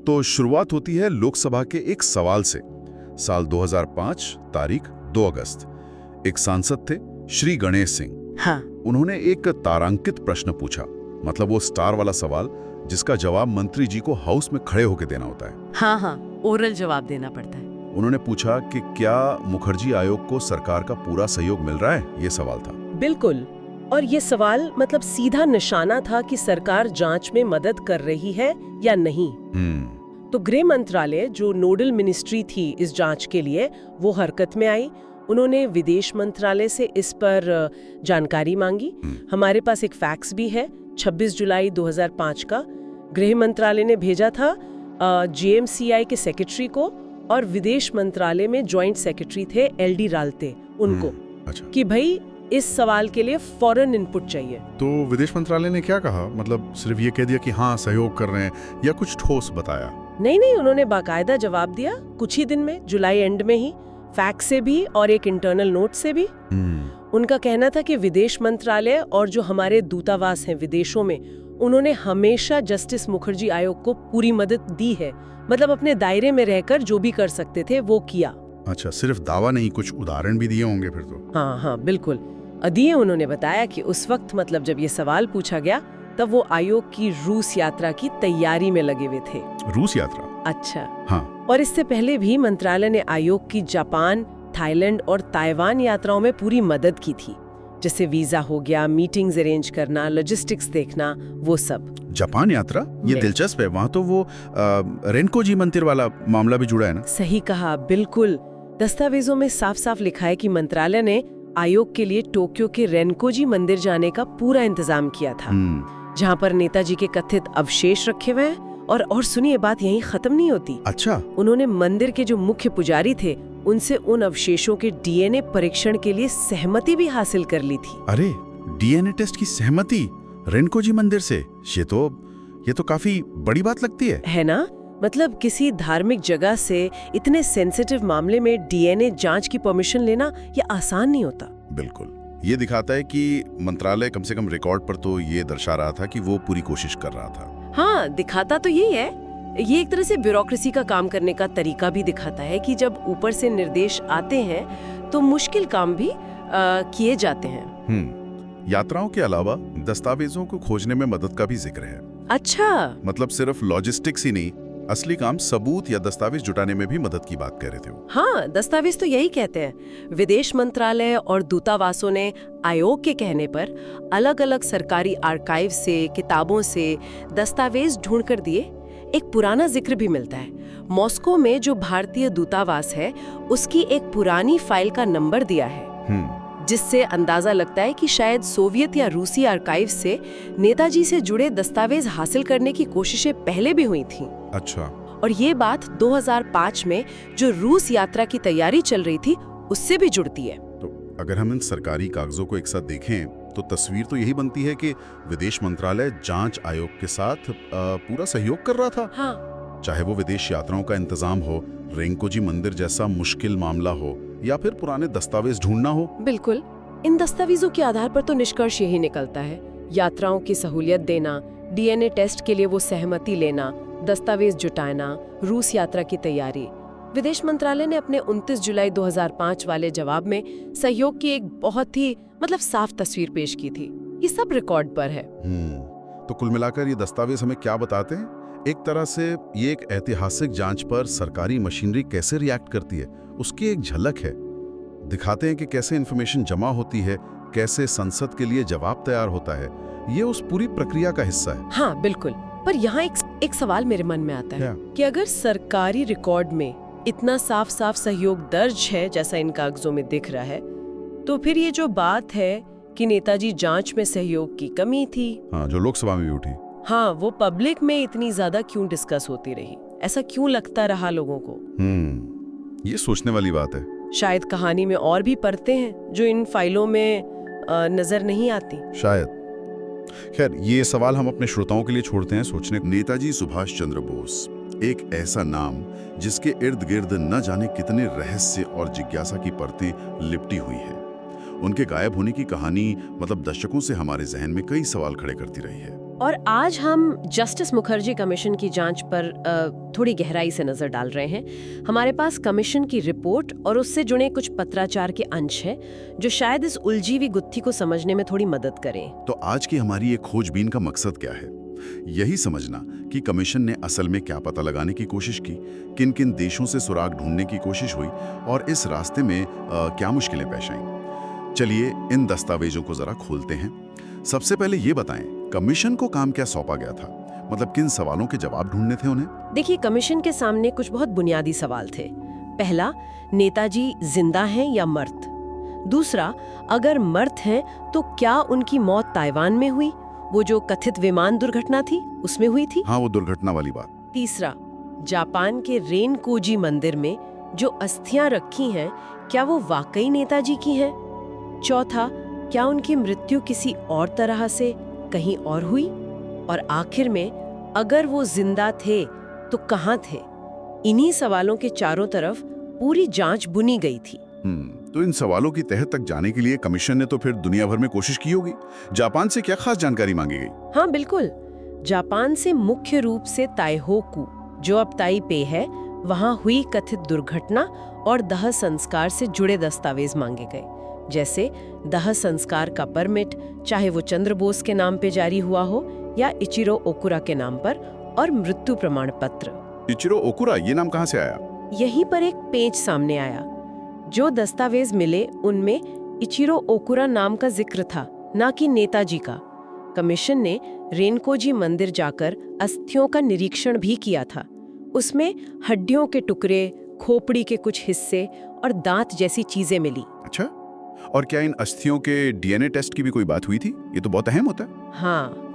S3: तो शुरुआत होती है लोकसभा के एक सवाल से। साल 2005, तारीख 2 अगस्त। एक सांसद थे श्री गणेश सिंह।
S1: हाँ।
S3: उन्होंने एक तारांकित प्रश्न पूछा, मतलब वो स्टार वाला सवाल जिसका जवाब मंत्री जी को हाउस में खड़े होकर देना होता है।
S1: हाँ, ओरल जवाब देना पड़ता है।
S3: उन्होंने पूछा कि क्या मुखर्जी आयोग को सरकार का पूरा सहयोग मिल रहा है, ये सवाल था।
S4: बिल्कुल। और ये सवाल मतलब सीधा निशाना था कि सरकार जांच में मदद कर रही है या नहीं। तो गृह मंत्रालय, जो नोडल मिनिस्ट्री थी इस जांच के लिए, वो हरकत में आई। उन्होंने विदेश मंत्रालय से इस पर जानकारी मांगी। हमारे पास एक फैक्स भी है 26 जुलाई 2005 का। गृह मंत्रालय ने भेजा था JMCI के सेक्रेटरी को, और विदेश मंत्रालय में जॉइंट सेक्रेटरी थे LD राल्ते, उनको।
S3: अच्छा।
S4: कि भाई इस सवाल के लिए फौरन इनपुट चाहिए।
S2: तो विदेश मंत्रालय ने क्या कहा? मतलब सिर्फ ये कह दिया कि हाँ सहयोग कर रहे हैं, या कुछ ठोस बताया?
S4: नहीं, उन्होंने बाकायदा जवाब दिया कुछ ही दिन में, जुलाई एंड में ही, फैक्स से भी और एक इंटरनल नोट से भी। उनका कहना था कि विदेश मंत्रालय और जो हमारे दूतावास हैं विदेशों में, उन्होंने हमेशा जस्टिस मुखर्जी आयोग को पूरी मदद दी है। मतलब अपने दायरे में रहकर जो भी कर सकते थे वो किया।
S2: अच्छा, सिर्फ दावा नहीं, कुछ उदाहरण भी दिए होंगे फिर तो।
S4: हाँ, बिल्कुल दिए। उन्होंने बताया कि उस वक्त, मतलब जब ये सवाल पूछा गया, तब वो आयोग की रूस यात्रा की तैयारी में लगे हुए थे।
S2: रूस यात्रा?
S4: अच्छा।
S2: हाँ।
S4: और इससे पहले भी मंत्रालय ने आयोग की जापान, थाईलैंड और ताइवान यात्राओं में पूरी मदद की थी, जैसे वीजा हो गया, मीटिंग्स अरेंज करना, लॉजिस्टिक्स देखना, वो सब।
S2: जापान यात्रा? ये दिलचस्प है। वहाँ तो वो रेनकोजी मंदिर वाला मामला भी जुड़ा है ना?
S4: सही कहा, बिल्कुल। दस्तावेजों में साफ साफ लिखा है कि मंत्रालय ने आयोग के लिए टोक्यो के रेनकोजी मंदिर जाने का पूरा इंतजाम किया था, जहाँ पर नेताजी के कथित अवशेष रखे हुए हैं। और सुनिए, बात यहीं खत्म नहीं होती।
S2: अच्छा।
S4: उन्होंने मंदिर के जो मुख्य पुजारी थे, उनसे उन अवशेषों के DNA परीक्षण के लिए सहमति भी हासिल कर ली थी।
S2: अरे, DNA टेस्ट की सहमति रेनकोजी मंदिर से? ये तो काफी बड़ी बात लगती है
S4: ना? मतलब किसी धार्मिक जगह से इतने सेंसिटिव मामले में DNA जांच की परमिशन लेना ये आसान नहीं होता।
S3: बिल्कुल। ये दिखाता है कि मंत्रालय कम से कम रिकॉर्ड पर तो ये दर्शा रहा था कि वो पूरी कोशिश कर रहा था।
S4: हाँ, दिखाता तो यही है। ये एक तरह से ब्यूरोक्रेसी का काम करने का तरीका भी दिखाता है कि जब ऊपर से निर्देश आते हैं तो मुश्किल काम भी किए जाते हैं।
S3: यात्राओं के अलावा दस्तावेजों को खोजने में मदद का भी जिक्र है।
S4: अच्छा।
S3: मतलब सिर्फ लॉजिस्टिक्स ही नहीं, असली काम सबूत या दस्तावेज जुटाने में भी मदद की बात कह रहे थे वो।
S4: हाँ, दस्तावेज तो यही कहते हैं। विदेश मंत्रालय और दूतावासों ने आयोग के कहने पर अलग अलग सरकारी आर्काइव से, किताबों से दस्तावेज ढूंढ कर दिए। एक पुराना जिक्र भी मिलता है। मॉस्को में जो भारतीय दूतावास है, उसकी एक पुरानी फाइल का नंबर दिया है, जिससे अंदाजा लगता है कि शायद सोवियत या रूसी आर्काइव से नेताजी से जुड़े दस्तावेज हासिल करने की कोशिशें पहले भी हुई थीं।
S3: अच्छा।
S4: और ये बात 2005 में जो रूस यात्रा की तैयारी चल रही थी उससे भी जुड़ती है।
S3: तो अगर हम इन सरकारी कागजों को एक साथ देखें तो तस्वीर तो यही बनती है कि विदेश मंत्रालय जांच आयोग के साथ पूरा सहयोग कर रहा था।
S4: हाँ।
S3: चाहे वो विदेश यात्राओं का इंतजाम हो, रेंकोजी मंदिर जैसा मुश्किल मामला हो, या फिर पुराने दस्तावेज ढूंढना हो।
S4: बिल्कुल। इन दस्तावेजों के आधार पर तो निष्कर्ष यही निकलता है। यात्राओं की सहूलियत देना, DNA टेस्ट के लिए वो सहमति लेना, दस्तावेज जुटाना, रूस यात्रा की तैयारी। विदेश मंत्रालय ने अपने 29 जुलाई 2005 वाले जवाब में सहयोग की एक बहुत ही साफ तस्वीर पेश की थी। ये सब रिकॉर्ड पर है।
S3: तो कुल मिलाकर ये दस्तावेज हमें क्या बताते हैं? एक तरह से ये एक ऐतिहासिक जांच पर सरकारी मशीनरी कैसे रिएक्ट करती है, उसकी एक झलक है। दिखाते हैं कि कैसे इन्फॉर्मेशन जमा होती है, कैसे संसद के लिए जवाब तैयार होता है। ये उस पूरी प्रक्रिया का हिस्सा है।
S4: हाँ, बिल्कुल। पर यहाँ एक सवाल मेरे मन में आता है कि अगर सरकारी रिकॉर्ड में इतना साफ साफ सहयोग दर्ज है जैसा इन कागजों में दिख रहा है, तो फिर ये जो बात है कि नेताजी जांच में सहयोग की कमी थी,
S3: हाँ, जो लोकसभा में भी उठी,
S4: हाँ, वो पब्लिक में इतनी ज्यादा क्यों डिस्कस होती रही? ऐसा क्यों लगता रहा लोगों को?
S3: ये सोचने वाली बात है।
S4: शायद कहानी में और भी परतें हैं जो इन फाइलों में नजर नहीं आती।
S3: शायद। खैर, ये सवाल हम अपने श्रोताओं के लिए छोड़ते हैं सोचने। नेताजी सुभाष चंद्र बोस एक ऐसा नाम जिसके इर्द गिर्द न जाने कितने रहस्य और जिज्ञासा की परतें लिपटी हुई हैं। उनके गायब होने की कहानी मतलब दशकों से हमारे जहन में कई सवाल खड़े करती रही है।
S1: और आज हम जस्टिस मुखर्जी कमीशन की जांच पर थोड़ी गहराई से नजर डाल रहे हैं। हमारे पास कमीशन की रिपोर्ट और उससे जुड़े कुछ पत्राचार के अंश हैं जो शायद इस उलझी हुई गुत्थी को समझने में थोड़ी मदद करें।
S3: तो आज की हमारी ये खोजबीन का मकसद क्या है? यही समझना कि कमीशन ने असल में क्या पता लगाने की कोशिश की, किन किन देशों से सुराग ढूंढने की कोशिश हुई और इस रास्ते में क्या मुश्किलें पेश आईं। चलिए इन दस्तावेजों को जरा खोलते हैं। सबसे पहले ये बताएं, कमीशन को काम क्या सौंपा गया था? मतलब किन सवालों के जवाब ढूंढने थे उन्हें?
S1: देखिए, कमीशन के सामने कुछ बहुत बुनियादी सवाल थे। पहला, नेताजी जिंदा हैं या मर्त? दूसरा, अगर मर्त हैं तो क्या उनकी मौत ताइवान में हुई? वो जो कथित विमान दुर्घटना थी उसमें हुई थी?
S3: हाँ, वो दुर्घटना वाली बात।
S1: तीसरा, जापान के रेनकोजी मंदिर में जो अस्थियां रखी हैं क्या वो वाकई नेताजी की हैं? चौथा, क्या उनकी मृत्यु किसी और तरह से कहीं और हुई? और आखिर में, अगर वो जिंदा थे तो कहाँ थे? इन्हीं सवालों के चारों तरफ पूरी जांच बुनी गई थी।
S3: तो इन सवालों की तह तक जाने के लिए कमीशन ने तो फिर दुनिया भर में कोशिश की होगी। जापान से क्या खास जानकारी मांगी गई?
S1: हाँ बिल्कुल, जापान से मुख्य रूप से ताइहोकू, जो अब ताइपे है, वहाँ हुई कथित दुर्घटना और दाह संस्कार से जुड़े दस्तावेज मांगे गए, जैसे दाह संस्कार का परमिट, चाहे वो चंद्र बोस के नाम पे जारी हुआ हो या इचिरो ओकुरा के नाम पर, और मृत्यु प्रमाण पत्र।
S3: इचिरो ओकुरा, ये नाम कहाँ से आया?
S1: यहीं पर एक पेच सामने आया। जो दस्तावेज मिले उनमें इचिरो ओकुरा नाम का जिक्र था, ना कि नेताजी का। कमीशन ने रेनकोजी मंदिर जाकर अस्थियों का निरीक्षण भी किया था। उसमें हड्डियों के टुकड़े, खोपड़ी के कुछ हिस्से और दांत जैसी चीजें मिली।
S3: अच्छा, और क्या इन अस्थियों के डीएनए टेस्ट की भी कोई बात हुई थी? ये तो बहुत अहम होता है।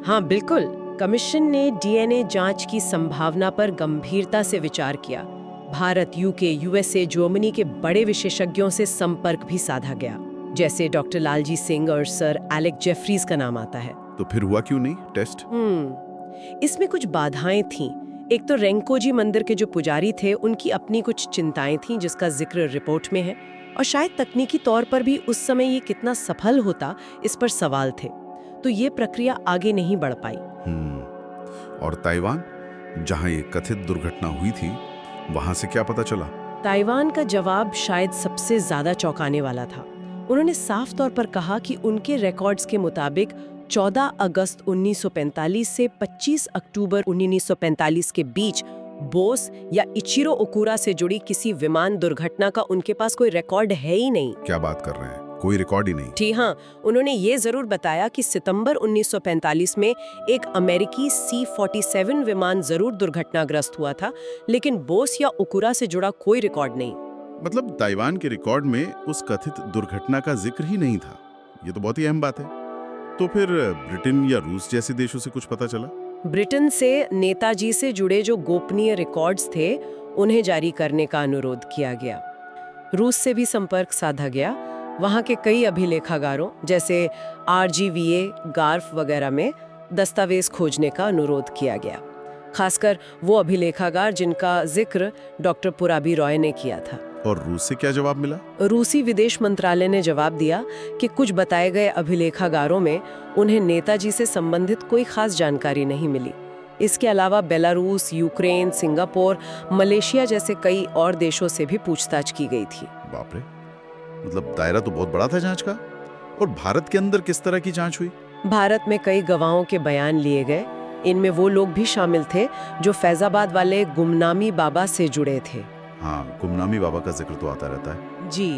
S1: हाँ बिल्कुल। कमीशन ने डीएनए जांच की संभावना पर गंभीरता से विचार किया। भारत, यूके, यूएसए, जर्मनी के बड़े विशेषज्ञों से संपर्क भी साधा गया, जैसे डॉक्टर लालजी सिंह और सर एलेक जेफरीज का नाम आता है।
S3: तो फिर हुआ क्यों नहीं टेस्ट?
S1: इसमें कुछ बाधाएं थीं। एक तो रेनकोजी मंदिर के जो पुजारी थे उनकी अपनी कुछ चिंताएं थीं, जिसका जिक्र रिपोर्ट में है, और शायद तकनीकी तौर पर भी उस समय ये कितना सफल होता, इस पर सवाल थे। तो ये प्रक्रिया आगे नहीं बढ़ पाई।
S3: और ताइवान, जहां ये कथित दुर्घटना हुई थी, वहां से क्या पता चला?
S1: ताइवान का जवाब शायद सबसे ज्यादा चौंकाने वाला था। उन्होंने साफ तौर पर कहा कि उनके रिकॉर्ड्स के मुताबिक 14 अगस्त 1945 से 25 अक्टूबर 1945 के बीच बोस या इचिरो ओकुरा से जुड़ी किसी विमान दुर्घटना का उनके पास कोई रिकॉर्ड है ही नहीं।
S3: क्या बात कर रहे हैं? कोई रिकॉर्ड ही नहीं?
S1: जी हाँ, उन्होंने ये जरूर बताया कि सितंबर 1945 में एक अमेरिकी C-47 विमान जरूर दुर्घटनाग्रस्त हुआ था, लेकिन बोस या ओकुरा से जुड़ा कोई रिकॉर्ड नहीं।
S3: मतलब ताइवान के रिकॉर्ड में उस कथित दुर्घटना का जिक्र ही नहीं था। ये तो बहुत ही अहम बात है। तो फिर ब्रिटेन या रूस जैसे देशों से कुछ पता चला?
S1: ब्रिटेन से नेताजी से जुड़े जो गोपनीय रिकॉर्ड्स थे उन्हें जारी करने का अनुरोध किया गया। रूस से भी संपर्क साधा गया। वहाँ के कई अभिलेखागारों जैसे RGVA, गार्फ वगैरह में दस्तावेज खोजने का अनुरोध किया गया, खासकर वो अभिलेखागार जिनका जिक्र डॉक्टर पुराबी रॉय ने किया था।
S3: और रूस से क्या जवाब मिला?
S1: रूसी विदेश मंत्रालय ने जवाब दिया कि कुछ बताए गए अभिलेखागारों में उन्हें नेताजी से संबंधित कोई खास जानकारी नहीं मिली। इसके अलावा बेलारूस, यूक्रेन, सिंगापुर, मलेशिया जैसे कई और देशों से भी पूछताछ की गई थी।
S3: बाप रे, मतलब दायरा तो बहुत बड़ा था जांच का। और भारत के अंदर किस तरह की जांच हुई?
S1: भारत में कई गवाहों के बयान लिए गए। इनमें वो लोग भी शामिल थे जो फैजाबाद वाले गुमनामी बाबा से जुड़े थे।
S3: हाँ, गुमनामी बाबा का जिक्र तो आता रहता है।
S1: जी।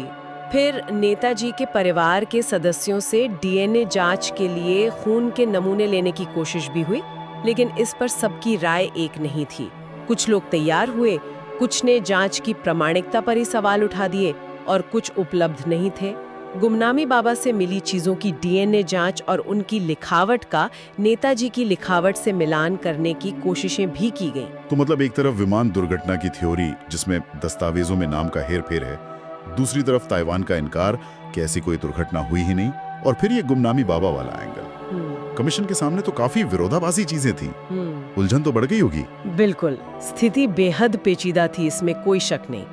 S1: फिर नेताजी के परिवार के सदस्यों से डीएनए जांच के लिए खून के नमूने लेने की कोशिश भी हुई, लेकिन इस पर सबकी राय एक नहीं थी। कुछ लोग तैयार हुए, कुछ ने जांच की प्रामाणिकता पर ही सवाल उठा दिए और कुछ उपलब्ध नहीं थे। गुमनामी बाबा से मिली चीजों की डीएनए जांच और उनकी लिखावट का नेताजी की लिखावट से मिलान करने की कोशिशें भी की गईं।
S3: तो मतलब एक तरफ विमान दुर्घटना की थ्योरी जिसमें दस्तावेजों में नाम का हेरफेर है, दूसरी तरफ ताइवान का इनकार कि ऐसी कोई दुर्घटना हुई ही नहीं, और फिर ये गुमनामी बाबा वाला एंगल। कमीशन के सामने तो काफी विरोधाभासी चीजें थी। उलझन तो बढ़ गई होगी।
S4: बिल्कुल, स्थिति बेहद पेचीदा थी, इसमें कोई शक नहीं।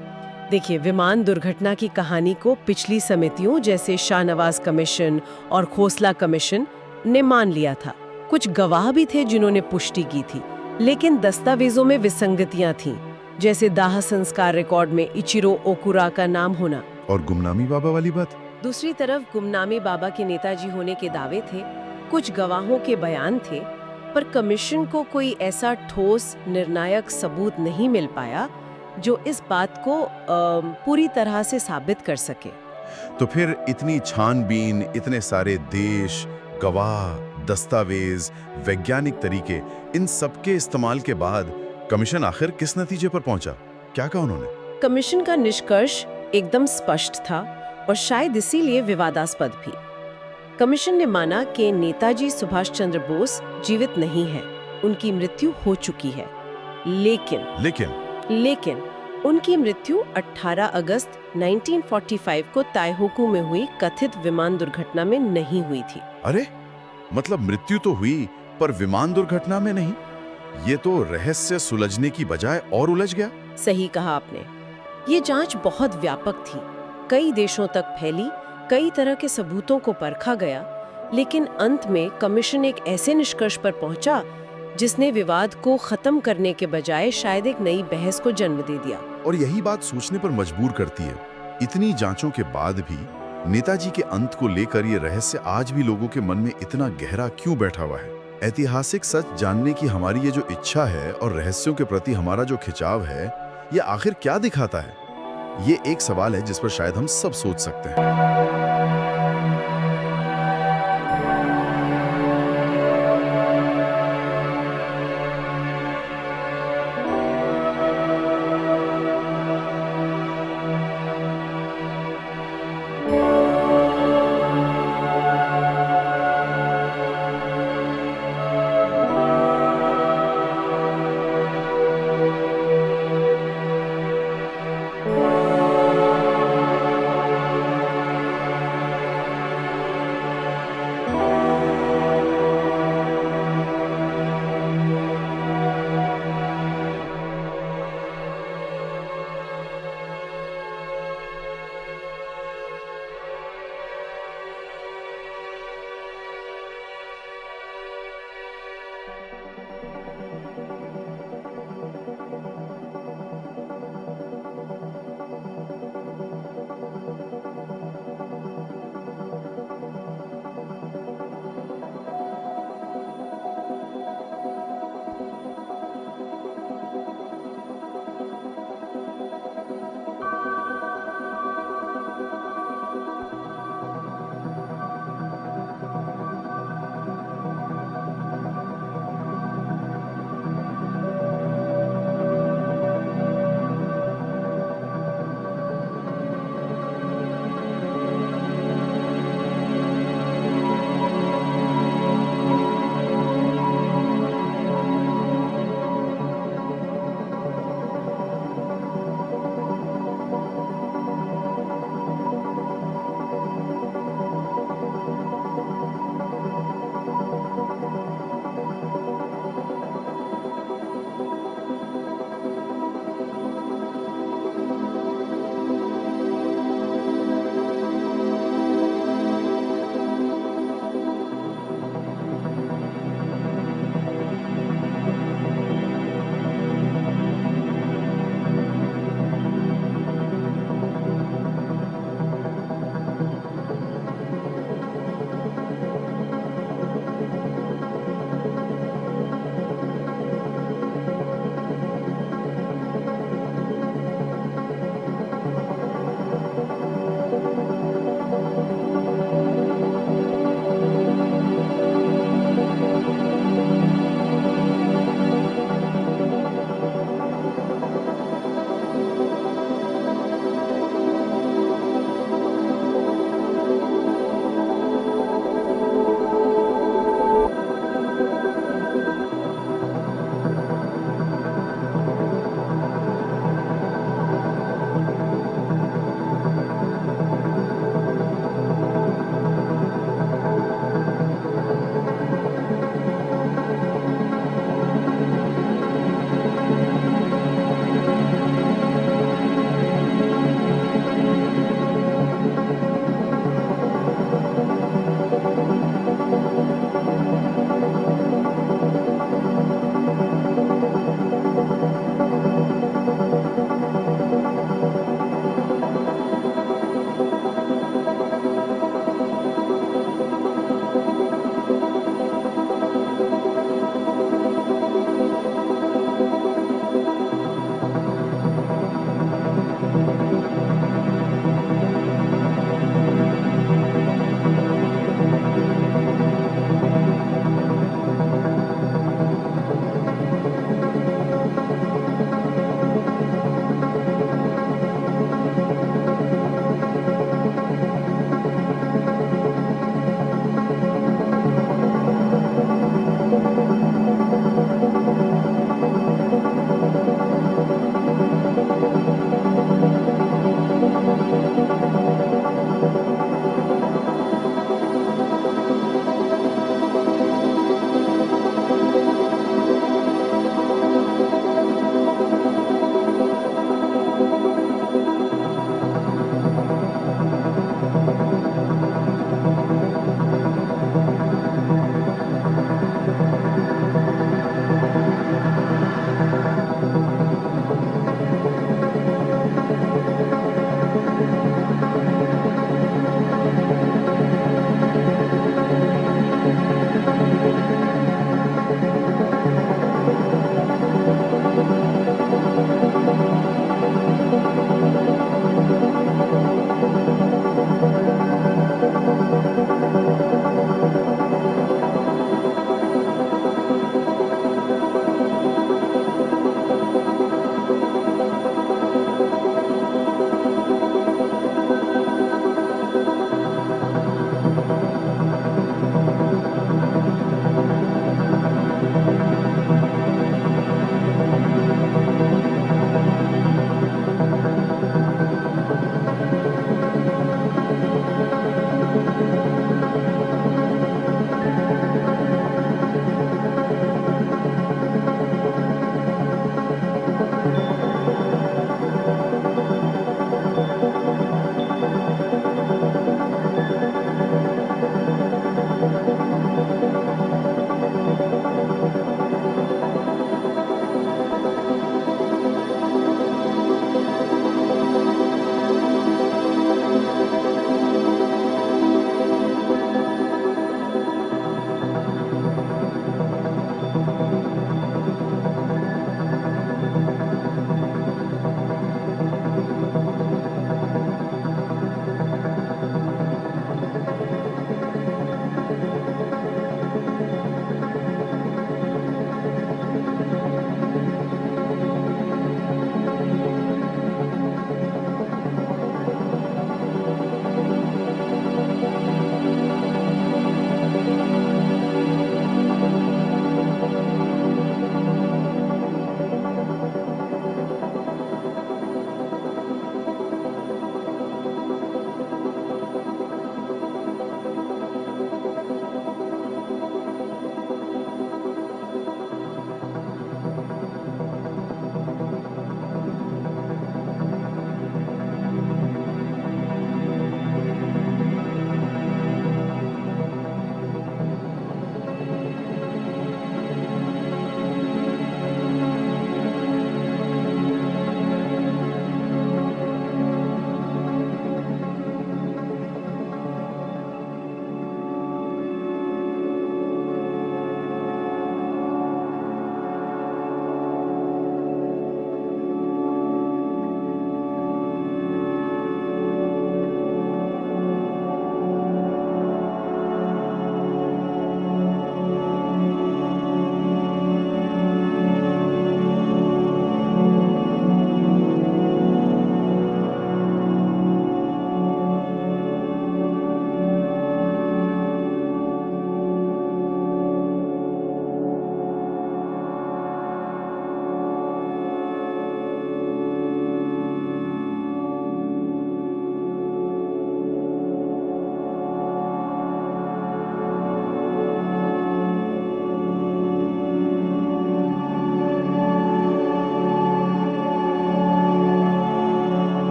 S4: देखिए, विमान दुर्घटना की कहानी को पिछली समितियों जैसे शाहनवाज कमीशन और खोसला कमीशन ने मान लिया था। कुछ गवाह भी थे जिन्होंने पुष्टि की थी, लेकिन दस्तावेजों में विसंगतियां थीं, जैसे दाह संस्कार रिकॉर्ड में इचिरो ओकुरा का नाम होना।
S3: और गुमनामी बाबा वाली बात?
S4: दूसरी तरफ गुमनामी बाबा के नेताजी होने के दावे थे, कुछ गवाहों के बयान थे, पर कमीशन को कोई ऐसा ठोस निर्णायक सबूत नहीं मिल पाया जो इस बात को पूरी तरह से साबित कर सके।
S3: तो फिर इतनी छानबीन, इतने सारे देश, गवाह, दस्तावेज, वैज्ञानिक तरीके, इन सब के इस्तेमाल के बाद कमीशन आखिर किस नतीजे पर पहुंचा? क्या कहा उन्होंने?
S4: कमीशन का निष्कर्ष एकदम स्पष्ट था और शायद इसीलिए विवादास्पद भी। कमीशन ने माना कि नेताजी सुभाष चंद्र बोस जीवित नहीं है, उनकी मृत्यु हो चुकी है। लेकिन उनकी मृत्यु 18 अगस्त 1945 को ताइहोकू में हुई कथित विमान दुर्घटना में नहीं हुई थी।
S3: अरे, मतलब मृत्यु तो हुई पर विमान दुर्घटना में नहीं? ये तो रहस्य सुलझने की बजाय और उलझ गया।
S4: सही कहा आपने। ये जांच बहुत व्यापक थी, कई देशों तक फैली, कई तरह के सबूतों को परखा गया, लेकिन अंत में कमीशन एक ऐसे निष्कर्ष पर पहुंचा जिसने विवाद को खत्म करने के बजाय शायद एक नई बहस को जन्म दे दिया।
S3: और यही बात सोचने पर मजबूर करती है, इतनी जांचों के बाद भी नेताजी के अंत को लेकर ये रहस्य आज भी लोगों के मन में इतना गहरा क्यों बैठा हुआ है? ऐतिहासिक सच जानने की हमारी ये जो इच्छा है और रहस्यों के प्रति हमारा जो खिंचाव है, ये आखिर क्या दिखाता है? ये एक सवाल है जिस पर शायद हम सब सोच सकते हैं।